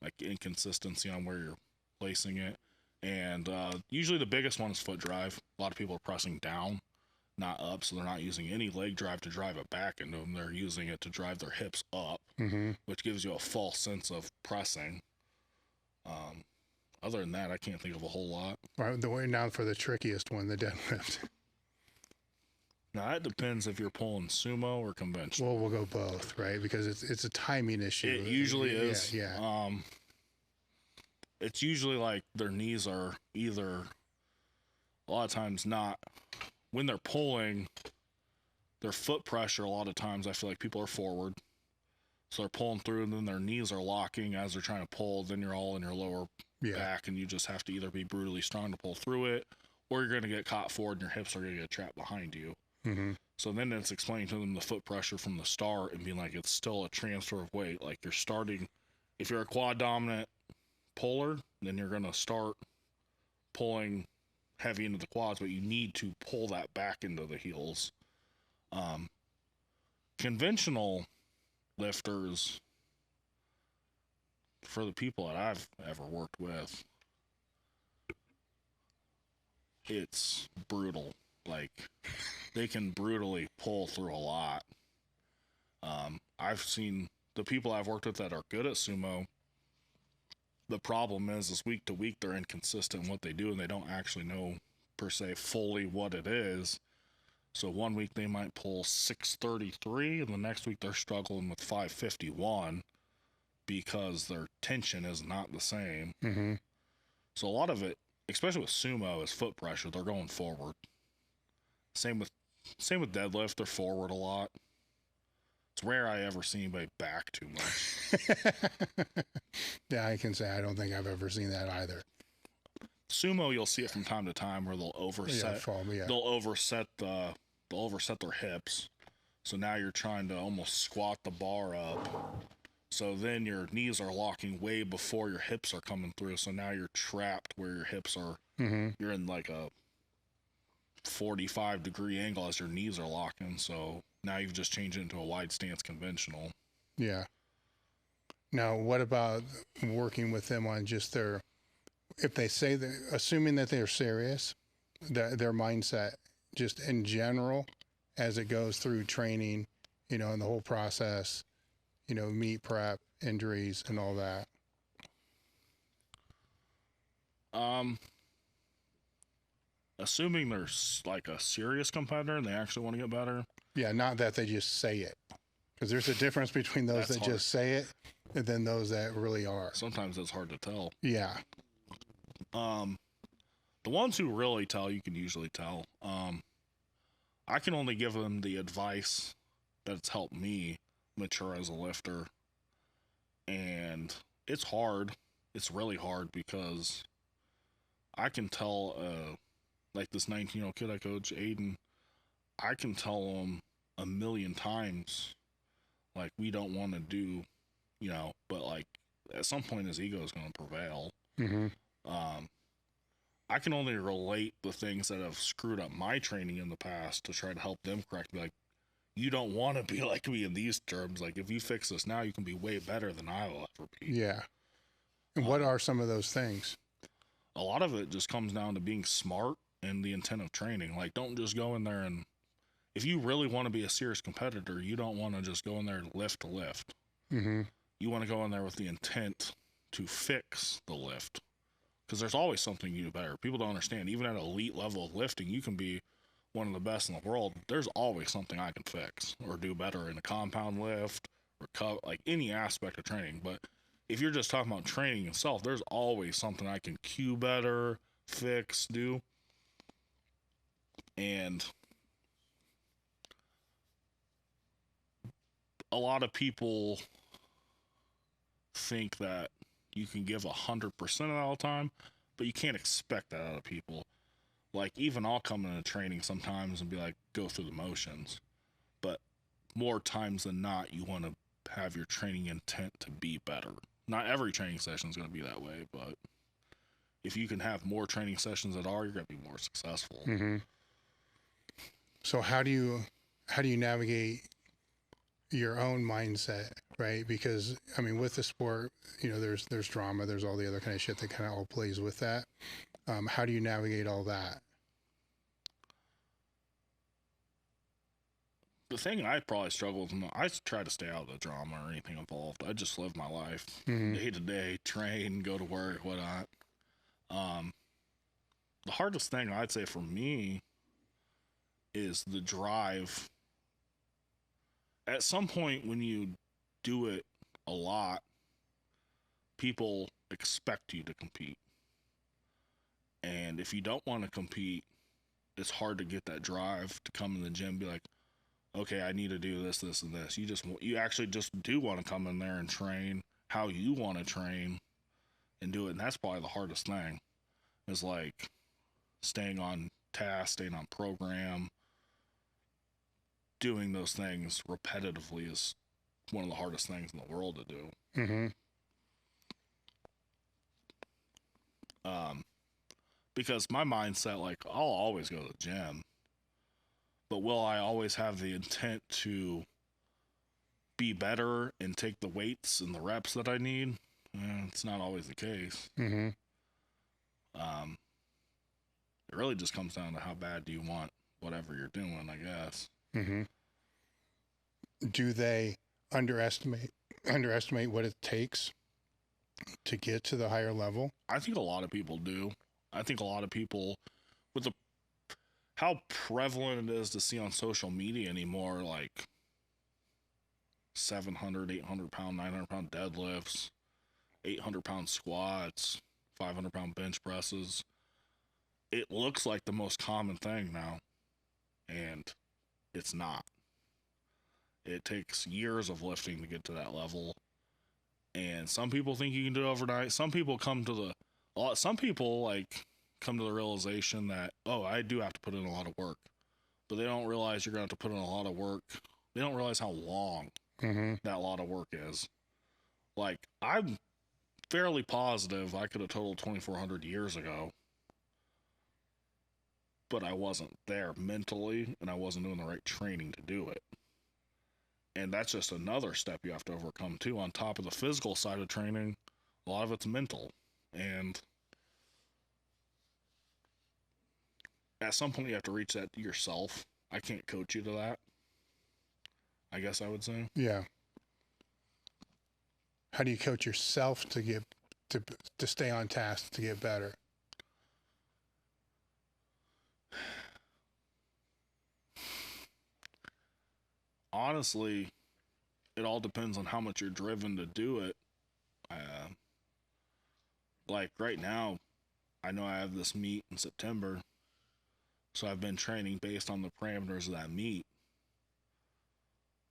like inconsistency on where you're placing it. And usually the biggest one is foot drive. A lot of people are pressing down, not up, so they're not using any leg drive to drive it back into them. They're using it to drive their hips up, Mm-hmm. which gives you a false sense of pressing. Other than that, I can't think of a whole lot. All right, the way now for the trickiest one, the deadlift. Now, that depends if you're pulling sumo or conventional. Well, we'll go both, right? Because it's a timing issue. It usually is. Yeah. It's usually like their knees are either, a lot of times not, when they're pulling, their foot pressure, a lot of times I feel like people are forward. So they're pulling through and then their knees are locking as they're trying to pull. Then you're all in your lower back and you just have to either be brutally strong to pull through it, or you're going to get caught forward and your hips are going to get trapped behind you. Mm-hmm. So then it's explaining to them the foot pressure from the start and being like, it's still a transfer of weight. Like you're starting, if you're a quad dominant puller, then you're going to start pulling heavy into the quads, but you need to pull that back into the heels. Conventional lifters, for the people that I've ever worked with, it's brutal. Like, they can brutally pull through a lot. I've seen the people I've worked with that are good at sumo. The problem is week to week they're inconsistent in what they do, and they don't actually know per se fully what it is. So one week they might pull 633, and the next week they're struggling with 551 because their tension is not the same. Mm-hmm. So a lot of it, especially with sumo, is foot pressure. They're going forward. Same with deadlift. They're forward a lot. It's rare I ever see anybody back too much. Yeah, I can say I don't think I've ever seen that either. Sumo, you'll see it from time to time where they'll overset. They'll overset their hips. So now you're trying to almost squat the bar up. So then your knees are locking way before your hips are coming through. So now you're trapped where your hips are. Mm-hmm. You're in like a 45-degree angle as your knees are locking. So now you've just changed it into a wide stance conventional. Yeah. Now, what about working with them on just their, if they say that, assuming that they're serious, their mindset just in general, as it goes through training, and the whole process, meet prep, injuries, and all that? Assuming they're like a serious competitor and they actually want to get better. Yeah, not that they just say it. Because there's a difference between those that just say it and then those that really are. Sometimes it's hard to tell. Yeah. The ones who really tell, you can usually tell. I can only give them the advice that's helped me mature as a lifter. And it's hard. It's really hard because I can tell, like this 19-year-old kid I coach, Aiden, I can tell him a million times, like, we don't want to do, but like at some point his ego is going to prevail. Mm-hmm. I can only relate the things that have screwed up my training in the past to try to help them correct me. Like, you don't want to be like me in these terms. Like, if you fix this now, you can be way better than I will ever be. Yeah. And what are some of those things? A lot of it just comes down to being smart and the intent of training. Like, don't just go in there and, if you really want to be a serious competitor, you don't want to just go in there and lift to lift. Mm-hmm. You want to go in there with the intent to fix the lift. Because there's always something you do better. People don't understand. Even at an elite level of lifting, you can be one of the best in the world. There's always something I can fix or do better in a compound lift or like any aspect of training. But if you're just talking about training itself, there's always something I can cue better, fix, do. And a lot of people think that you can give 100% of that all the time, but you can't expect that out of people. Like, even I'll come into training sometimes and be like, go through the motions. But more times than not, you want to have your training intent to be better. Not every training session is going to be that way, but if you can have more training sessions that are, you're going to be more successful. Mm-hmm. So how do you navigate your own mindset, right? Because I mean, with the sport, there's drama, there's all the other kind of shit that kind of all plays with that. How do you navigate all that? The thing I probably struggle with, I try to stay out of the drama or anything involved. I just live my life day to day, train, go to work, whatnot. The hardest thing I'd say for me is the drive. At some point when you do it a lot, people expect you to compete. And if you don't want to compete, it's hard to get that drive to come in the gym and be like, okay, I need to do this, this, and this. You actually just do want to come in there and train how you want to train and do it. And that's probably the hardest thing, is like staying on task, staying on program. Doing those things repetitively is one of the hardest things in the world to do. Mm-hmm. because my mindset, like, I'll always go to the gym, but will I always have the intent to be better and take the weights and the reps that I need? It's not always the case. Mm-hmm. It really just comes down to how bad do you want whatever you're doing, I guess. Mm-hmm. Do they underestimate what it takes to get to the higher level? I think a lot of people do. I think a lot of people, with how prevalent it is to see on social media anymore, like 700, 800 pound, 900 pound deadlifts, 800 pound squats, 500 pound bench presses. It looks like the most common thing now, and it's not. It takes years of lifting to get to that level, and some people think you can do it overnight. Some people come to the realization that, oh, I do have to put in a lot of work, but they don't realize you're going to have to put in a lot of work. They don't realize how long that lot of work is. Like, I'm fairly positive I could have totaled 2,400 years ago, but I wasn't there mentally, and I wasn't doing the right training to do it. And that's just another step you have to overcome too. On top of the physical side of training, a lot of it's mental. And at some point you have to reach that yourself. I can't coach you to that, I guess I would say. Yeah. How do you coach yourself to get to stay on task, to get better? Honestly, it all depends on how much you're driven to do it. Like right now, I know I have this meet in September, so I've been training based on the parameters of that meet.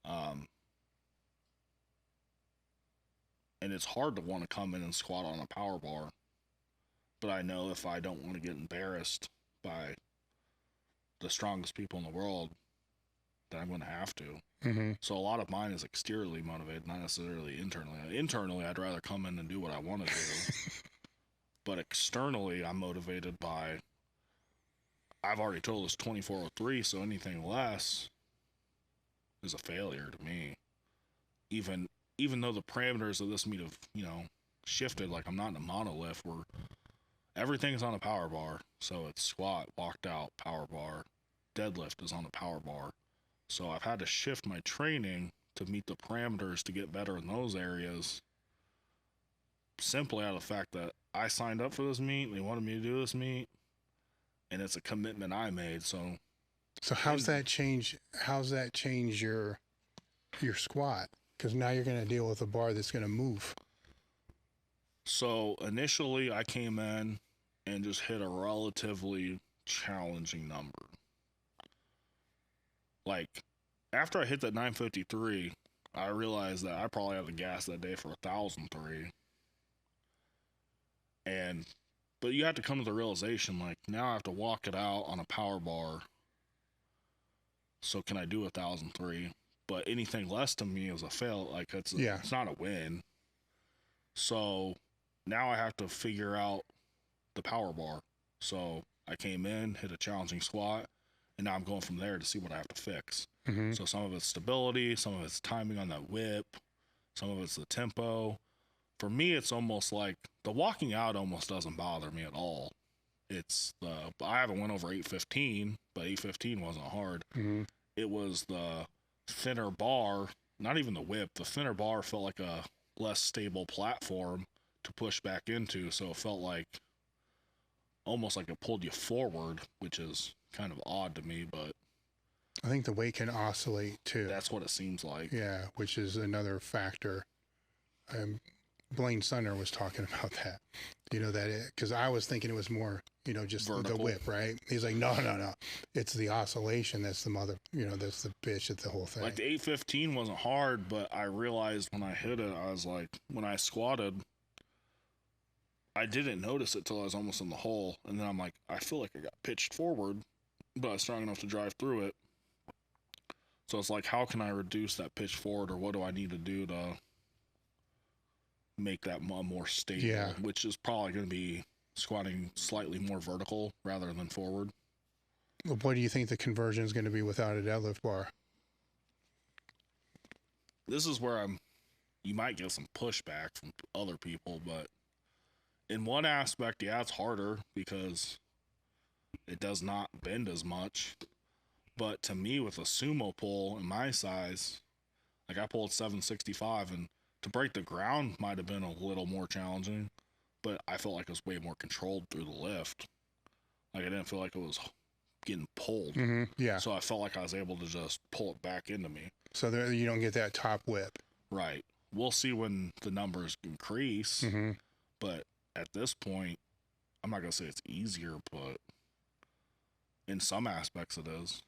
And it's hard to want to come in and squat on a power bar, but I know if I don't want to get embarrassed by the strongest people in the world, that I'm going to have to. Mm-hmm. So a lot of mine is exteriorly motivated, not necessarily internally. Internally, I'd rather come in and do what I want to do. But externally, I'm motivated by, I've already told us 2403, so anything less is a failure to me. Even though the parameters of this meet have, shifted, like I'm not in a monolift where everything's on a power bar. So it's squat, walked out, power bar. Deadlift is on a power bar. So I've had to shift my training to meet the parameters to get better in those areas, simply out of the fact that I signed up for this meet, they wanted me to do this meet, and it's a commitment I made. So how's that change your squat? Because now you're going to deal with a bar that's going to move. So initially I came in and just hit a relatively challenging number. Like, after I hit that 953, I realized that I probably had the gas that day for 1,003. But you have to come to the realization, like, now I have to walk it out on a power bar. So can I do 1,003? But anything less to me is a fail. Like, it's not a win. So now I have to figure out the power bar. So I came in, hit a challenging squat, and now I'm going from there to see what I have to fix. Mm-hmm. So some of it's stability, some of it's timing on that whip, some of it's the tempo. For me, it's almost like the walking out almost doesn't bother me at all. I haven't went over 815, but 815 wasn't hard. Mm-hmm. It was the thinner bar, not even the whip. The thinner bar felt like a less stable platform to push back into. So it felt like almost like it pulled you forward, which is kind of odd to me, but I think the weight can oscillate too. That's what it seems like. Yeah, which is another factor. Blaine Sunner was talking about that. Because I was thinking it was more, just vertical. The whip, right? He's like, no. It's the oscillation that's the that's the bitch at the whole thing. Like the 815 wasn't hard, but I realized when I hit it, I was like, when I squatted, I didn't notice it till I was almost in the hole. And then I'm like, I feel like I got pitched forward, but I was strong enough to drive through it. So it's like, how can I reduce that pitch forward, or what do I need to do to make that more stable? Yeah. Which is probably going to be squatting slightly more vertical rather than forward. What do you think the conversion is going to be without a deadlift bar? This is where you might get some pushback from other people, but in one aspect, yeah, it's harder because it does not bend as much. But to me, with a sumo pull in my size, like I pulled 765, and to break the ground might have been a little more challenging, but I felt like it was way more controlled through the lift. Like I didn't feel like it was getting pulled. Yeah. So I felt like I was able to just pull it back into me. So there, you don't get that top whip. Right. We'll see when the numbers increase, but at this point, I'm not going to say it's easier, but in some aspects it is.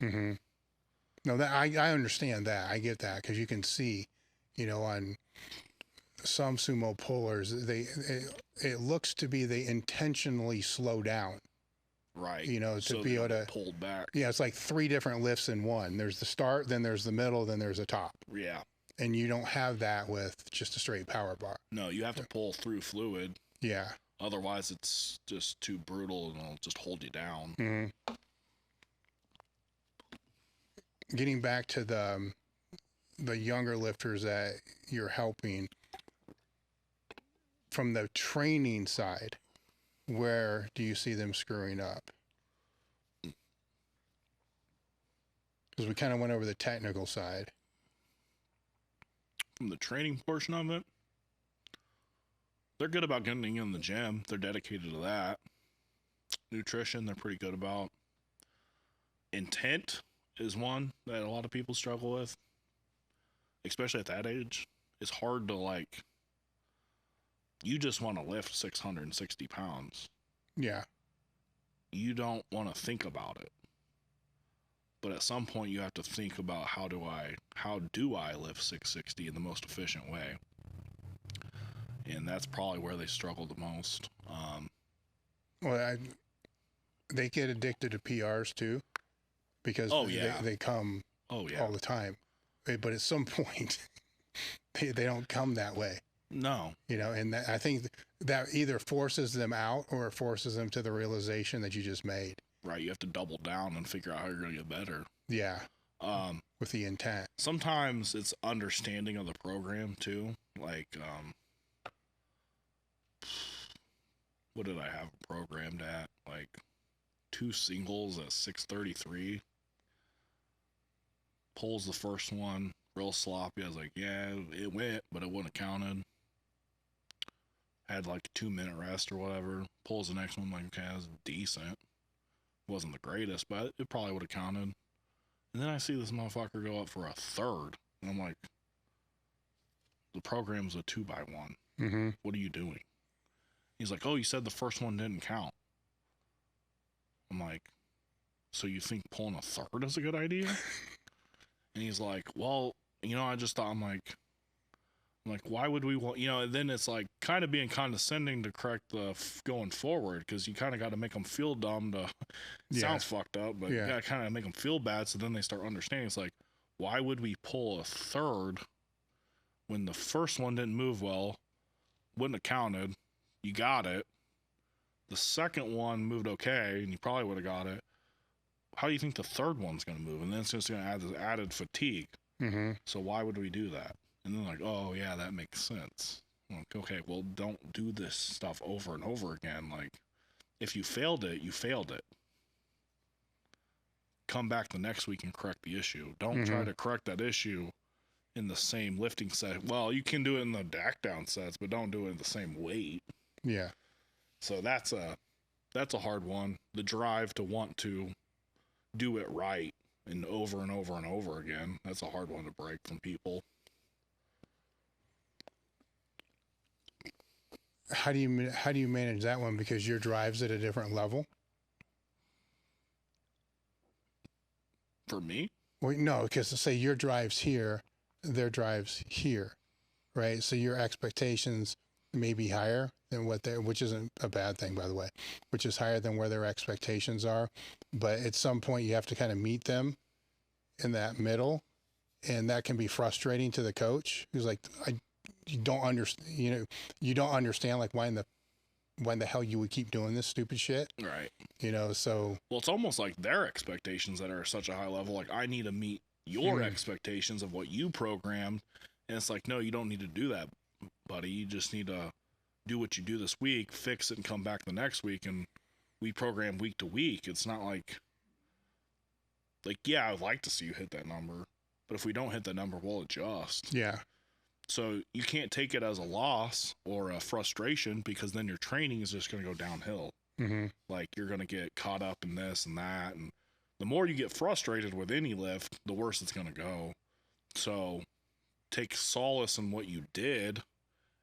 No, that I understand that. I get that because you can see, you know, on some sumo pullers, it looks to be they intentionally slow down. Right. You know, to so be able to pulled back. Yeah, it's like 3 different lifts in one. There's the start, then there's the middle, then there's the top. Yeah. And you don't have that with just a straight power bar. No, you have to pull through fluid. Yeah. Otherwise, it's just too brutal and it'll just hold you down. Getting back to the younger lifters that you're helping, from the training side, where do you see them screwing up? Because we kind of went over the technical side. From the training portion of it, they're good about getting in the gym. They're dedicated to that. Nutrition, they're pretty good about. Intent is one that a lot of people struggle with, especially at that age. It's hard to, like, you just want to lift 660 pounds. Yeah. You don't want to think about it. But at some point you have to think about how do I lift 660 in the most efficient way? And that's probably where they struggle the most. Well, they get addicted to PRs too, because they come all the time. But at some point, they don't come that way. No. You know, and I think that either forces them out or it forces them to the realization that you just made. Right. You have to double down and figure out how you're going to get better. Yeah. With the intent. Sometimes it's understanding of the program too. Like, what did I have programmed at? Like 2 singles at 633. Pulls the first one, real sloppy. I was like, yeah, it went, but it wouldn't have counted. Had like a 2-minute rest or whatever. Pulls the next one, like, okay, that's decent. Wasn't the greatest, but it probably would have counted. And then I see this motherfucker go up for a third. And I'm like, the program's a 2x1. What are you doing? He's like, oh, you said the first one didn't count. I'm like, so you think pulling a third is a good idea? And he's like, well, you know, I just thought, I'm like, why would we want, you know, and then it's like kind of being condescending to correct the going forward, because you kind of got to make them feel dumb to, sounds fucked up, but you got to kind of make them feel bad. So then they start understanding. It's like, why would we pull a third when the first one didn't move well, wouldn't have counted, you got it. The second one moved okay, and you probably would have got it. How do you think the third one's going to move? And then it's just going to add this added fatigue. So why would we do that? And then like, oh yeah, that makes sense. I'm like, okay, well, don't do this stuff over and over again. Like, if you failed it, you failed it. Come back the next week and correct the issue. Don't try to correct that issue in the same lifting set. Well, you can do it in the back down sets, but don't do it in the same weight. Yeah. So that's a hard one. The drive to want to do it right and over and over and over again. That's a hard one to break from people. How do you manage that one? Because your drive's at a different level. For me? Well, no, because say your drive's here, their drive's here, right? So your expectations may be higher than what they, which isn't a bad thing, by the way, which is higher than where their expectations are. But at some point you have to kind of meet them in that middle, and that can be frustrating to the coach who's like, you don't understand, you don't understand, like, why in the when the hell you would keep doing this stupid shit. Right. You know, so. Well, it's almost like their expectations that are such a high level. Like, I need to meet your expectations of what you programmed. And it's like, no, you don't need to do that, buddy. You just need to do what you do this week, fix it, and come back the next week. And we program week to week. It's not like, yeah, I'd like to see you hit that number. But if we don't hit that number, we'll adjust. Yeah. So you can't take it as a loss or a frustration, because then your training is just going to go downhill. Mm-hmm. Like, you're going to get caught up in this and that. And the more you get frustrated with any lift, the worse it's going to go. So take solace in what you did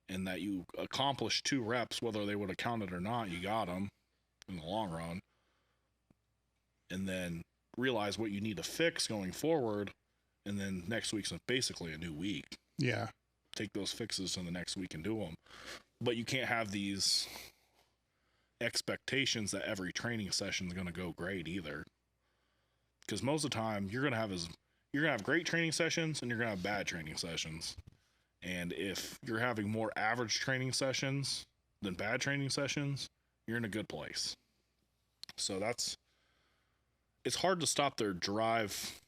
and that you accomplished 2 reps, whether they would have counted or not. You got them in the long run. And then realize what you need to fix going forward. And then next week's basically a new week. Yeah. Take those fixes in the next week and do them. But you can't have these expectations that every training session is going to go great either. Because most of the time you're going to have great training sessions and you're going to have bad training sessions. And if you're having more average training sessions than bad training sessions, you're in a good place. So it's hard to stop their drive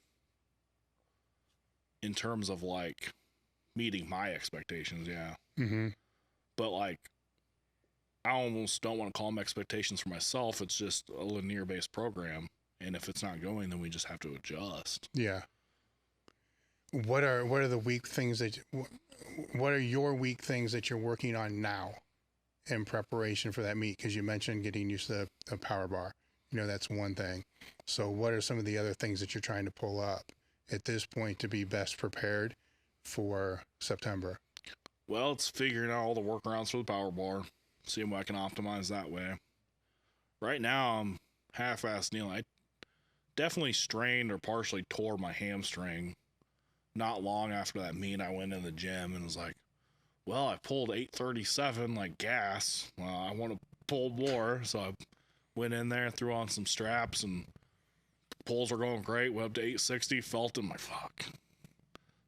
in terms of like meeting my expectations. Yeah. Mm-hmm. But like, I almost don't want to call them expectations for myself. It's just a linear based program. And if it's not going, then we just have to adjust. Yeah. What are the weak things what are your weak things that you're working on now in preparation for that meet? Because you mentioned getting used to the power bar. You know, that's one thing. So what are some of the other things that you're trying to pull up at this point to be best prepared for September? Well, it's figuring out all the workarounds for the power bar, seeing what I can optimize that way. Right now, I'm half-assed kneeling. I definitely strained or partially tore my hamstring. Not long after that meet, I went in the gym and was like, well, I pulled 837 like gas. Well, I want to pull more. So I went in there, threw on some straps, and pulls are going great. Went up to 860, felt them, like, fuck.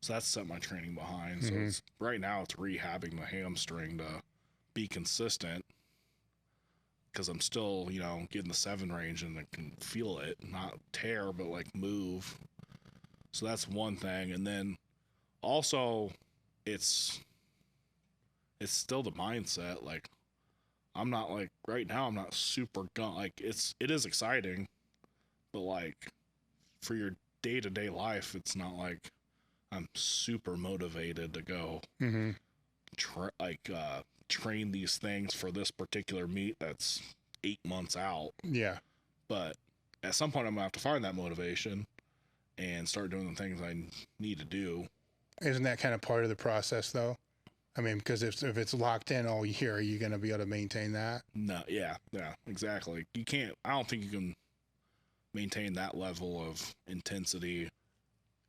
So that's set my training behind. So it's, right now it's rehabbing the hamstring to be consistent, because I'm still, you know, getting the 7 range and I can feel it, not tear, but like move. So that's one thing. And then also it's still the mindset. Like, I'm not like, right now I'm not super like, it is exciting, but like for your day-to-day life, it's not like I'm super motivated to go train these things for this particular meet that's 8 months out. Yeah. But at some point I'm gonna have to find that motivation and start doing the things I need to do. Isn't that kind of part of the process though? I mean, because if it's locked in all year, are you going to be able to maintain that? No. Yeah, exactly. You can't, I don't think you can maintain that level of intensity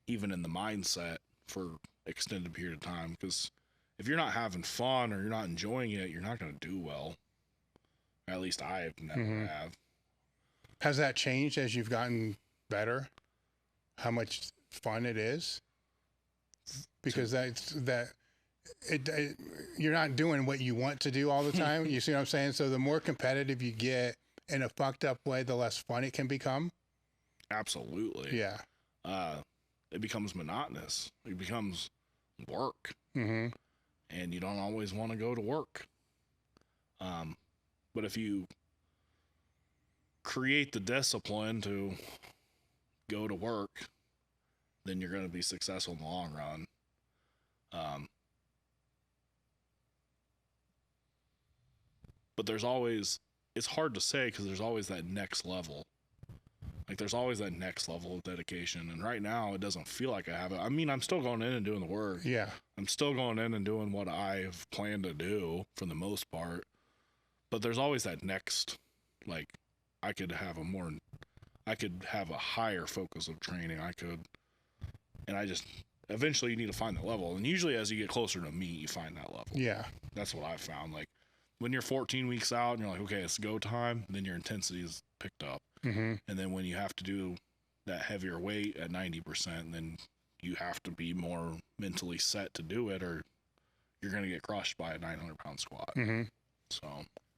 even in the mindset for extended period of time, because if you're not having fun or you're not enjoying it, you're not going to do well. At least I never have. Has that changed as you've gotten better? How much fun it is? Because you're not doing what you want to do all the time. You see what I'm saying? So the more competitive you get in a fucked up way, the less fun it can become. Absolutely. Yeah. It becomes monotonous. It becomes work. Mm-hmm. And you don't always want to go to work. But if you create the discipline to go to work, then you're going to be successful in the long run. But there's always, it's hard to say because there's always that next level. Like, there's always that next level of dedication. And right now, it doesn't feel like I have it. I mean, I'm still going in and doing the work. Yeah. I'm still going in and doing what I've planned to do for the most part. But there's always that next, like, I could have a higher focus of training. Eventually you need to find that level. And usually as you get closer to meet, you find that level. Yeah. That's what I've found. Like, when you're 14 weeks out and you're like, okay, it's go time, then your intensity is picked up. Mm-hmm. And then when you have to do that heavier weight at 90%, then you have to be more mentally set to do it, or you're going to get crushed by a 900-pound squat. Mm-hmm. So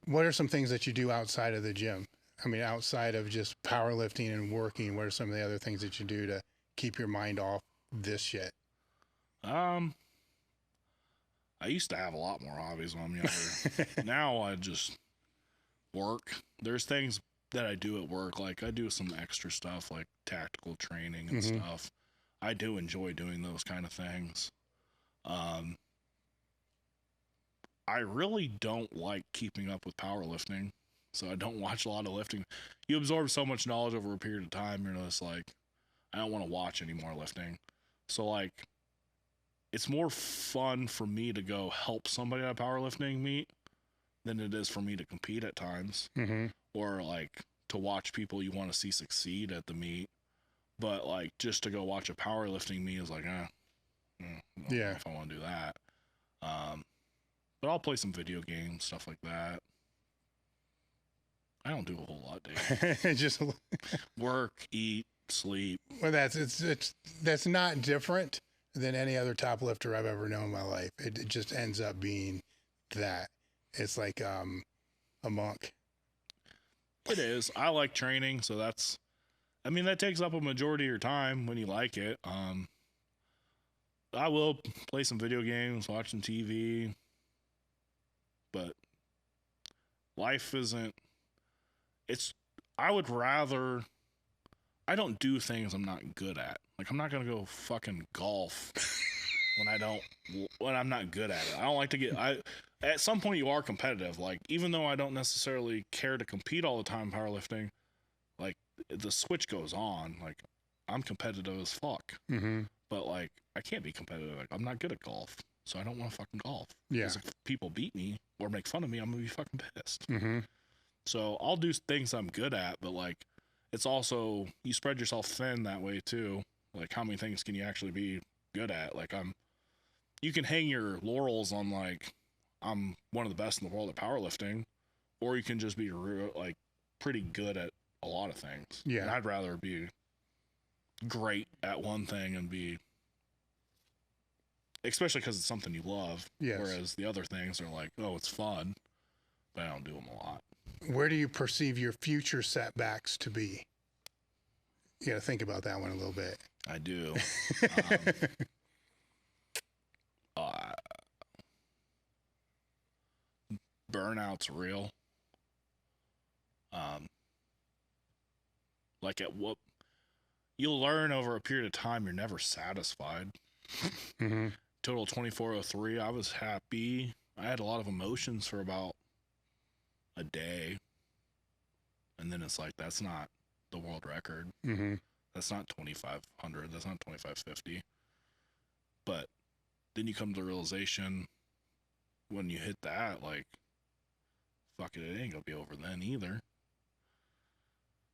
What are some things that you do outside of the gym? I mean, outside of just powerlifting and working, what are some of the other things that you do to keep your mind off this shit? I used to have a lot more hobbies when I'm younger. Now I just work. There's things that I do at work. Like I do some extra stuff like tactical training and stuff. I do enjoy doing those kind of things. I really don't like keeping up with powerlifting, so I don't watch a lot of lifting. You absorb so much knowledge over a period of time, you're just like, I don't want to watch any more lifting. So like, it's more fun for me to go help somebody at a powerlifting meet than it is for me to compete at times, or like to watch people you want to see succeed at the meet. But like, just to go watch a powerlifting meet is like, I don't know if I want to do that. But I'll play some video games, stuff like that. I don't do a whole lot, Dave. Just work, eat, sleep. Well, that's not different than any other top lifter I've ever known in my life. It just ends up being that. It's like a monk. It is. I like training, so that takes up a majority of your time when you like it. I will play some video games, watch some TV, but life isn't. I would rather. I don't do things I'm not good at. Like I'm not gonna go fucking golf when I'm not good at it. I don't like to get. At some point you are competitive. Like even though I don't necessarily care to compete all the time in powerlifting, like the switch goes on. Like I'm competitive as fuck. But like I can't be competitive. Like I'm not good at golf, so I don't want to fucking golf. Yeah. Because if people beat me or make fun of me, I'm gonna be fucking pissed. So I'll do things I'm good at, but like it's also you spread yourself thin that way too. Like how many things can you actually be good at? Like you can hang your laurels on like I'm one of the best in the world at powerlifting, or you can just be like pretty good at a lot of things. Yeah. And I'd rather be great at one thing and be, especially because it's something you love. Yes. Whereas the other things are like, oh, it's fun, but I don't do them a lot. Where do you perceive your future setbacks to be? You got to think about that one a little bit. I do. Burnout's real. Like at what you'll learn over a period of time, you're never satisfied. Total 2403. I was happy. I had a lot of emotions for about a day, and then it's like that's not the world record. That's not 2500. That's not 2550. But then you come to the realization when you hit that, like, fuck it, it ain't gonna be over then either.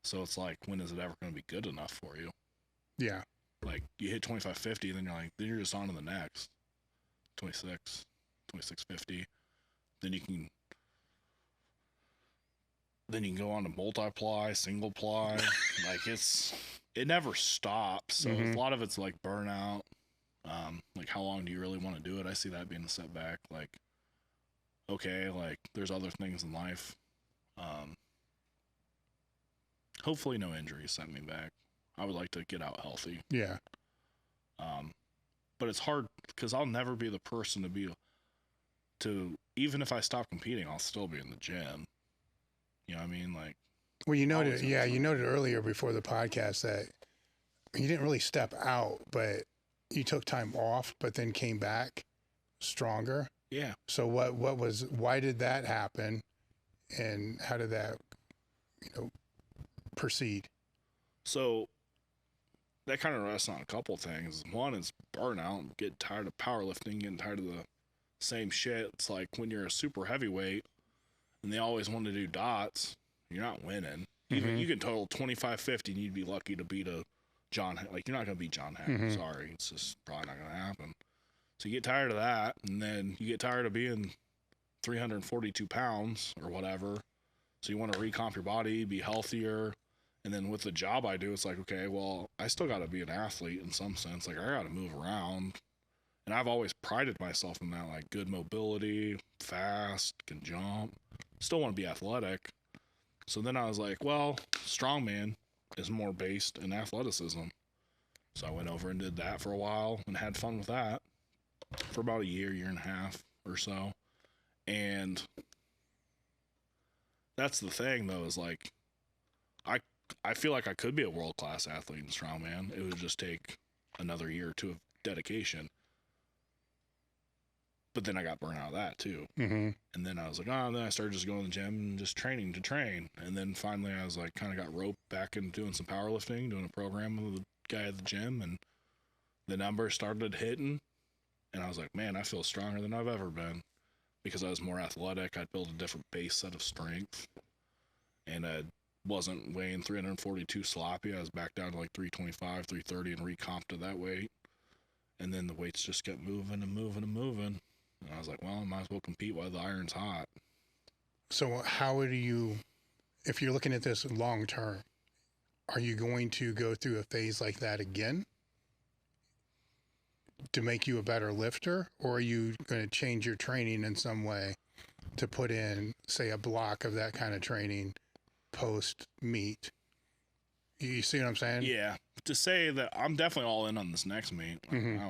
So it's like, when is it ever gonna be good enough for you? Yeah. Like you hit 2550, then you're just on to the next 2650. Then you can go on to multiply, single ply. Like it never stops. So a lot of it's like burnout. Like how long do you really want to do it? I see that being a setback. Like, okay, like there's other things in life. Hopefully no injuries set me back. I would like to get out healthy. Yeah. But it's hard because I'll never be the person even if I stop competing, I'll still be in the gym. You know what I mean? Like, well, you noted earlier before the podcast that you didn't really step out, but you took time off, but then came back stronger. Yeah. So why did that happen? And how did that, proceed? So that kind of rests on a couple things. One is burnout, getting tired of powerlifting, getting tired of the same shit. It's like when you're a super heavyweight and they always want to do dots, you're not winning. Even you can total 2550 and you'd be lucky to beat a John. Like, you're not going to beat John Hack. Sorry. It's just probably not going to happen. So you get tired of that, and then you get tired of being 342 pounds or whatever. So you want to recomp your body, be healthier. And then with the job I do, it's like, okay, well, I still got to be an athlete in some sense. Like, I got to move around. And I've always prided myself in that, like, good mobility, fast, can jump. still want to be athletic. So then I was like, well, strongman is more based in athleticism. So I went over and did that for a while and had fun with that for about a year and a half or so. And that's the thing, though, is like, I feel like I could be a world-class athlete in strongman. It would just take another year or two of dedication. But then I got burnt out of that too. And then I was like, oh, then I started just going to the gym and just training to train. And then finally I was like, kind of got roped back into doing some powerlifting, doing a program with the guy at the gym, and the numbers started hitting. And I was like, man, I feel stronger than I've ever been because I was more athletic. I'd built a different base set of strength, and I wasn't weighing 342 sloppy. I was back down to like 325, 330 and recomped to that weight. And then the weights just kept moving and moving and moving. And I was like, well, I might as well compete while the iron's hot. So how would you, if you're looking at this long term, are you going to go through a phase like that again to make you a better lifter? Or are you going to change your training in some way to put in, say, a block of that kind of training post meet? You see what I'm saying? Yeah. To say that I'm definitely all in on this next meet. Like,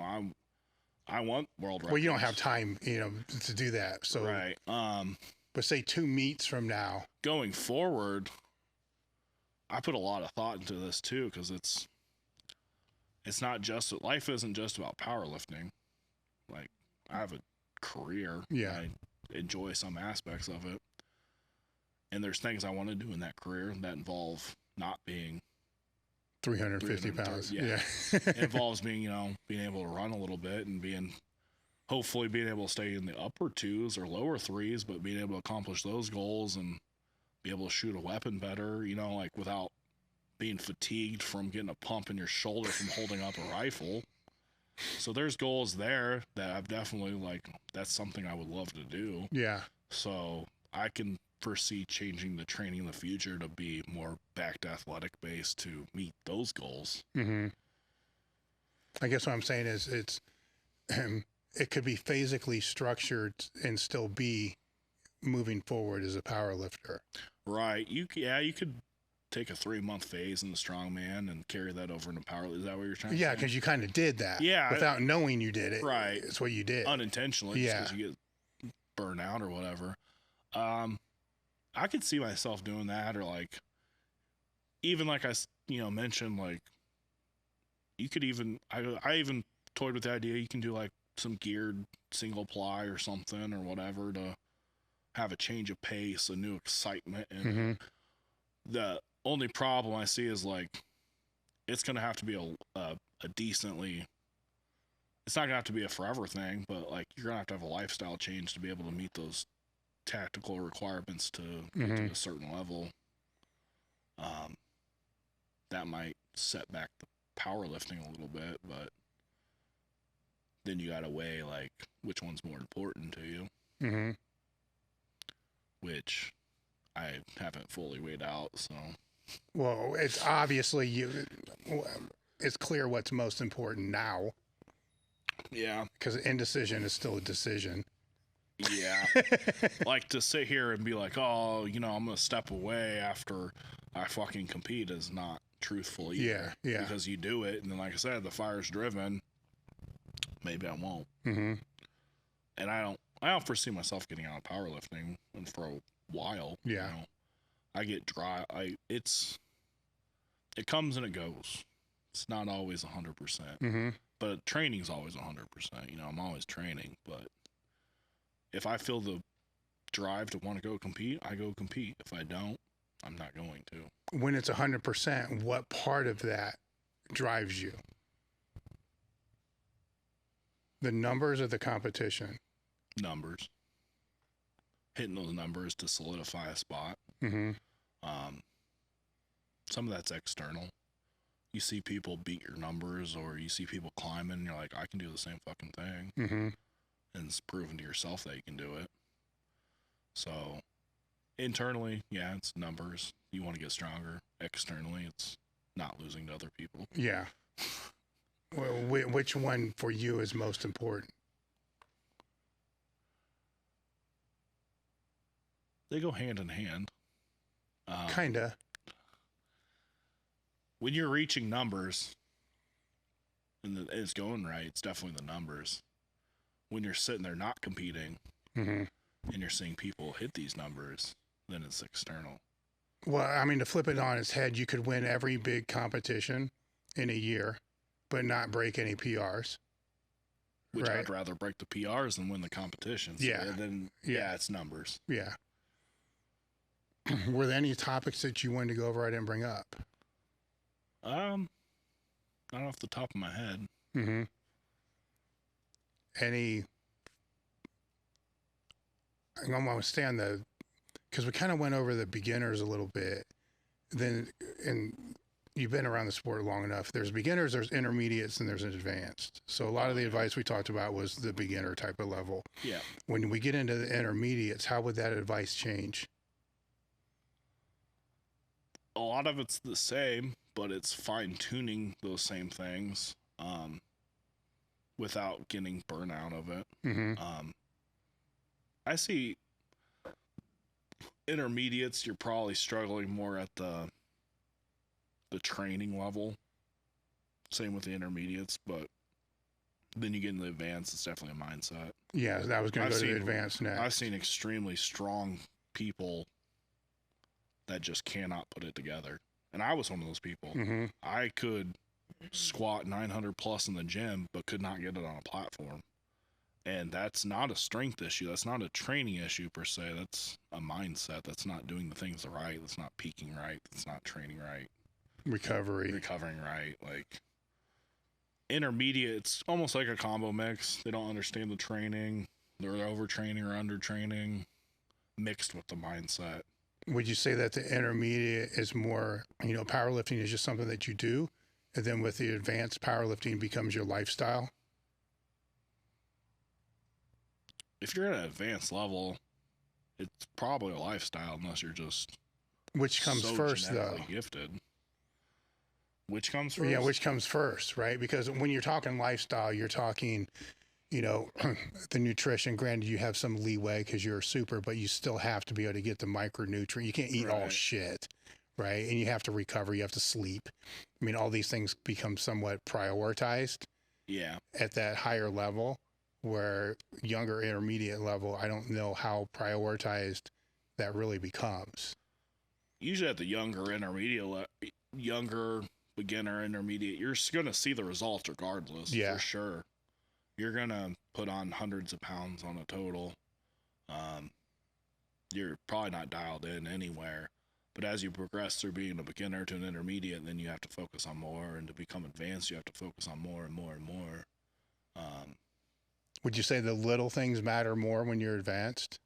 I want world records. Well, you don't have time, to do that. So, right. But say 2 meets from now. Going forward, I put a lot of thought into this too, because it's not just, life isn't just about powerlifting. Like, I have a career. Yeah. I enjoy some aspects of it. And there's things I want to do in that career that involve not being 350 pounds. Yeah. It involves being, being able to run a little bit and hopefully being able to stay in the upper 2s or lower 3s, but being able to accomplish those goals and be able to shoot a weapon better, like without being fatigued from getting a pump in your shoulder from holding up a rifle. So there's goals there that I've definitely that's something I would love to do. Yeah. So I can foresee changing the training in the future to be more back to athletic based to meet those goals. I guess what I'm saying is it could be physically structured and still be moving forward as a power lifter. Right. You could take a 3-month phase in the strongman and carry that over into power. Is that what you're trying to say? Yeah, because you kind of did that. Yeah. Without knowing you did it. Right. It's what you did. Unintentionally. Yeah. Just because you get burned out or whatever. I could see myself doing that, or even I mentioned, you could even, I even toyed with the idea you can do some geared single ply or something or whatever to have a change of pace, a new excitement. And the only problem I see is it's going to have to be a decently, it's not going to have to be a forever thing, but you're going to have a lifestyle change to be able to meet those tactical requirements to get to a certain level. That might set back the powerlifting a little bit, but then you gotta weigh which one's more important to you, which I haven't fully weighed out. So, well, it's obviously it's clear what's most important now. Yeah, because indecision is still a decision. Yeah. To sit here and be oh, I'm going to step away after I fucking compete is not truthful either. Yeah. Because you do it, and then, like I said, the fire's driven. Maybe I won't. And I don't foresee myself getting out of powerlifting for a while. Yeah. I get dry. It comes and it goes. It's not always 100%. But training's always 100%. I'm always training, but if I feel the drive to want to go compete, I go compete. If I don't, I'm not going to. When it's 100%, what part of that drives you? The numbers of the competition? Numbers. Hitting those numbers to solidify a spot. Some of that's external. You see people beat your numbers, or you see people climbing, and you're like, I can do the same fucking thing. And it's proven to yourself that you can do it. So internally, yeah, it's numbers. You want to get stronger. Externally, it's not losing to other people. Yeah. Well, which one for you is most important? They go hand in hand. Kinda. When you're reaching numbers and it's going right, it's definitely the numbers. When you're sitting there not competing and you're seeing people hit these numbers, then it's external. Well, I mean, to flip it on its head, you could win every big competition in a year, but not break any PRs. Which Right. I'd rather break the PRs than win the competitions. Yeah. And then, yeah, it's numbers. Yeah. Were there any topics that you wanted to go over I didn't bring up? Not off the top of my head. Mm-hmm. Any? I'm going to stay on the, because we kind of went over the beginners a little bit. Then, and you've been around the sport long enough. There's beginners, there's intermediates, and there's advanced. So a lot of the advice we talked about was the beginner type of level. Yeah. When we get into the intermediates, how would that advice change? A lot of it's the same, but it's fine-tuning those same things without getting burnout of it. Mm-hmm. I see intermediates, you're probably struggling more at the training level. Same with the intermediates, but then you get into the advanced, it's definitely a mindset. Yeah, I was going to go to the advanced next. I've seen extremely strong people that just cannot put it together. And I was one of those people. Mm-hmm. I could squat 900 plus in the gym, but could not get it on a platform. And that's not a strength issue. That's not a training issue per se. That's a mindset. That's not doing the things right. That's not peaking right. That's not training right. Recovering right. Like intermediate, it's almost like a combo mix. They don't understand the training. They're overtraining or undertraining mixed with the mindset. Would you say that the intermediate is more, powerlifting is just something that you do, and then with the advanced, powerlifting becomes your lifestyle? If you're at an advanced level, it's probably a lifestyle unless you're just Which comes so first, though? genetically gifted. Which comes first? Yeah, which comes first, right? Because when you're talking lifestyle, you're talking, the nutrition. Granted, you have some leeway because you're a super, but you still have to be able to get the micronutrient. You can't eat all Right. shit, right? And you have to recover. You have to sleep. I mean, all these things become somewhat prioritized Yeah. at that higher level, where younger intermediate level, I don't know how prioritized that really becomes. Usually at the younger intermediate, younger beginner intermediate, you're going to see the results regardless. Yeah. For sure. You're going to put on hundreds of pounds on a total. You're probably not dialed in anywhere. But as you progress through being a beginner to an intermediate, then you have to focus on more. And to become advanced, you have to focus on more and more and more. Would you say the little things matter more when you're advanced?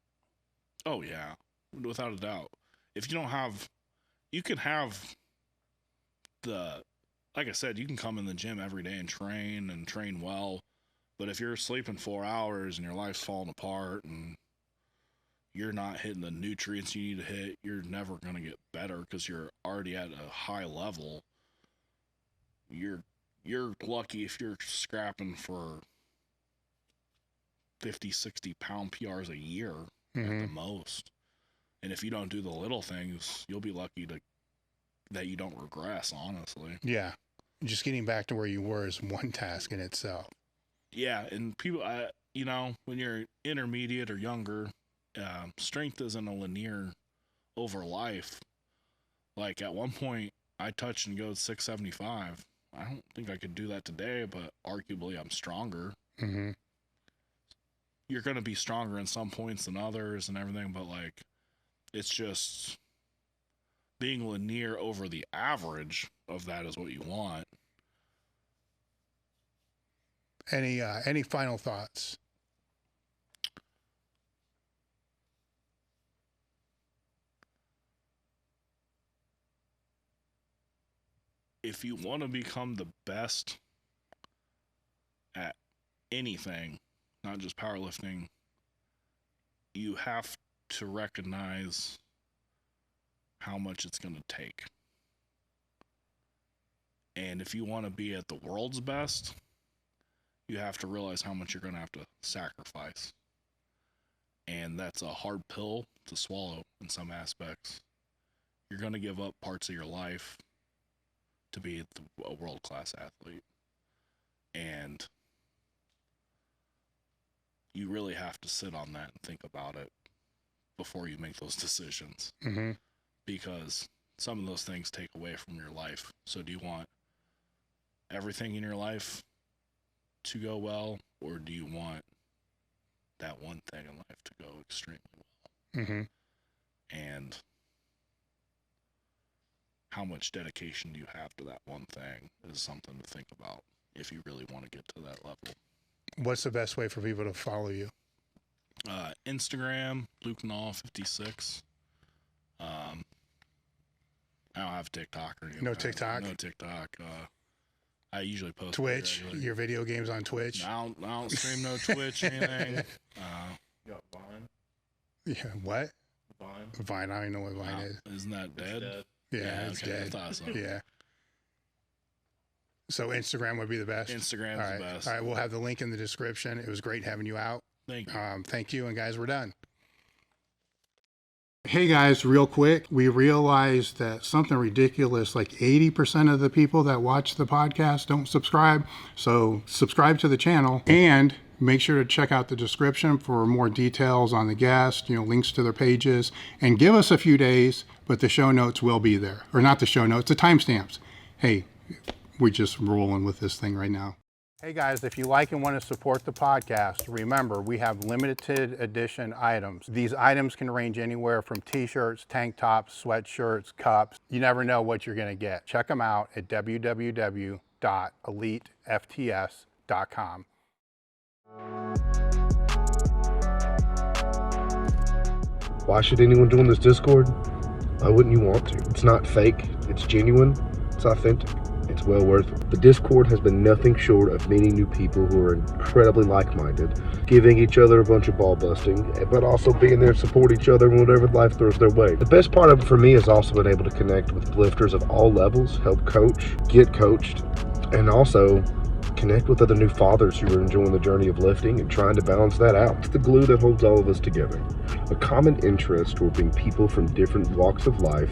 Oh, yeah. Without a doubt. If you don't have... You can have like I said, you can come in the gym every day and train well. But if you're sleeping 4 hours and your life's falling apart and you're not hitting the nutrients you need to hit, you're never going to get better because you're already at a high level. You're lucky if you're scrapping for 50, 60 pound PRs a year at the most. And if you don't do the little things, you'll be lucky that you don't regress, honestly. Yeah. Just getting back to where you were is one task in itself. Yeah, and people, when you're intermediate or younger, strength isn't a linear over life. Like at one point, I touched and go 675. I don't think I could do that today, but arguably I'm stronger. Mm-hmm. You're going to be stronger in some points than others and everything, but like, it's just being linear over the average of that is what you want. Any final thoughts? If you want to become the best at anything, not just powerlifting, you have to recognize how much it's going to take. And if you want to be at the world's best, you have to realize how much you're going to have to sacrifice. And that's a hard pill to swallow in some aspects. You're going to give up parts of your life to be a world-class athlete. And you really have to sit on that and think about it before you make those decisions. Mm-hmm. Because some of those things take away from your life. So do you want everything in your life to go well, or do you want that one thing in life to go extremely well? Mm-hmm. And how much dedication do you have to that one thing is something to think about if you really want to get to that level. What's the best way for people to follow you? Instagram, Nall56. I don't have TikTok or anything. No TikTok? No TikTok. I usually post Twitch, your video games on Twitch? I don't stream no Twitch or anything. You got Vine? Yeah, what? Vine? Vine, I don't know what Vine is. Isn't that dead? Yeah, it's okay, I dead. thought so. Yeah. So Instagram would be the best? Instagram's All right. the best. All right, we'll have the link in the description. It was great having you out. Thank you. Thank you, and guys, we're done. Hey guys, real quick, we realized that something ridiculous, like 80% of the people that watch the podcast don't subscribe. So subscribe to the channel and make sure to check out the description for more details on the guest, links to their pages, and give us a few days, but the show notes will be there. Or not the show notes, the timestamps. Hey, we're just rolling with this thing right now. Hey guys, if you like and want to support the podcast, remember we have limited edition items. These items can range anywhere from t-shirts, tank tops, sweatshirts, cups. You never know what you're going to get. Check them out at www.elitefts.com. Why should anyone join this Discord? Why wouldn't you want to? It's not fake, it's genuine, it's authentic. It's well worth it. The Discord has been nothing short of meeting new people who are incredibly like-minded, giving each other a bunch of ball busting, but also being there to support each other in whatever life throws their way. The best part of it for me has also been able to connect with lifters of all levels, help coach, get coached, and also connect with other new fathers who are enjoying the journey of lifting and trying to balance that out. It's the glue that holds all of us together. A common interest will bring people from different walks of life,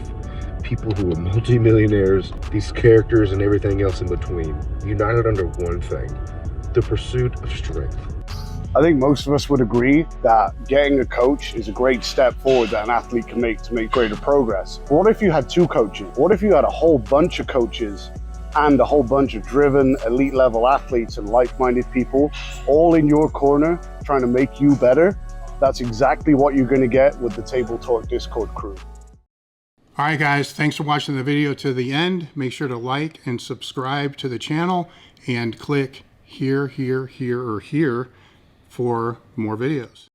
people who are multi-millionaires, these characters and everything else in between, united under one thing, the pursuit of strength. I think most of us would agree that getting a coach is a great step forward that an athlete can make to make greater progress. But what if you had two coaches? What if you had a whole bunch of coaches and a whole bunch of driven elite level athletes and like-minded people all in your corner trying to make you better? That's exactly what you're going to get with the Table Talk Discord crew. All right, guys, thanks for watching the video to the end. Make sure to like and subscribe to the channel and click here, here, here, or here for more videos.